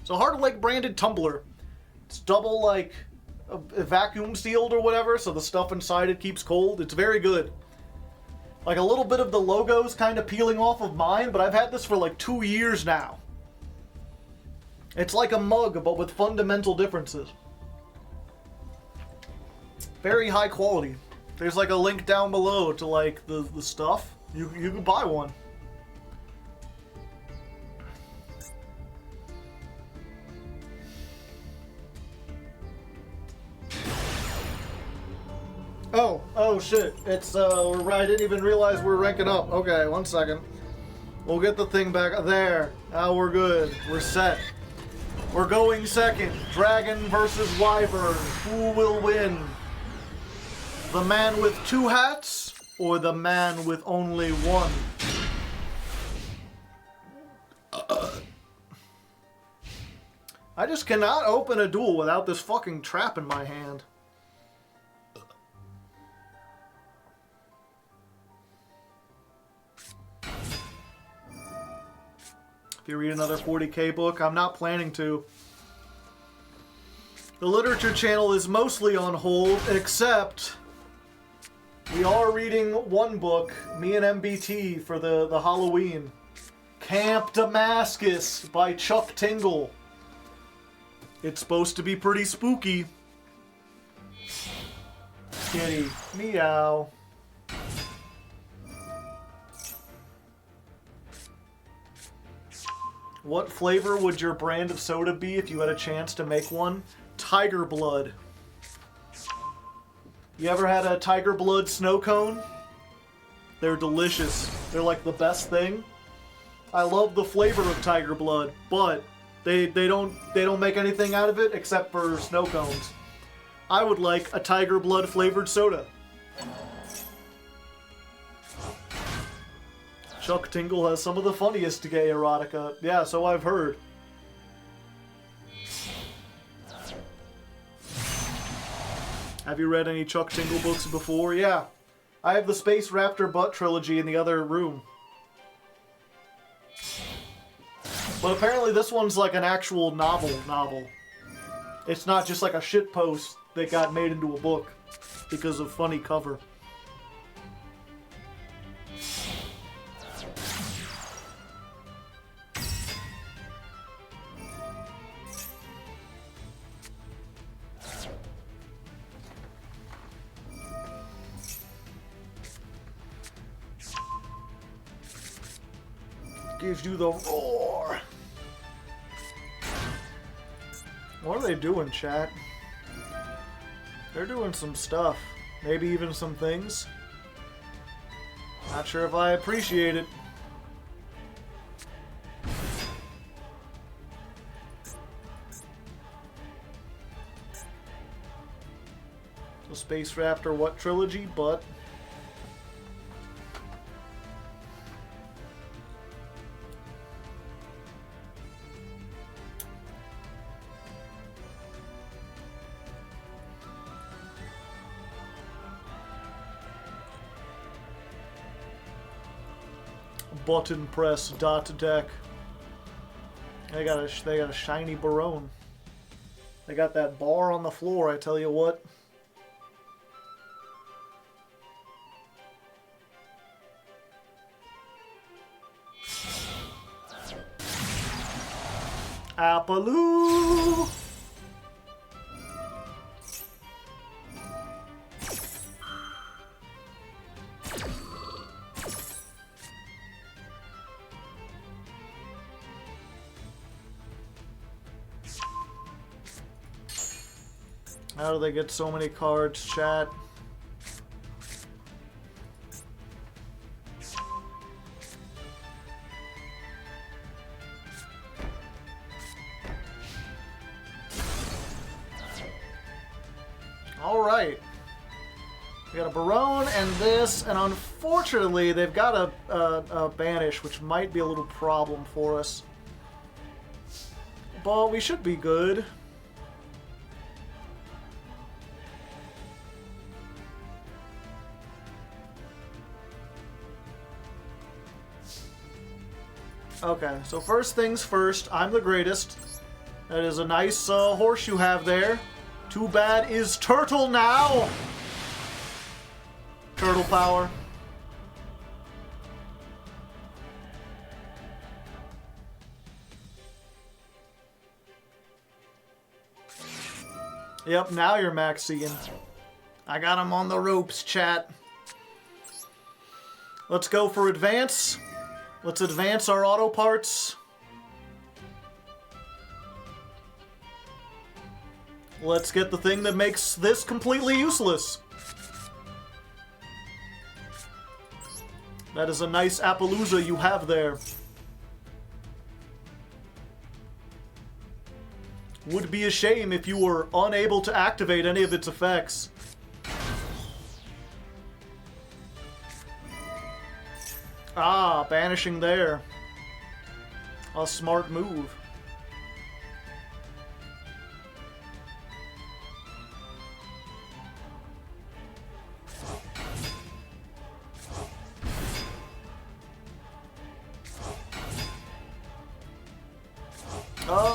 So Hardleg branded tumbler. It's double, like, vacuum sealed or whatever, so the stuff inside it keeps cold. It's very good. Like, a little bit of the logo's kind of peeling off of mine, but I've had this for like 2 years now. It's like a mug, but with fundamental differences. Very high quality. There's like a link down below to like the stuff. You can buy one. Oh shit. It's I didn't even realize we're ranking up. Okay, 1 second. We'll get the thing back there. Now we're good. We're set. We're going second. Dragon versus Wyvern. Who will win? The man with 2 hats or the man with only 1? I just cannot open a duel without this fucking trap in my hand. If you read another 40k book, I'm not planning to. The literature channel is mostly on hold, except we are reading one book, me and MBT, for the Halloween. Camp Damascus by Chuck Tingle. It's supposed to be pretty spooky. Kitty, meow. What flavor would your brand of soda be if you had a chance to make one? Tiger Blood. You ever had a Tiger Blood snow cone? They're delicious. They're like the best thing. I love the flavor of Tiger Blood, but they don't make anything out of it except for snow cones. I would like a Tiger Blood flavored soda. Chuck Tingle has some of the funniest gay erotica. Yeah, so I've heard. Have you read any Chuck Tingle books before? Yeah. I have the Space Raptor Butt trilogy in the other room. But apparently this one's like an actual novel. It's not just like a shitpost that got made into a book because of funny cover. Gives you the roar. What are they doing, chat? They're doing some stuff. Maybe even some things. Not sure if I appreciate it. The Space Raptor what trilogy? But Button press dot deck. They got a shiny Barone. They got that bar on the floor, I tell you what. Appaloo! How do they get so many cards, chat? Alright. We got a Barone and this, and unfortunately they've got a Banish, which might be a little problem for us. But we should be good. Okay, so first things first, I'm the greatest. That is a nice horse you have there. Too bad is Turtle now! Turtle power. Yep, now you're maxing. I got him on the ropes, chat. Let's go for advance. Let's advance our auto parts. Let's get the thing that makes this completely useless. That is a nice Appaloosa you have there. Would be a shame if you were unable to activate any of its effects. Ah, banishing there. A smart move.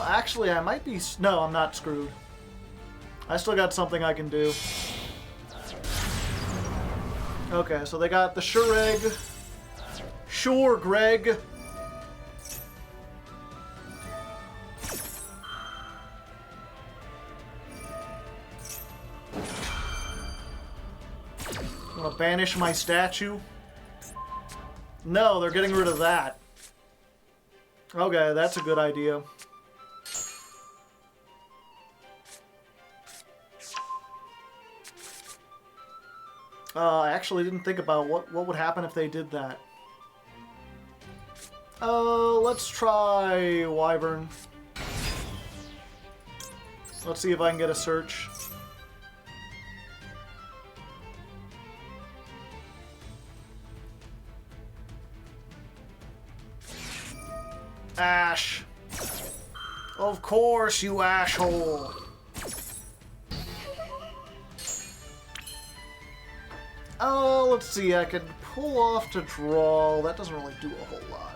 Actually, I might be... No, I'm not screwed. I still got something I can do. Okay, so they got the Shureg. Sure, Greg. I'm gonna banish my statue. No, they're getting rid of that. Okay, that's a good idea. I actually didn't think about what would happen if they did that. Let's try Wyvern. Let's see if I can get a search. Ash. Of course, you asshole. Oh, let's see, I could pull off to draw. That doesn't really do a whole lot.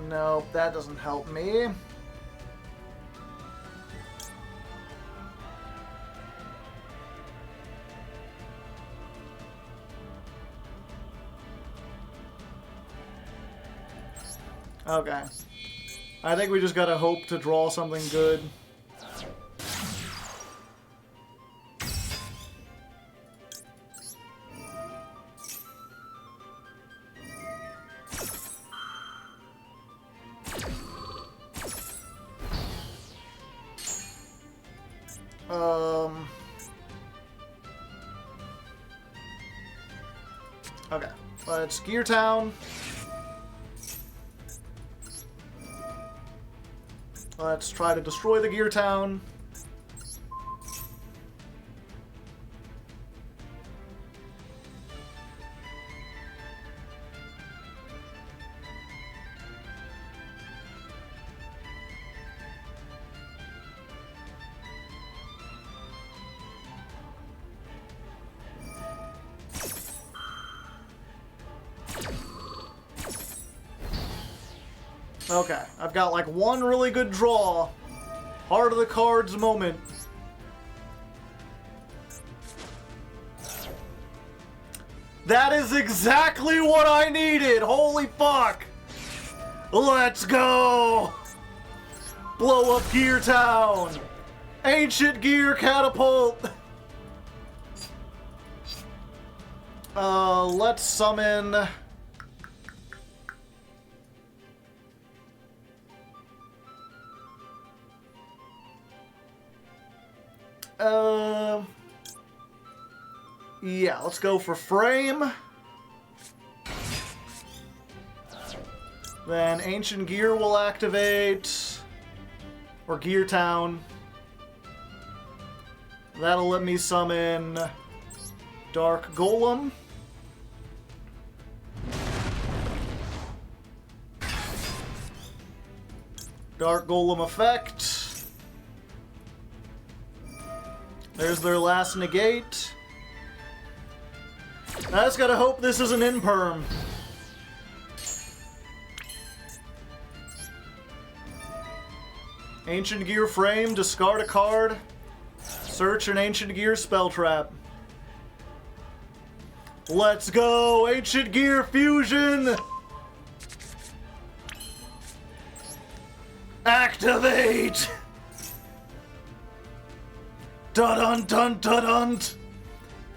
Nope, that doesn't help me. Okay. I think we just gotta hope to draw something good. Okay, let's Gear Town. Let's try to destroy the Gear Town. Okay, I've got like one really good draw. Heart of the cards moment. That is exactly what I needed! Holy fuck! Let's go! Blow up Gear Town! Ancient Gear Catapult! Let's summon... Yeah, let's go for Frame. Then Ancient Gear will activate. Or Gear Town. That'll let me summon Dark Golem. Dark Golem effect. There's their last negate. I just gotta hope this is an imperm. Ancient Gear Frame, discard a card. Search an Ancient Gear spell trap. Let's go! Ancient Gear Fusion! Activate! Dun dun dun dun!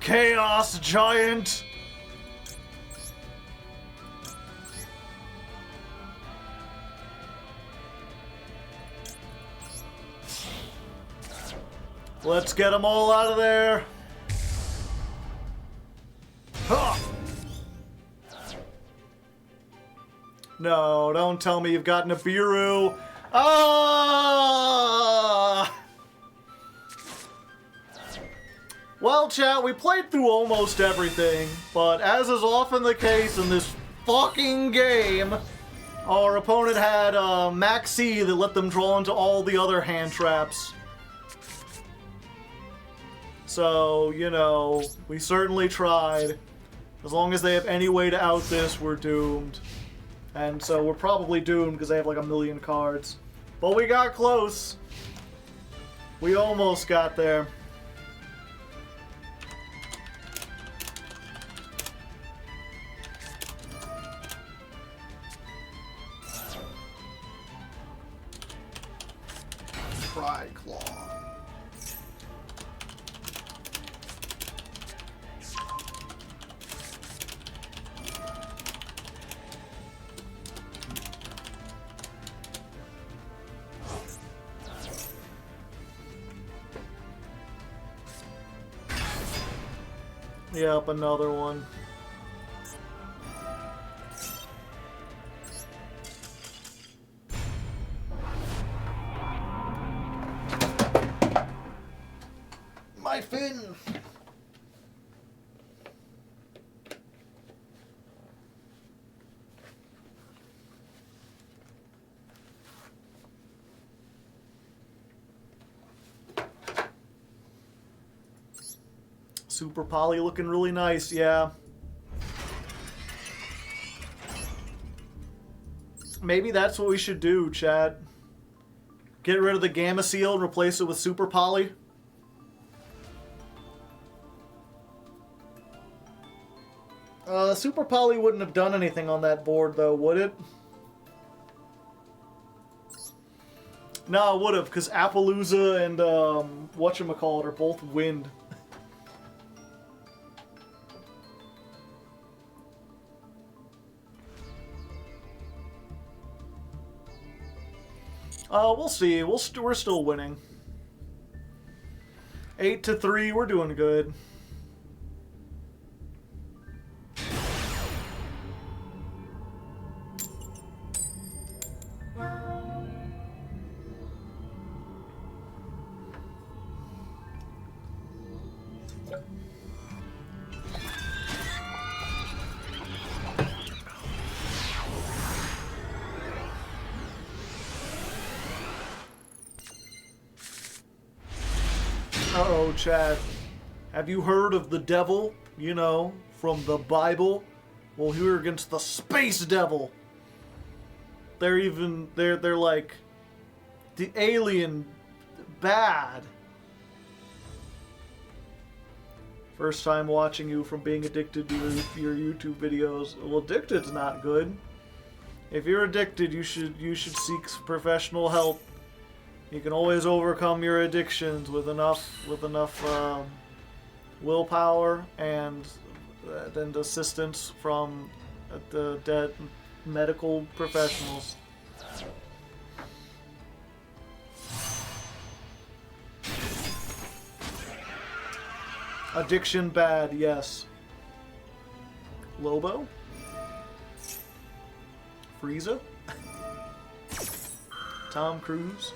Chaos Giant! Let's get them all out of there! Huh. No, don't tell me you've got Nibiru. Ah! Well, chat, we played through almost everything, but as is often the case in this fucking game, our opponent had Maxi that let them draw into all the other hand traps. So, you know, we certainly tried. As long as they have any way to out this, we're doomed. And so we're probably doomed because they have like 1,000,000 cards. But we got close. We almost got there. Tri-Claw. Yep, another one. My fin! Super Poly looking really nice, yeah. Maybe that's what we should do, chat. Get rid of the Gamma Seal and replace it with Super Poly. Super Poly wouldn't have done anything on that board, though, would it? No, it would have, because Appaloosa and, whatchamacallit are both wind. We'll see. We're still winning. 8-3, we're doing good. Uh-oh, Chad. Have you heard of the devil, you know, from the Bible? Well, here against the space devil. They're like the alien bad. First time watching you from being addicted to your YouTube videos. Well, addicted's not good. If you're addicted, you should seek professional help. You can always overcome your addictions with enough willpower and assistance from the medical professionals. Addiction bad, yes. Lobo? Frieza? Tom Cruise?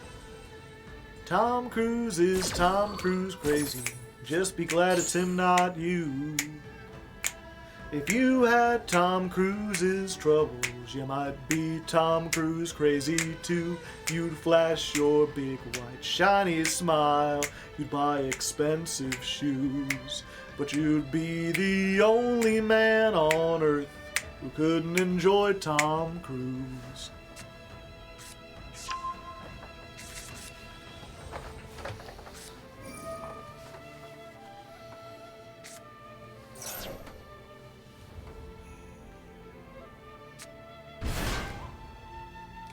Tom Cruise is Tom Cruise crazy. Just be glad it's him, not you. If you had Tom Cruise's troubles, you might be Tom Cruise crazy too. You'd flash your big white shiny smile. You'd buy expensive shoes. But you'd be the only man on earth who couldn't enjoy Tom Cruise.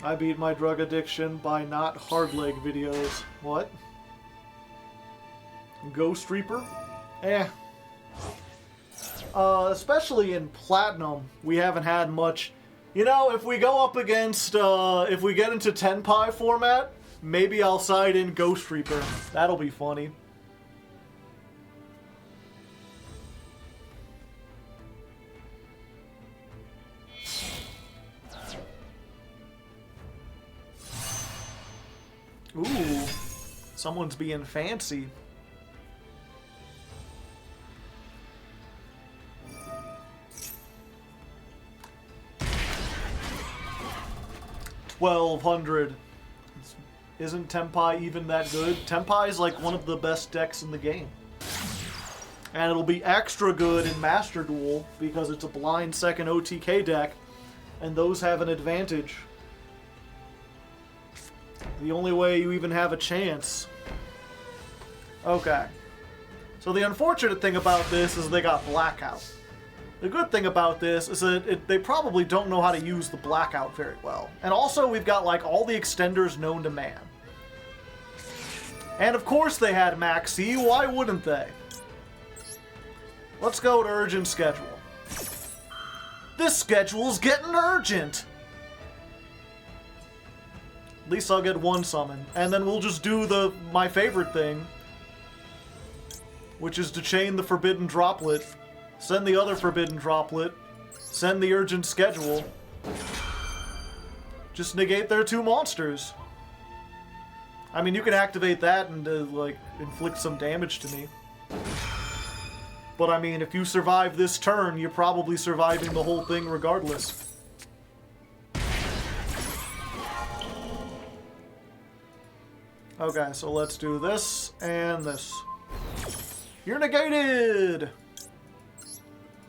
I beat my drug addiction by not Hardleg videos. What? Ghost Reaper? Eh. Especially in Platinum, we haven't had much. You know, if we go up against, if we get into Tenpai format, maybe I'll side in Ghost Reaper. That'll be funny. Ooh, someone's being fancy. $1,200. Isn't Tenpai even that good? Tenpai is like one of the best decks in the game. And it'll be extra good in Master Duel because it's a blind second OTK deck, and those have an advantage. The only way you even have a chance. Okay. So the unfortunate thing about this is they got Blackout. The good thing about this is that they probably don't know how to use the Blackout very well. And also we've got like all the extenders known to man. And of course they had Maxi, why wouldn't they? Let's go to Urgent Schedule. This schedule's getting urgent! At least I'll get one summon. And then we'll just do my favorite thing, which is to chain the Forbidden Droplet, send the other Forbidden Droplet, send the Urgent Schedule. Just negate their two monsters. I mean, you can activate that and, like, inflict some damage to me. But, I mean, if you survive this turn, you're probably surviving the whole thing regardless. Okay, so let's do this and this. You're negated!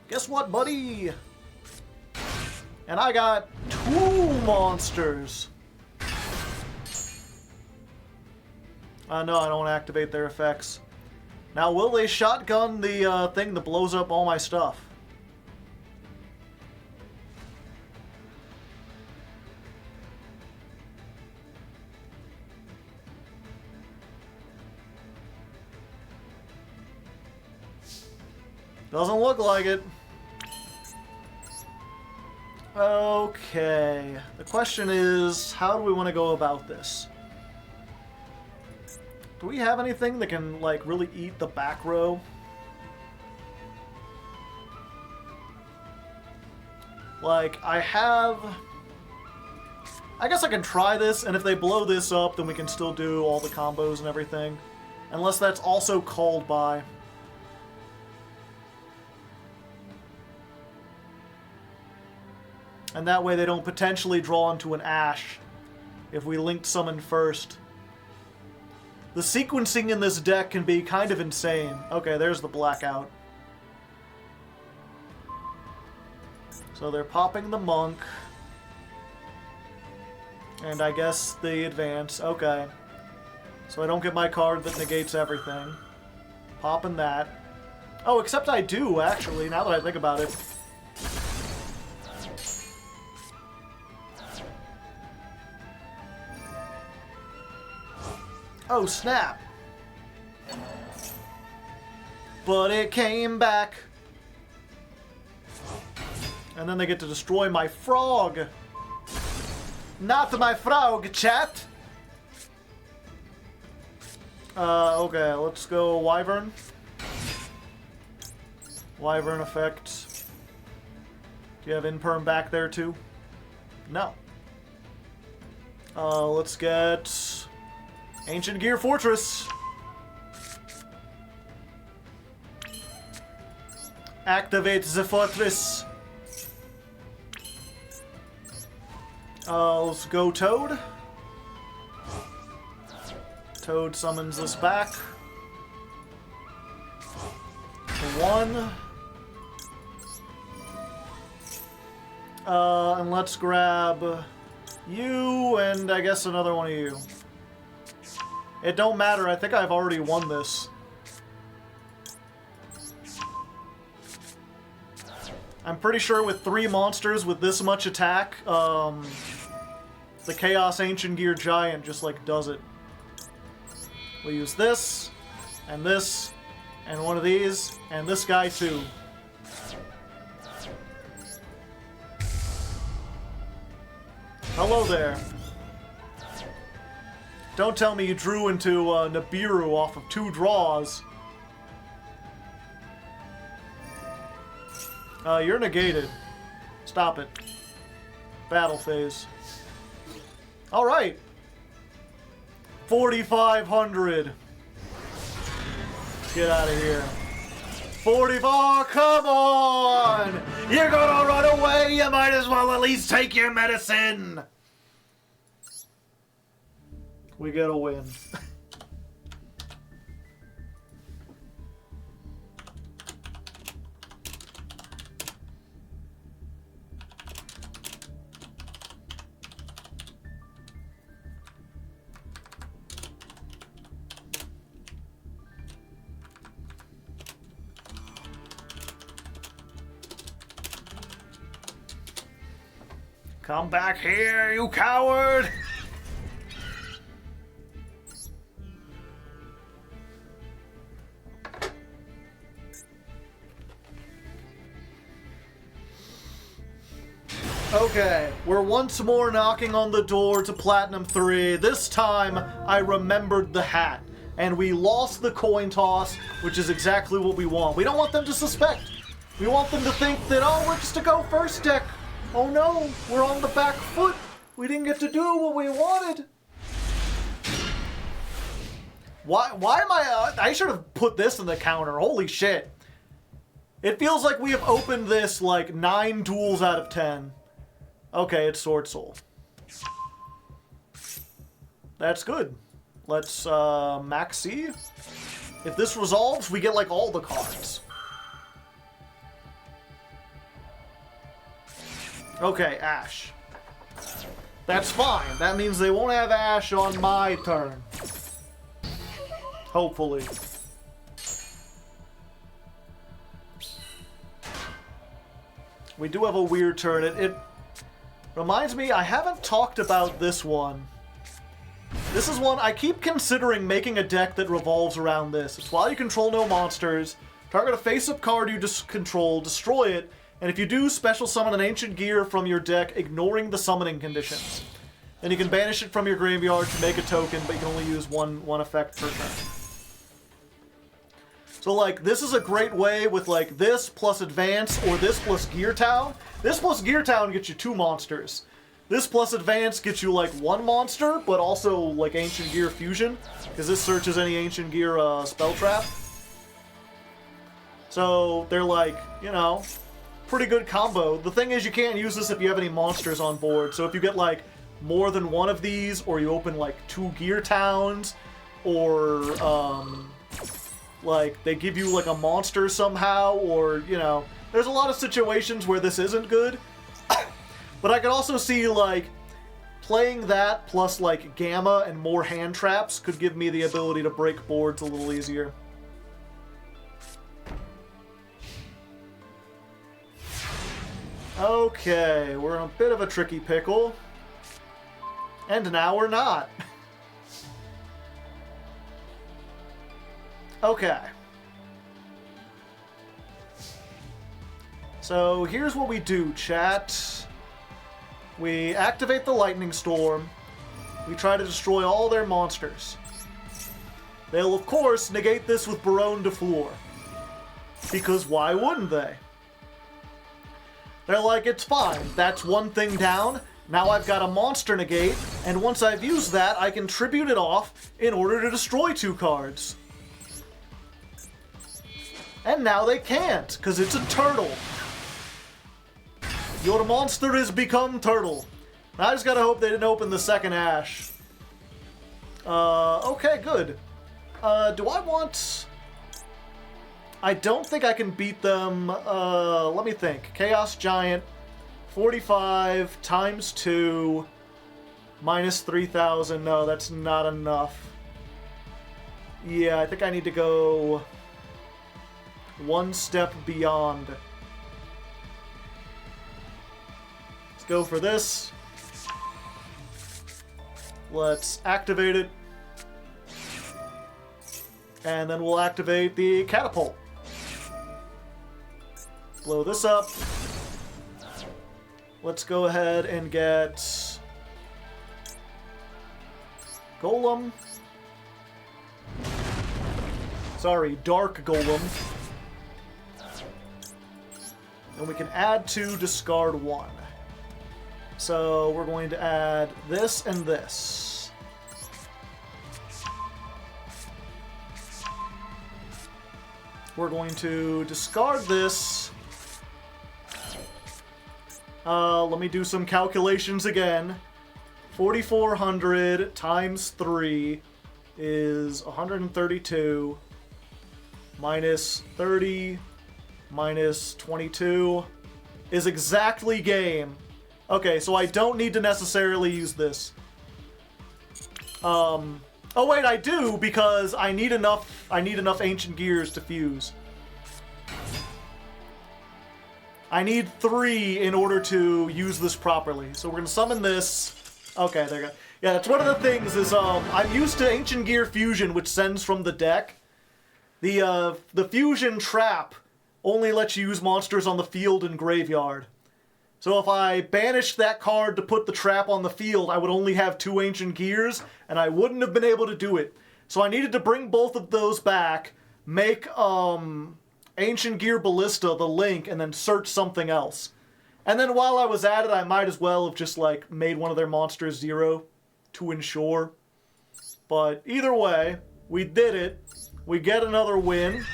Guess what, buddy? And I got 2 monsters. No, I don't activate their effects. Now, will they shotgun the thing that blows up all my stuff? Doesn't look like it. Okay. The question is, how do we want to go about this? Do we have anything that can, like, really eat the back row? Like, I guess I can try this, and if they blow this up, then we can still do all the combos and everything. Unless that's also called by. And that way they don't potentially draw into an Ash if we linked summon first. The sequencing in this deck can be kind of insane. Okay, there's the blackout. So they're popping the monk. And I guess the advance. Okay. So I don't get my card that negates everything. Popping that. Oh, except I do, actually, now that I think about it. Oh, snap. But it came back. And then they get to destroy my frog. Not my frog, chat. Okay, let's go Wyvern. Wyvern effect. Do you have Imperm back there too? No. Let's get Ancient Gear Fortress. Activate the fortress. Let's go Toad. Toad summons this back. 1. And let's grab you and I guess another one of you. It don't matter, I think I've already won this. I'm pretty sure with 3 monsters with this much attack, the Chaos Ancient Gear Giant just like does it. We'll use this, and one of these, and this guy too. Hello there. Don't tell me you drew into Nibiru off of 2 draws. You're negated. Stop it. Battle phase. Alright. 4,500. Get out of here. 44, come on! You're gonna run away, you might as well at least take your medicine! We get a win. Come back here, you coward! Okay, we're once more knocking on the door to Platinum 3. This time, I remembered the hat. And we lost the coin toss, which is exactly what we want. We don't want them to suspect. We want them to think that, oh, we're just a go first deck. Oh no, we're on the back foot. We didn't get to do what we wanted. Why am I should have put this in the counter. Holy shit. It feels like we have opened this like 9 duels out of 10. Okay, it's Sword Soul. That's good. Let's max C. If this resolves, we get like all the cards. Okay, Ash. That's fine. That means they won't have Ash on my turn. Hopefully. We do have a weird turn. It reminds me, I haven't talked about this one. This is one I keep considering making a deck that revolves around this. It's while you control no monsters, target a face-up card you just control, destroy it, and if you do, special summon an Ancient Gear from your deck, ignoring the summoning conditions. Then you can banish it from your graveyard to make a token, but you can only use one effect per turn. So, like, this is a great way with, like, this plus Advance, or this plus Gear Town. This plus Gear Town gets you 2 monsters. This plus Advance gets you, like, 1 monster, but also, like, Ancient Gear Fusion, because this searches any Ancient Gear spell trap. So, they're, like, you know, pretty good combo. The thing is, you can't use this if you have any monsters on board. So if you get, like, more than 1 of these, or you open, like, 2 Gear Towns, or like they give you like a monster somehow, or you know, there's a lot of situations where this isn't good. But I could also see like playing that plus like Gamma and more hand traps could give me the ability to break boards a little easier. Okay, we're in a bit of a tricky pickle. And now we're not. Okay. So here's what we do, chat. We activate the Lightning Storm. We try to destroy all their monsters. They'll, of course, negate this with Baronne de Fleur. Because why wouldn't they? They're like, it's fine. That's one thing down. Now I've got a monster negate, and once I've used that, I can tribute it off in order to destroy 2 cards. And now they can't, because it's a turtle. Your monster has become turtle. I just gotta hope they didn't open the second Ash. Okay, good. Do I want... I don't think I can beat them. Let me think. Chaos Giant, 45 times 2, minus 3,000. No, that's not enough. Yeah, I think I need to go one step beyond. Go for this. Let's activate it. And then we'll activate the catapult. Blow this up. Let's go ahead and get Golem. Sorry, Dark Golem. And we can add 2, discard 1. So we're going to add this and this. We're going to discard this. Let me do some calculations again. 4,400 times 3 is 132 minus 30 minus 22 is exactly game. Okay, so I don't need to necessarily use this. Oh wait, I do, because I need enough Ancient Gears to fuse. I need 3 in order to use this properly. So we're gonna summon this. Okay, there you go. Yeah, that's one of the things is I'm used to Ancient Gear Fusion, which sends from the deck. The Fusion Trap only lets you use monsters on the field and graveyard. So if I banished that card to put the trap on the field, I would only have 2 Ancient Gears, and I wouldn't have been able to do it. So I needed to bring both of those back, make Ancient Gear Ballista the link, and then search something else. And then while I was at it, I might as well have just like made one of their monsters 0 to ensure. But either way, we did it. We get another win,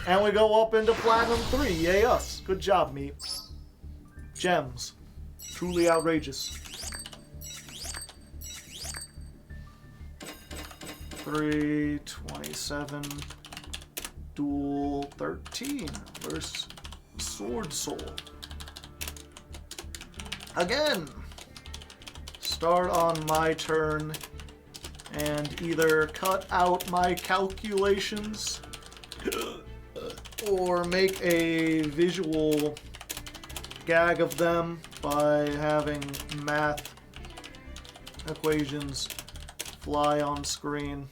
and we go up into Platinum 3. Yay us. Good job, me. Gems. Truly outrageous. 327. Duel 13 versus Sword Soul. Again. Start on my turn and either cut out my calculations or make a visual gag of them by having math equations fly on screen.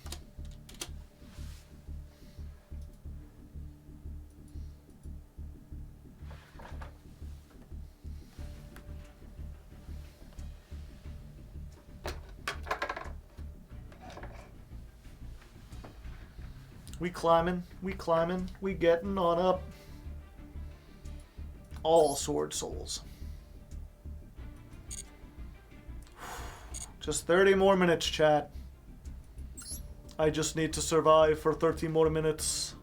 We climbing, we getting on up. All Sword Souls. Just 30 more minutes, chat. I just need to survive for 30 more minutes.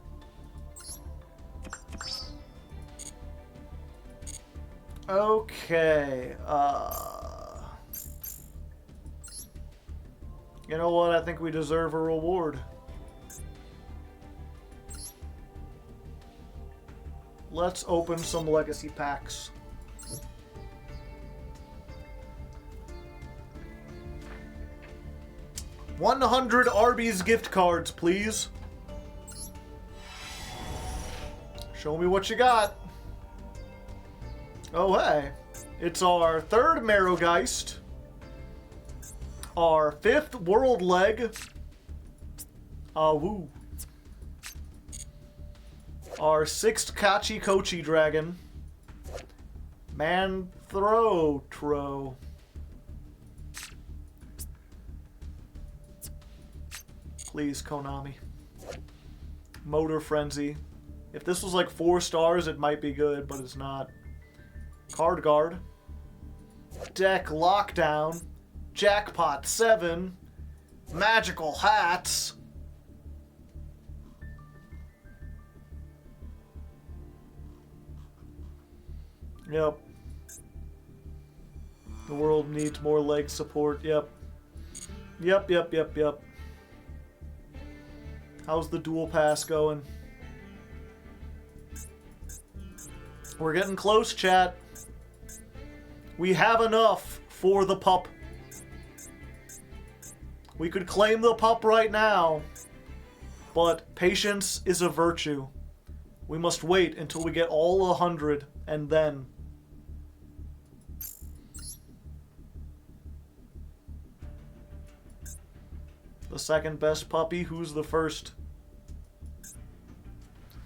Okay, You know what? I think we deserve a reward. Let's open some legacy packs. $100 Arby's gift cards, please. Show me what you got. Oh, hey. It's our 3rd Marrowgeist. Our 5th World Leg. Woo. Our 6th Kachi Kochi Dragon. Manthro. Please, Konami. Motor Frenzy. If this was like 4 stars, it might be good, but it's not. Card Guard. Deck Lockdown. Jackpot 7. Magical Hats. Yep. The world needs more leg support. Yep. Yep. How's the dual pass going? We're getting close, chat. We have enough for the pup. We could claim the pup right now, but patience is a virtue. We must wait until we get all 100, and then... The second best puppy, who's the first?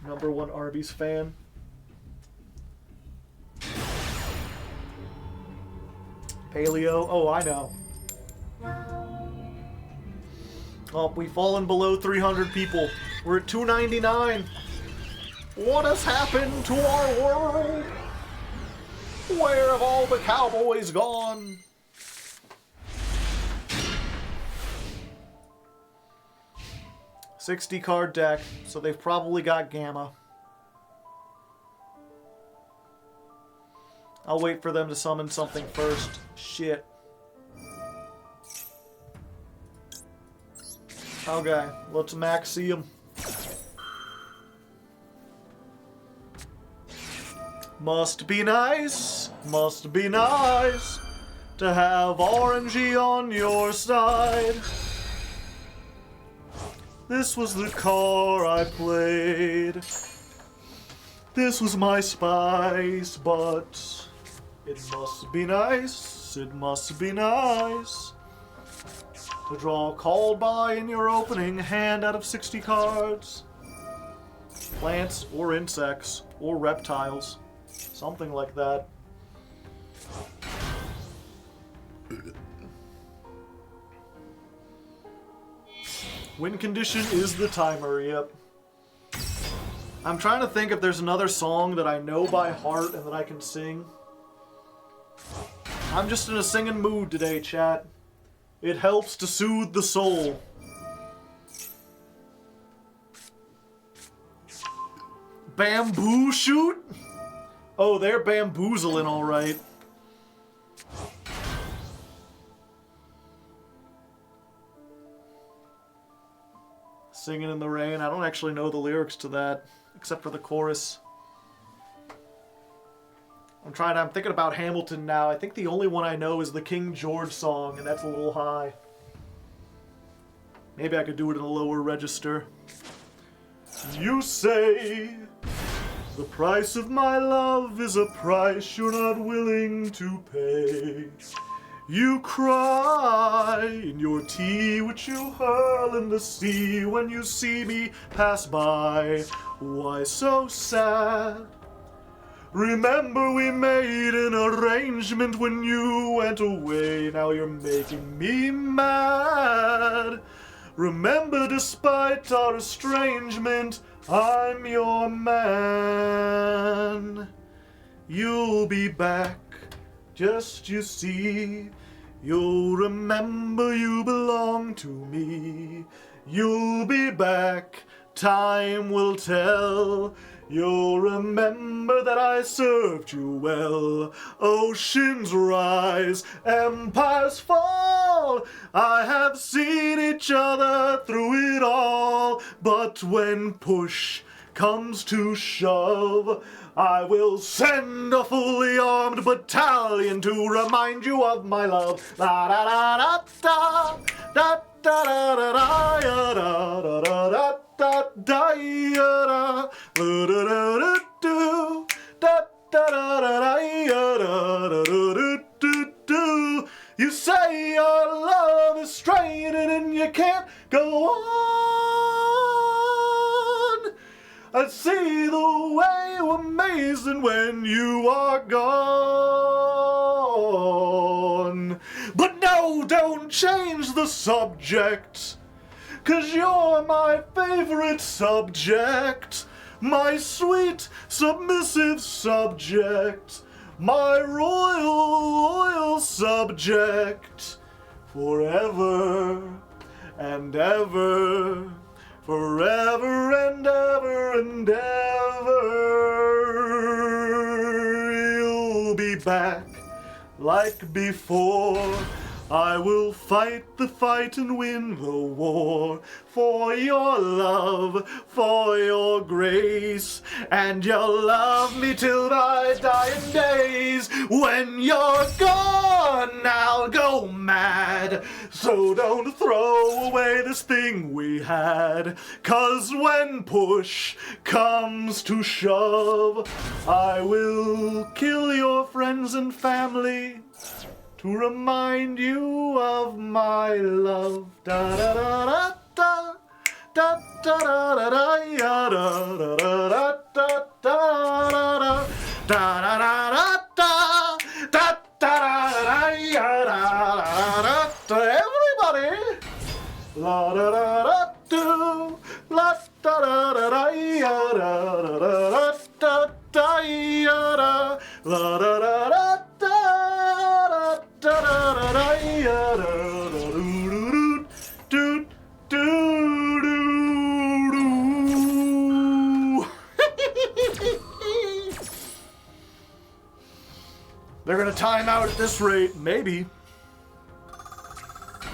#1 Arby's fan. Paleo? Oh, I know. Oh, we've fallen below 300 people. We're at 299. What has happened to our world? Where have all the cowboys gone? $60 card deck, so they've probably got Gamma. I'll wait for them to summon something first. Shit. Okay, let's max see him. Must be nice to have RNG on your side. This was the car I played. This was my spice, but it must be nice to draw called by in your opening hand out of 60 cards. Plants or insects or reptiles. Something like that. Win condition is the timer, yep. I'm trying to think if there's another song that I know by heart and that I can sing. I'm just in a singing mood today, chat. It helps to soothe the soul. Bamboo shoot? Oh, they're bamboozling alright. Singing in the Rain. I don't actually know the lyrics to that, except for the chorus. I'm thinking about Hamilton now. I think the only one I know is the King George song, and that's a little high. Maybe I could do it in a lower register. You say the price of my love is a price you're not willing to pay. You cry in your tea, which you hurl in the sea when you see me pass by. Why so sad? Remember we made an arrangement when you went away. Now you're making me mad. Remember, despite our estrangement, I'm your man. You'll be back, just you see. You'll remember you belong to me. You'll be back, time will tell. You'll remember that I served you well. Oceans rise, empires fall. all. I have seen each other through it all. But when push comes to shove, I will send a fully armed battalion to remind you of my love. La da da da da da da da da da da da da da da da da da da. You say your love is straining and you can't go on. I see the way you're amazing when you are gone. But no, don't change the subject, 'cause you're my favorite subject. My sweet, submissive subject. My royal subject. Forever and ever. Forever and ever and ever. You'll be back like before. I will fight the fight and win the war. For your love, for your grace. And you'll love me till my dying days. When you're gone, I'll go mad. So don't throw away this thing we had. 'Cause when push comes to shove, I will kill your friends and family to remind you of my love. Da da da da da da da da da da da da da da da da da. Everybody, la da da da do, la da da da da da da da da la da da da. They're gonna time out at this rate, maybe.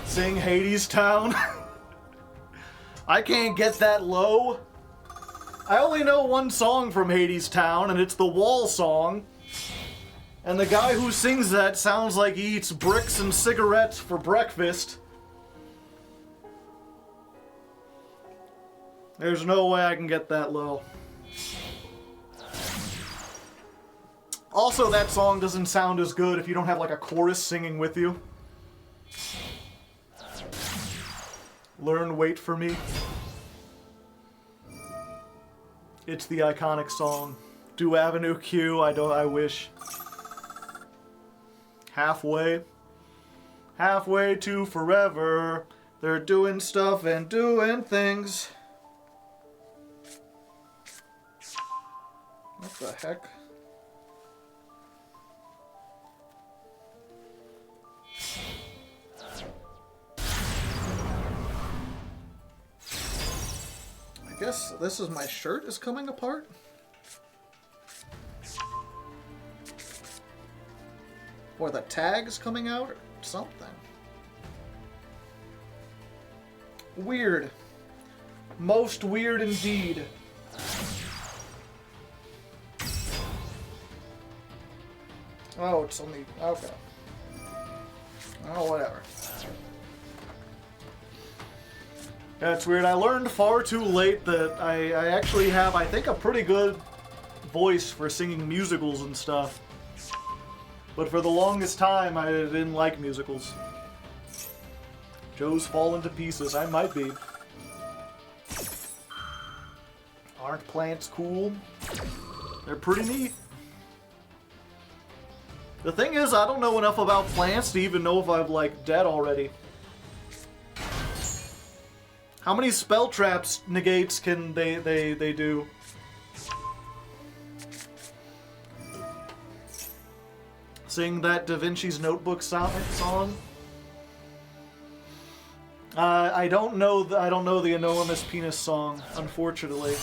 Sing Hades Town. I can't get that low. I only know one song from Hades Town, and it's the Wall song. And the guy who sings that sounds like he eats bricks and cigarettes for breakfast. There's no way I can get that low. Also, that song doesn't sound as good if you don't have like a chorus singing with you. Learn Wait For Me. It's the iconic song. Do Avenue Q, I wish. Halfway to forever. They're doing stuff and doing things. What the heck? I guess this is my shirt is coming apart? Or the tag's coming out or something. Weird. Most weird indeed. Oh, it's only... okay. Oh, whatever. That's weird. I learned far too late that I actually have, I think, a pretty good voice for singing musicals and stuff. But for the longest time, I didn't like musicals. Joe's fallen to pieces. I might be. Aren't plants cool? They're pretty neat. The thing is, I don't know enough about plants to even know if I'm, like, dead already. How many spell traps negates can they do? Sing that Da Vinci's Notebook song? I don't know the Enormous Penis song, unfortunately.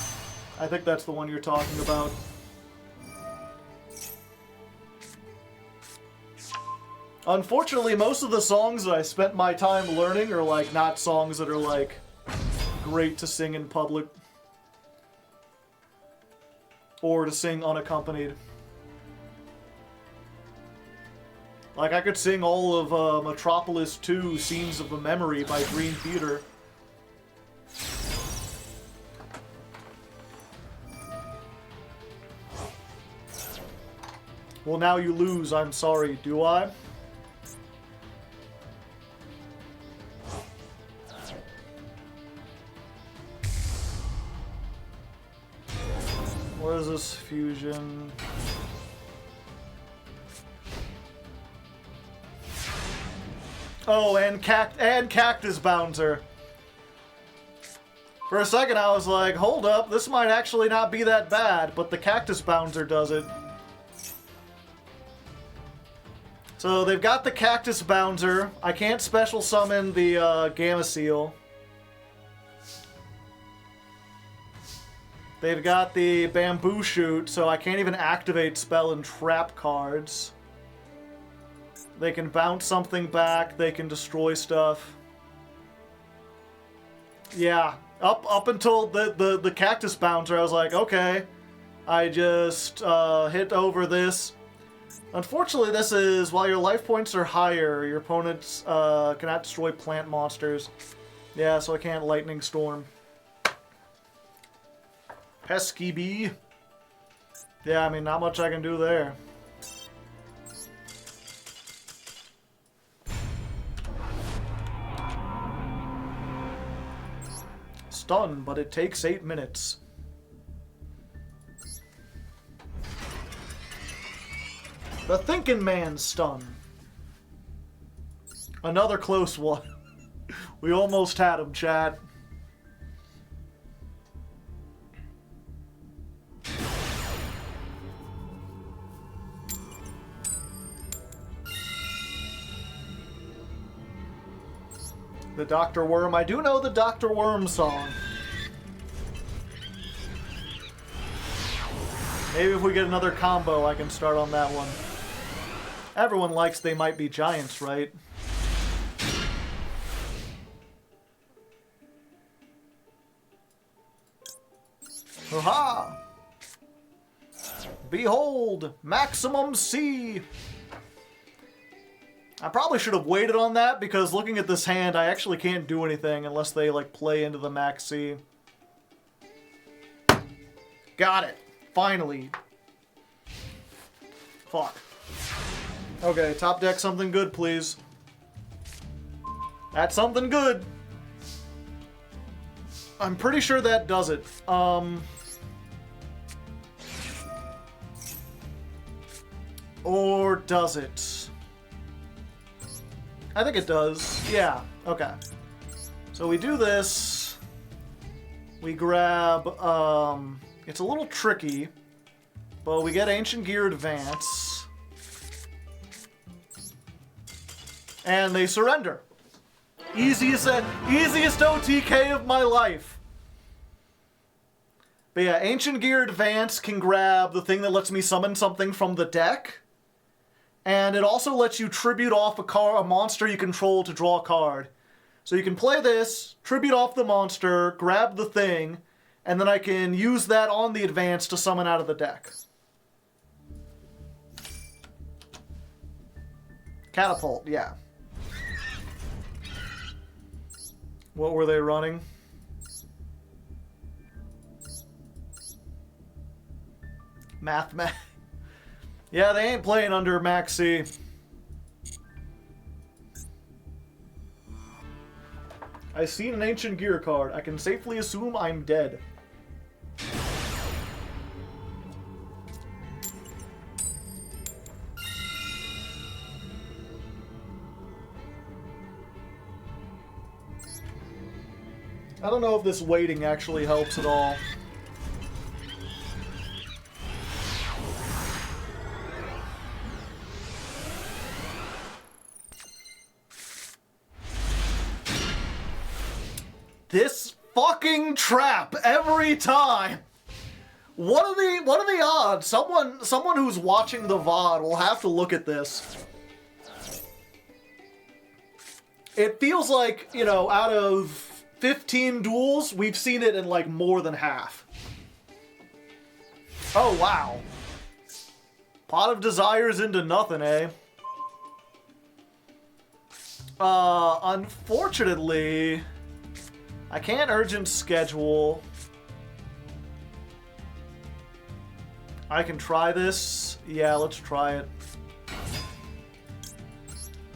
I think that's the one you're talking about. Unfortunately, most of the songs that I spent my time learning are, like, not songs that are, like, great to sing in public. Or to sing unaccompanied. Like, I could sing all of Metropolis 2, Scenes of a Memory by Dream Theater. Well, now you lose, I'm sorry. Do I? What is this fusion? Oh, and Cactus Bouncer. For a second I was like, hold up, this might actually not be that bad, but the Cactus Bouncer does it. So they've got the Cactus Bouncer. I can't special summon the Gamma Seal. They've got the Bamboo Shoot, so I can't even activate spell and trap cards. They can bounce something back, they can destroy stuff. Yeah, up until the Cactus Bouncer, I was like, okay. I just hit over this. Unfortunately, this is, while your life points are higher, your opponents cannot destroy plant monsters. Yeah, so I can't Lightning Storm. Pesky bee. Yeah, I mean, not much I can do there. Stun, but it takes 8 minutes. The Thinking Man's stun. Another close one. We almost had him, chat. The Dr. Worm. I do know the Dr. Worm song. Maybe if we get another combo, I can start on that one. Everyone likes They Might Be Giants, right? Haha! Behold! Maximum C! I probably should have waited on that, because looking at this hand, I actually can't do anything unless they, like, play into the Max C. Got it! Finally. Fuck. Okay, top deck something good, please. That's something good! I'm pretty sure that does it. Or does it? I think it does. Yeah, okay. So we do this. We grab, it's a little tricky, but we get Ancient Gear Advance. And they surrender. Easiest OTK of my life. But yeah, Ancient Gear Advance can grab the thing that lets me summon something from the deck. And it also lets you tribute off a monster you control to draw a card. So you can play this, tribute off the monster, grab the thing, and then I can use that on the advance to summon out of the deck. Catapult, yeah. What were they running? Math. Yeah, they ain't playing under Max C. I seen an Ancient Gear card. I can safely assume I'm dead. I don't know if this waiting actually helps at all. This fucking trap every time. What are the odds? Someone who's watching the VOD will have to look at this. It feels like, you know, out of 15 duels, we've seen it in like more than half. Oh, wow. Pot of Desires into nothing, eh? Unfortunately, I can't urgent schedule. I can try this. Yeah, let's try it.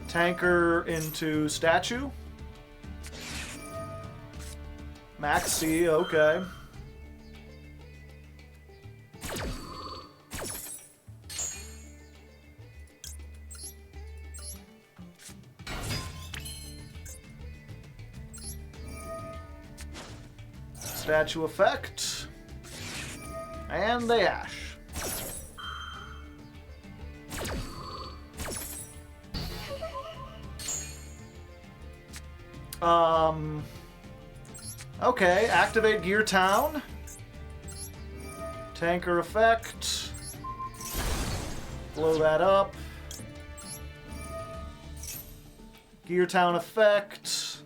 Tanker into statue. Maxi, okay. Statue effect. And the Ash. Okay, activate Gear Town. Tanker effect. Blow that up. Gear Town effect.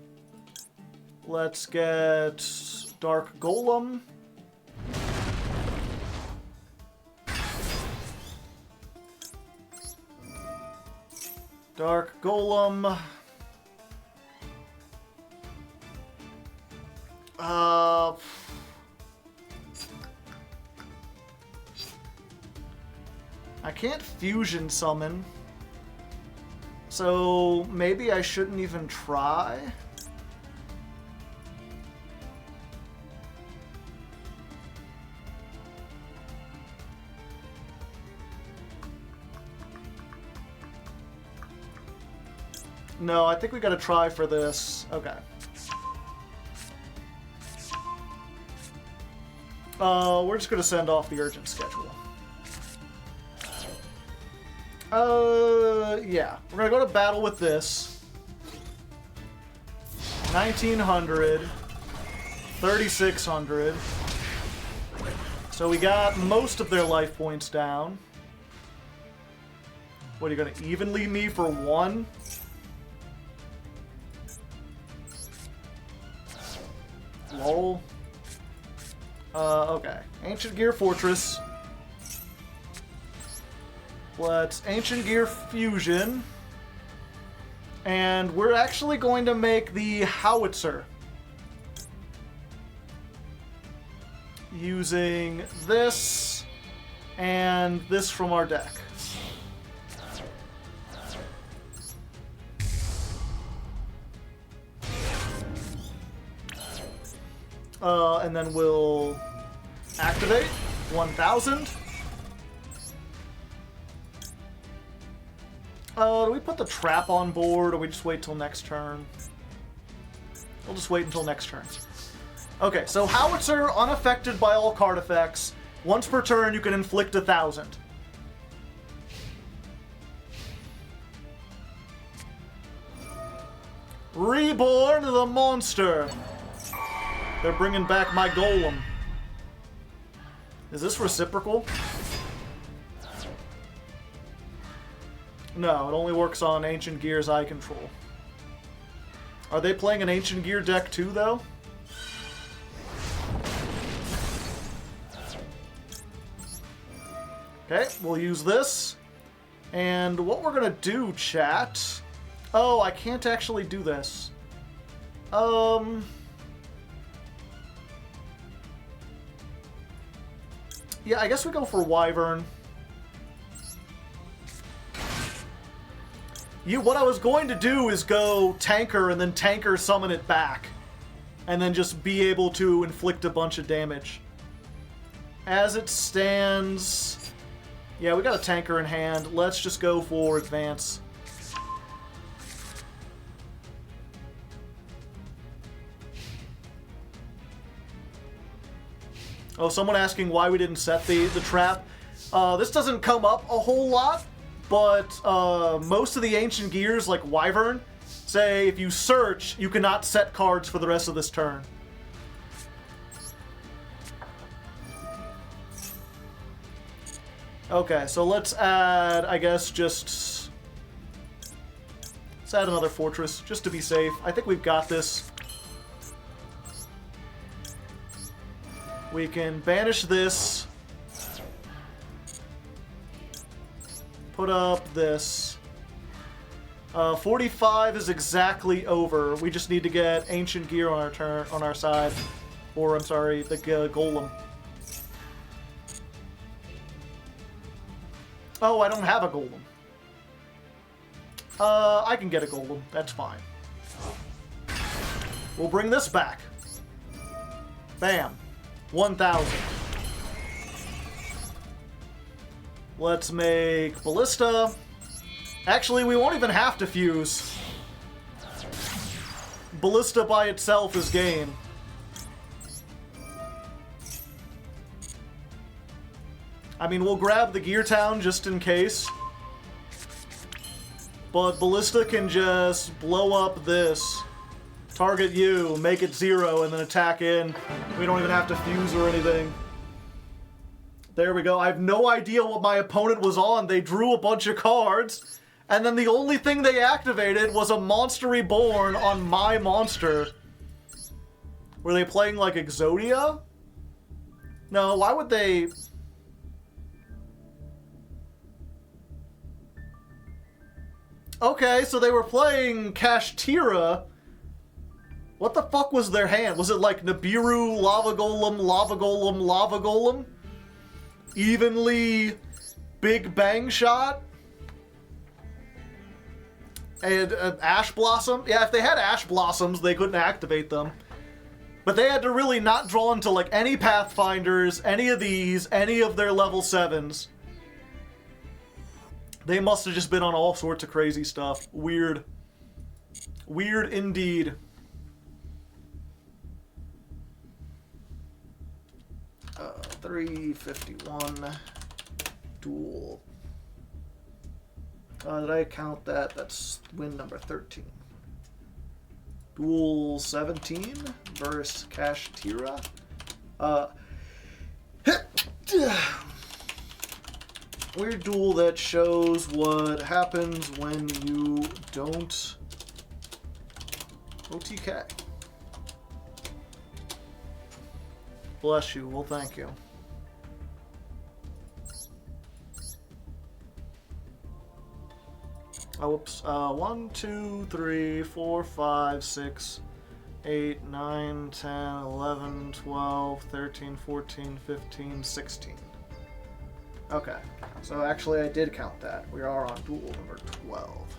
Let's get Dark Golem. Dark Golem. I can't fusion summon, so maybe I shouldn't even try. No, I think we gotta try for this. Okay. We're just gonna send off the urgent schedule. Yeah. We're gonna go to battle with this. 1900. 3600. So we got most of their life points down. What, are you gonna evenly me for one? Lol. Okay. Ancient Gear Fortress. Let's Ancient Gear Fusion. And we're actually going to make the Howitzer. Using this and this from our deck. And then we'll activate 1000. Do we put the trap on board, or we just wait till next turn? We'll just wait until next turn. Okay, so Howitzer, unaffected by all card effects. Once per turn, you can inflict 1000. Reborn the monster. They're bringing back my golem. Is this reciprocal? No, it only works on Ancient Gears I control. Are they playing an Ancient Gear deck too, though? Okay, we'll use this. And what we're gonna do, chat... Oh, I can't actually do this. Yeah, I guess we go for Wyvern. What I was going to do is go Tanker and then Tanker summon it back. And then just be able to inflict a bunch of damage. As it stands... Yeah, we got a Tanker in hand. Let's just go for Advance. Oh, someone asking why we didn't set the trap. This doesn't come up a whole lot, but most of the Ancient Gears, like Wyvern, say if you search, you cannot set cards for the rest of this turn. Okay, so let's add, I guess, just Let's add another fortress, just to be safe. I think we've got this. We can banish this. Put up this. 45 is exactly over. We just need to get Ancient Gear on our side. Or, I'm sorry, the Golem. Oh, I don't have a Golem. I can get a Golem. That's fine. We'll bring this back. Bam. 1,000. Let's make Ballista. Actually, we won't even have to fuse. Ballista by itself is game. I mean, we'll grab the Gear Town just in case. But Ballista can just blow up this. Target you, make it 0, and then attack in. We don't even have to fuse or anything. There we go. I have no idea what my opponent was on. They drew a bunch of cards, and then the only thing they activated was a Monster Reborn on my monster. Were they playing, like, Exodia? No, why would they... Okay, so they were playing Kashtira. What the fuck was their hand? Was it like Nibiru, Lava Golem, Lava Golem, Lava Golem? Evenly Big Bang Shot? And Ash Blossom? Yeah, if they had Ash Blossoms, they couldn't activate them. But they had to really not draw into like any Pathfinders, any of these, any of their level 7s. They must have just been on all sorts of crazy stuff. Weird. Weird indeed. Uh, 351 duel. Did I count that? That's win number 13. Duel 17 versus Kashtira. Weird duel that shows what happens when you don't OTK. Bless you. Well, thank you. Oh, whoops. 1, 2, 3, 4, 5, 6, 8, 9, 10, 11, 12, 13, 14, 15, 16. Okay. So actually I did count that. We are on duel number 12.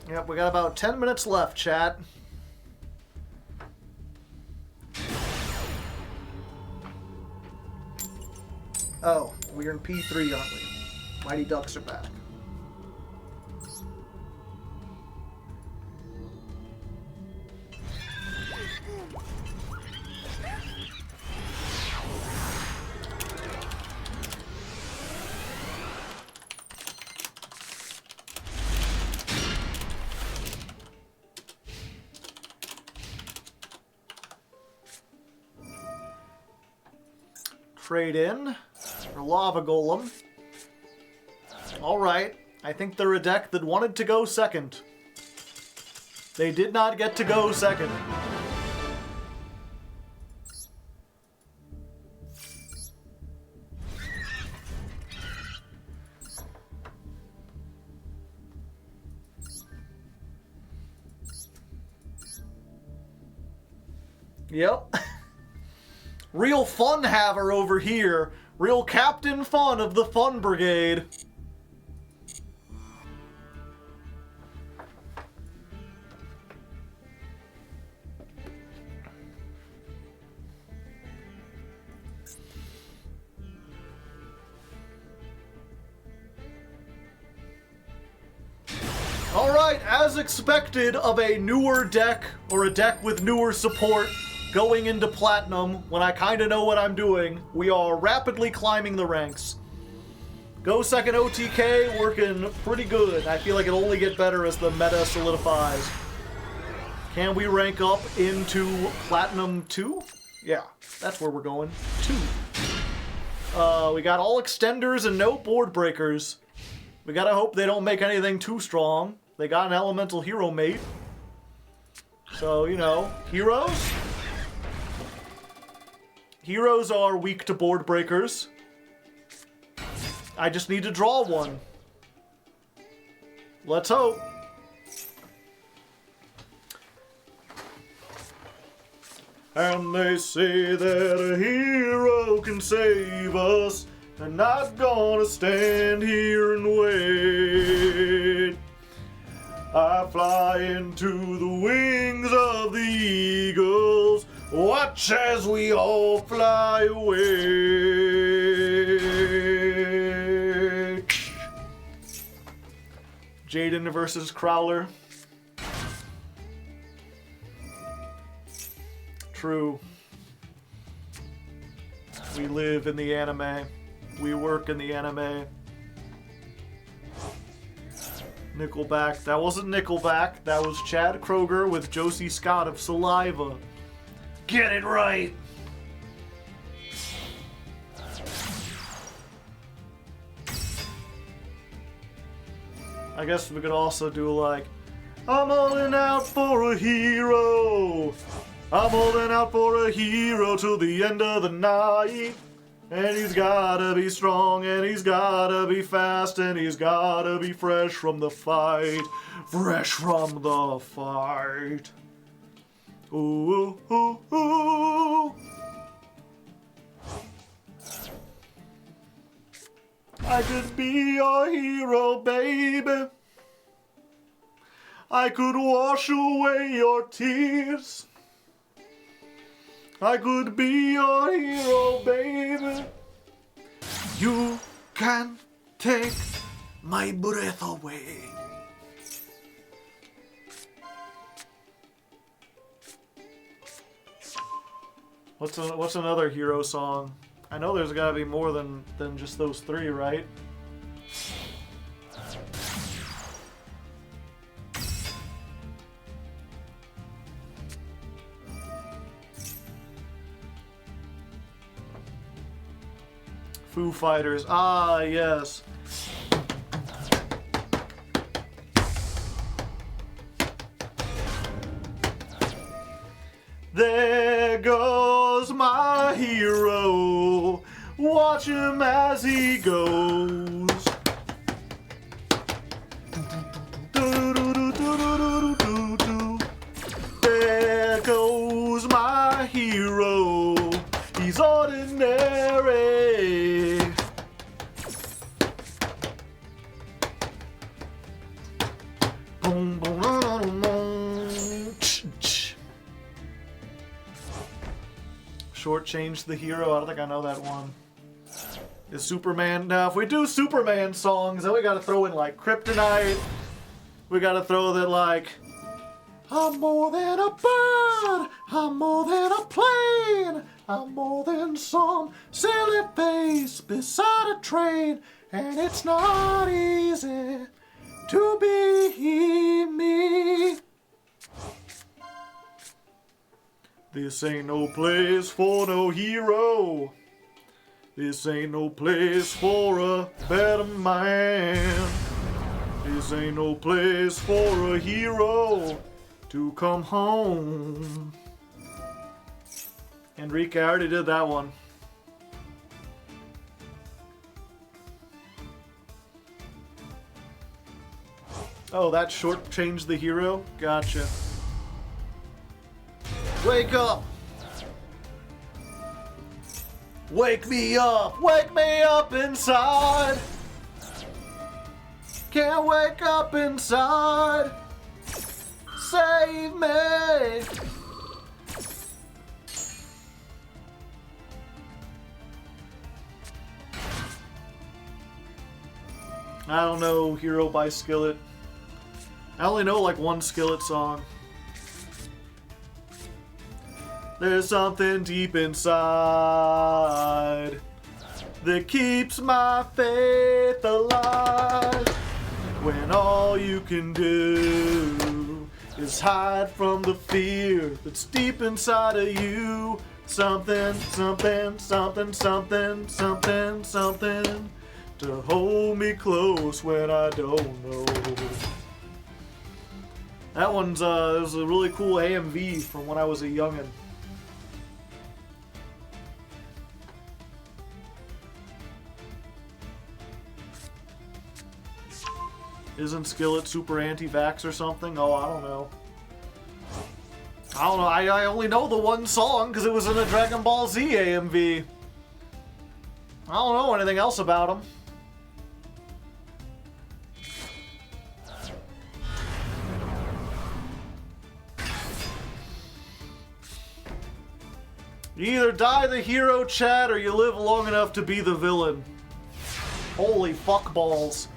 Yep, we got about 10 minutes left, chat. Oh, we're in P3, aren't we? Mighty Ducks are back. Trade in for Lava Golem. Alright, I think they're a deck that wanted to go second. They did not get to go second. Yep. Real fun haver over here. Real Captain Fun of the Fun Brigade. Alright, as expected of a newer deck, or a deck with newer support, going into Platinum, when I kind of know what I'm doing, we are rapidly climbing the ranks. Go second OTK, working pretty good. I feel like it'll only get better as the meta solidifies. Can we rank up into Platinum 2? Yeah, that's where we're going. 2. We got all extenders and no board breakers. We gotta hope they don't make anything too strong. They got an elemental hero mate. So, you know, heroes? Heroes are weak to board breakers. I just need to draw one. Let's hope. And they say that a hero can save us. They're not gonna stand here and wait. I fly into the wings of the eagles. Watch as we all fly away. Jaden versus Crowler. True. We live in the anime. We work in the anime. Nickelback. That wasn't Nickelback. That was Chad Kroger with Josie Scott of Saliva. Get it right! I guess we could also do like, I'm holding out for a hero. I'm holding out for a hero till the end of the night. And he's gotta be strong, and he's gotta be fast, and he's gotta be fresh from the fight. Fresh from the fight. Ooh, ooh, ooh. I could be your hero, baby. I could wash away your tears. I could be your hero, baby. You can take my breath away. What's another hero song? I know there's gotta be more than just those 3, right? Foo Fighters. Ah, yes. There goes my hero. Watch him as he goes. There goes my hero. He's ordinary. Boom, boom, boom, boom. Shortchange the hero. I don't think I know that one. Is Superman? Now, if we do Superman songs, then we gotta throw in like Kryptonite. We gotta throw that like, I'm more than a bird. I'm more than a plane. I'm more than some silly face beside a train. And it's not easy to be me. This ain't no place for no hero. This ain't no place for a better man. This ain't no place for a hero to come home. Enrique, I already did that one. Oh, that shortchanged the hero? Gotcha. Wake up! Wake me up! Wake me up inside! Can't wake up inside! Save me! I don't know Hero by Skillet. I only know like one Skillet song. There's something deep inside that keeps my faith alive when all you can do is hide from the fear that's deep inside of you. Something, something, something, something, something, something to hold me close when I don't know. That one's it was a really cool AMV from when I was a youngin'. Isn't Skillet super anti-vax or something? Oh, I don't know. I don't know. I only know the one song because it was in a Dragon Ball Z AMV. I don't know anything else about him. You either die the hero, Chad, or you live long enough to be the villain. Holy fuck balls.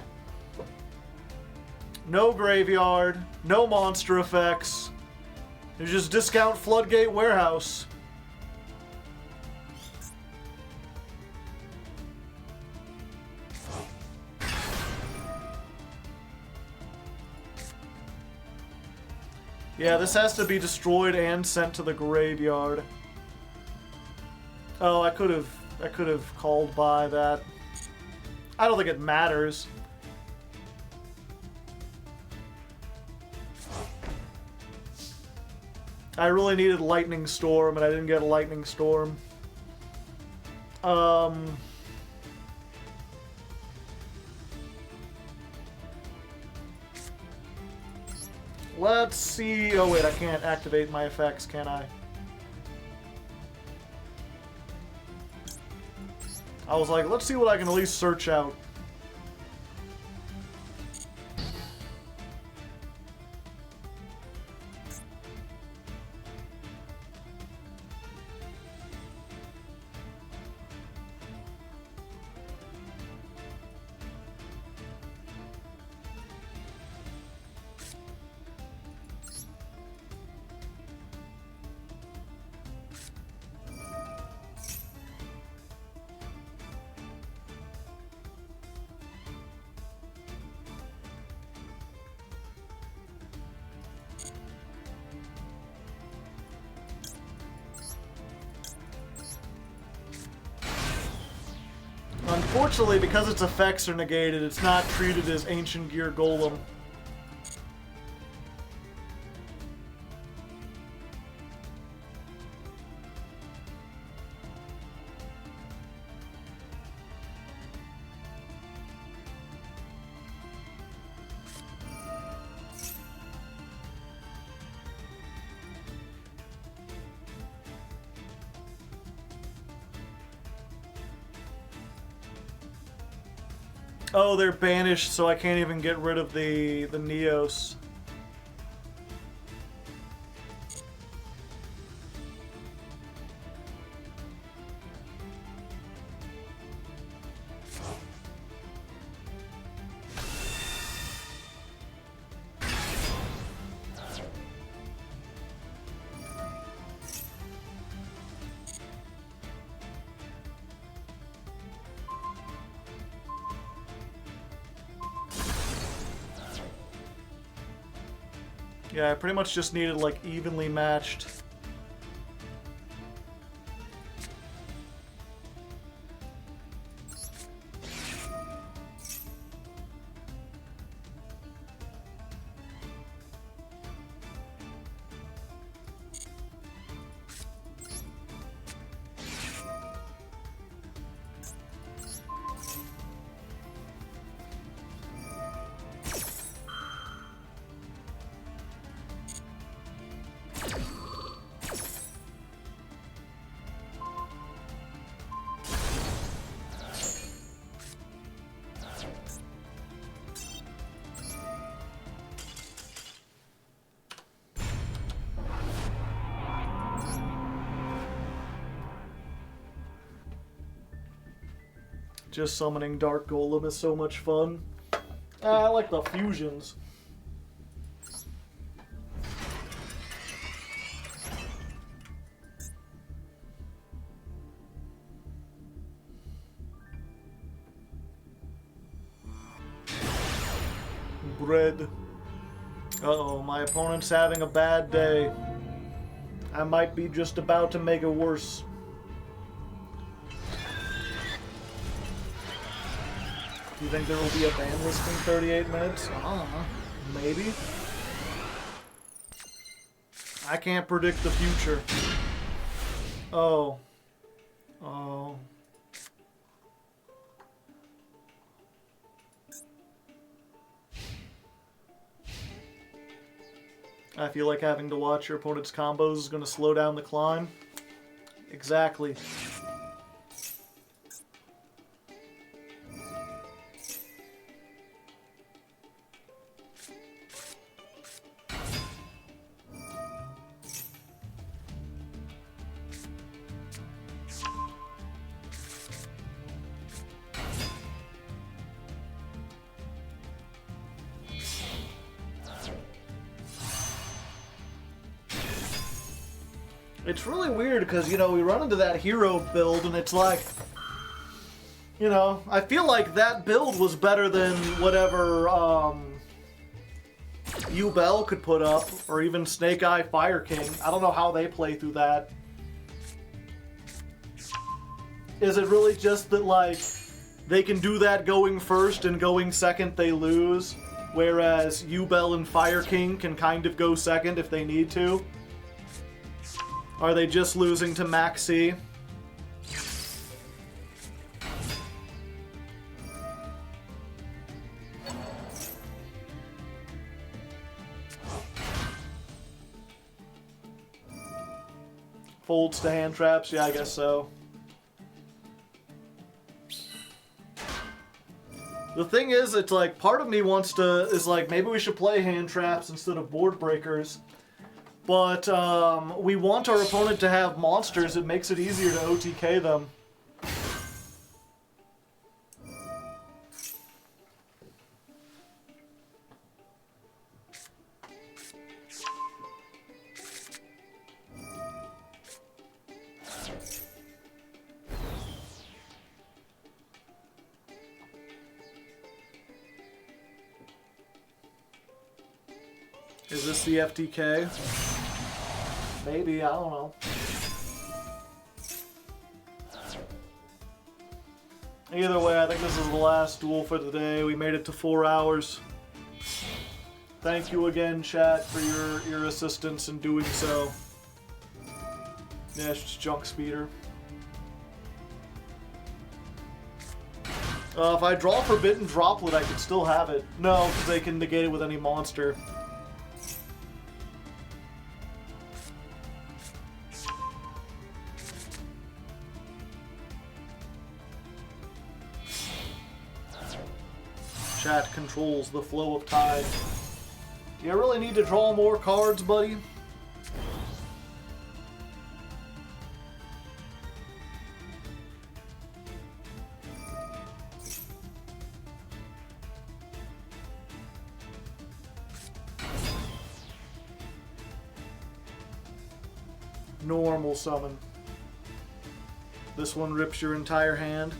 No graveyard, no monster effects. There's just discount Floodgate Warehouse. Yeah, this has to be destroyed and sent to the graveyard. Oh, I could have called by that. I don't think it matters. I really needed Lightning Storm, and I didn't get a Lightning Storm. Let's see. Oh wait, I can't activate my effects, can I? I was like, let's see what I can at least search out. Unfortunately, because its effects are negated, it's not treated as Ancient Gear Golem. Oh, they're banished, so I can't even get rid of the Neos. Yeah, I pretty much just needed, like, evenly matched. Just summoning Dark Golem is so much fun. I like the fusions. Bread. Uh-oh, my opponent's having a bad day. I might be just about to make it worse. Do you think there will be a ban list in 38 minutes? Maybe. I can't predict the future. Oh. Oh. I feel like having to watch your opponent's combos is going to slow down the climb. Exactly. It's really weird because, you know, we run into that hero build and it's like, you know, I feel like that build was better than whatever Bell could put up, or even Snake Eye Fire King. I don't know how they play through that. Is it really just that, like, they can do that going first and going second they lose, whereas Bell and Fire King can kind of go second if they need to? Are they just losing to Maxi? Folds to hand traps? Yeah, I guess so. The thing is, it's like, part of me is like, maybe we should play hand traps instead of board breakers. But we want our opponent to have monsters. It makes it easier to OTK them. Is this the FTK? Maybe, I don't know. Either way, I think this is the last duel for the day. We made it to 4 hours. Thank you again, chat, for your assistance in doing so. Yeah, it's just junk speeder. If I draw Forbidden Droplet, I could still have it. No, because they can negate it with any monster. Chat controls the flow of time. Do you really need to draw more cards, buddy? Normal summon. This one rips your entire hand.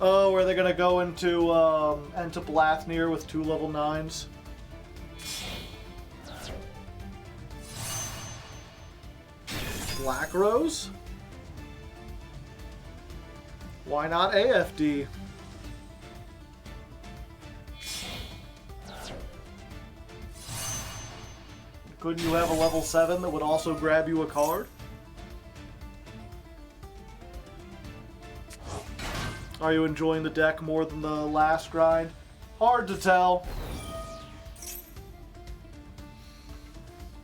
Oh, are they gonna go into Blathnir with 2 level 9s? Black Rose? Why not AFD? Couldn't you have a level 7 that would also grab you a card? Are you enjoying the deck more than the last grind? Hard to tell.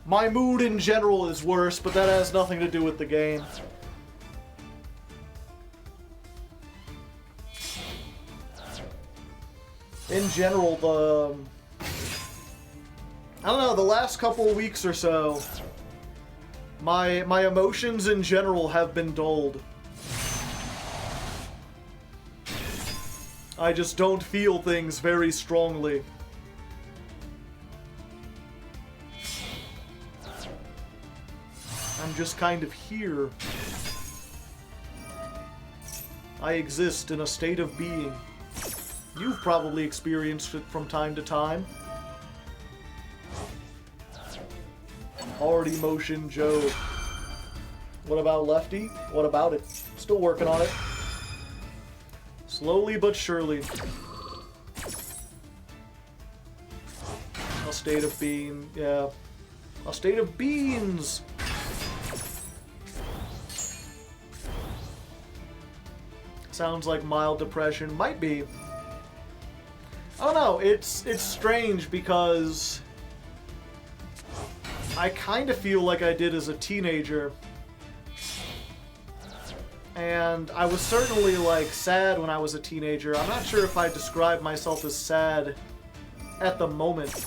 My mood in general is worse, but that has nothing to do with the game. In general, I don't know, the last couple of weeks or so, my emotions in general have been dulled. I just don't feel things very strongly. I'm just kind of here. I exist in a state of being. You've probably experienced it from time to time. Hard emotion Joe. What about Lefty? What about it? Still working on it. Slowly but surely. A state of being, yeah. A state of beans! Sounds like mild depression. Might be. I don't know, it's strange because I kind of feel like I did as a teenager. And I was certainly, like, sad when I was a teenager. I'm not sure if I describe myself as sad at the moment.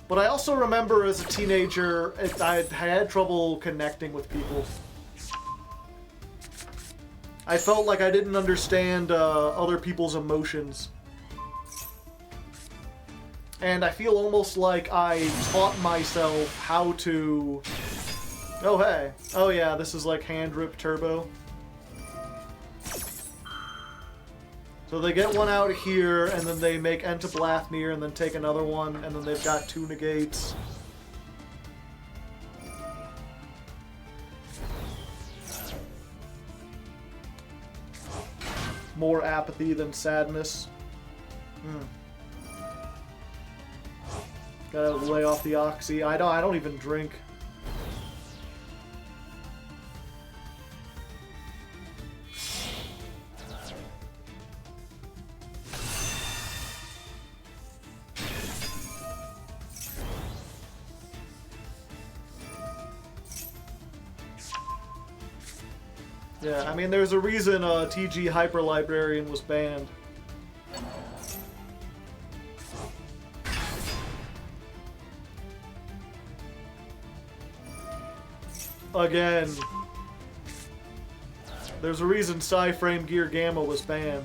But I also remember as a teenager, I had trouble connecting with people. I felt like I didn't understand other people's emotions. And I feel almost like I taught myself how to... Oh, hey. Oh, yeah, this is like hand rip turbo. So they get one out here, and then they make Entablafnir, and then take another one, and then they've got 2 negates. More apathy than sadness. Gotta lay off the oxy. I don't even drink. Yeah, I mean, there's a reason TG Hyper Librarian was banned. Again. There's a reason Psy-Frame Gear Gamma was banned.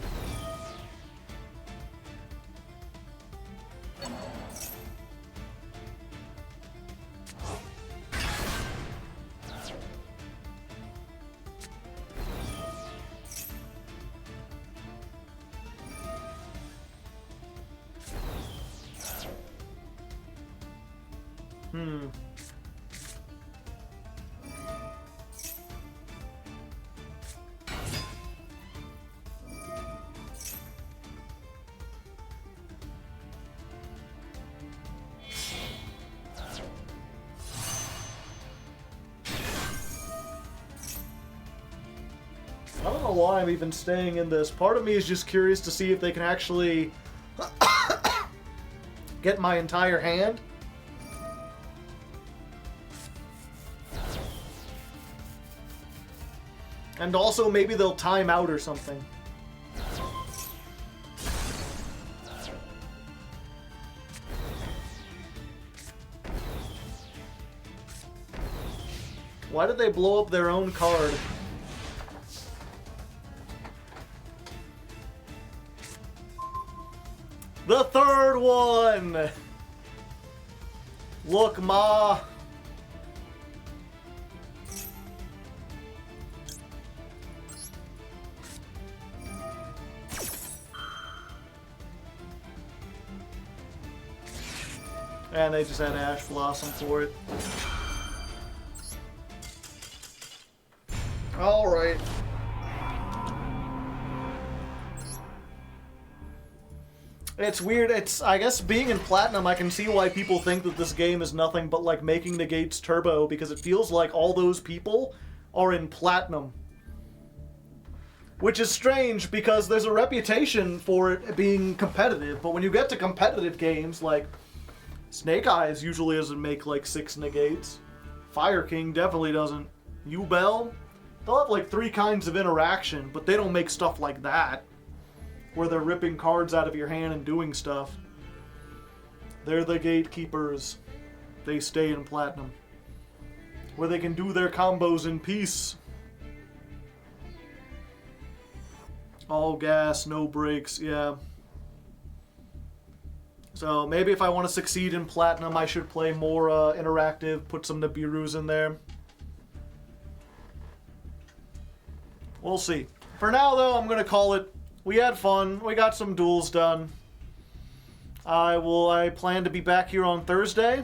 I don't know why I'm even staying in this. Part of me is just curious to see if they can actually get my entire hand. And also maybe they'll time out or something. Why did they blow up their own card? The third one! Look, Ma! And they just had Ash Blossom for it. Alright. It's weird. I guess being in Platinum, I can see why people think that this game is nothing but like making negates turbo, because it feels like all those people are in Platinum. Which is strange, because there's a reputation for it being competitive, but when you get to competitive games, like Snake Eyes usually doesn't make like 6 negates. Fire King definitely doesn't. U-Bell, they'll have like 3 kinds of interaction, but they don't make stuff like that, where they're ripping cards out of your hand and doing stuff. They're the gatekeepers. They stay in Platinum, where they can do their combos in peace. All gas, no brakes, yeah. So maybe if I want to succeed in Platinum, I should play more interactive, put some Nibirus in there. We'll see. For now, though, I'm going to call it. We had fun. We got some duels done. I plan to be back here on Thursday.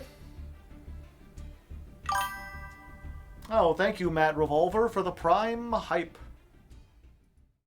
Oh, thank you, Matt Revolver, for the Prime hype.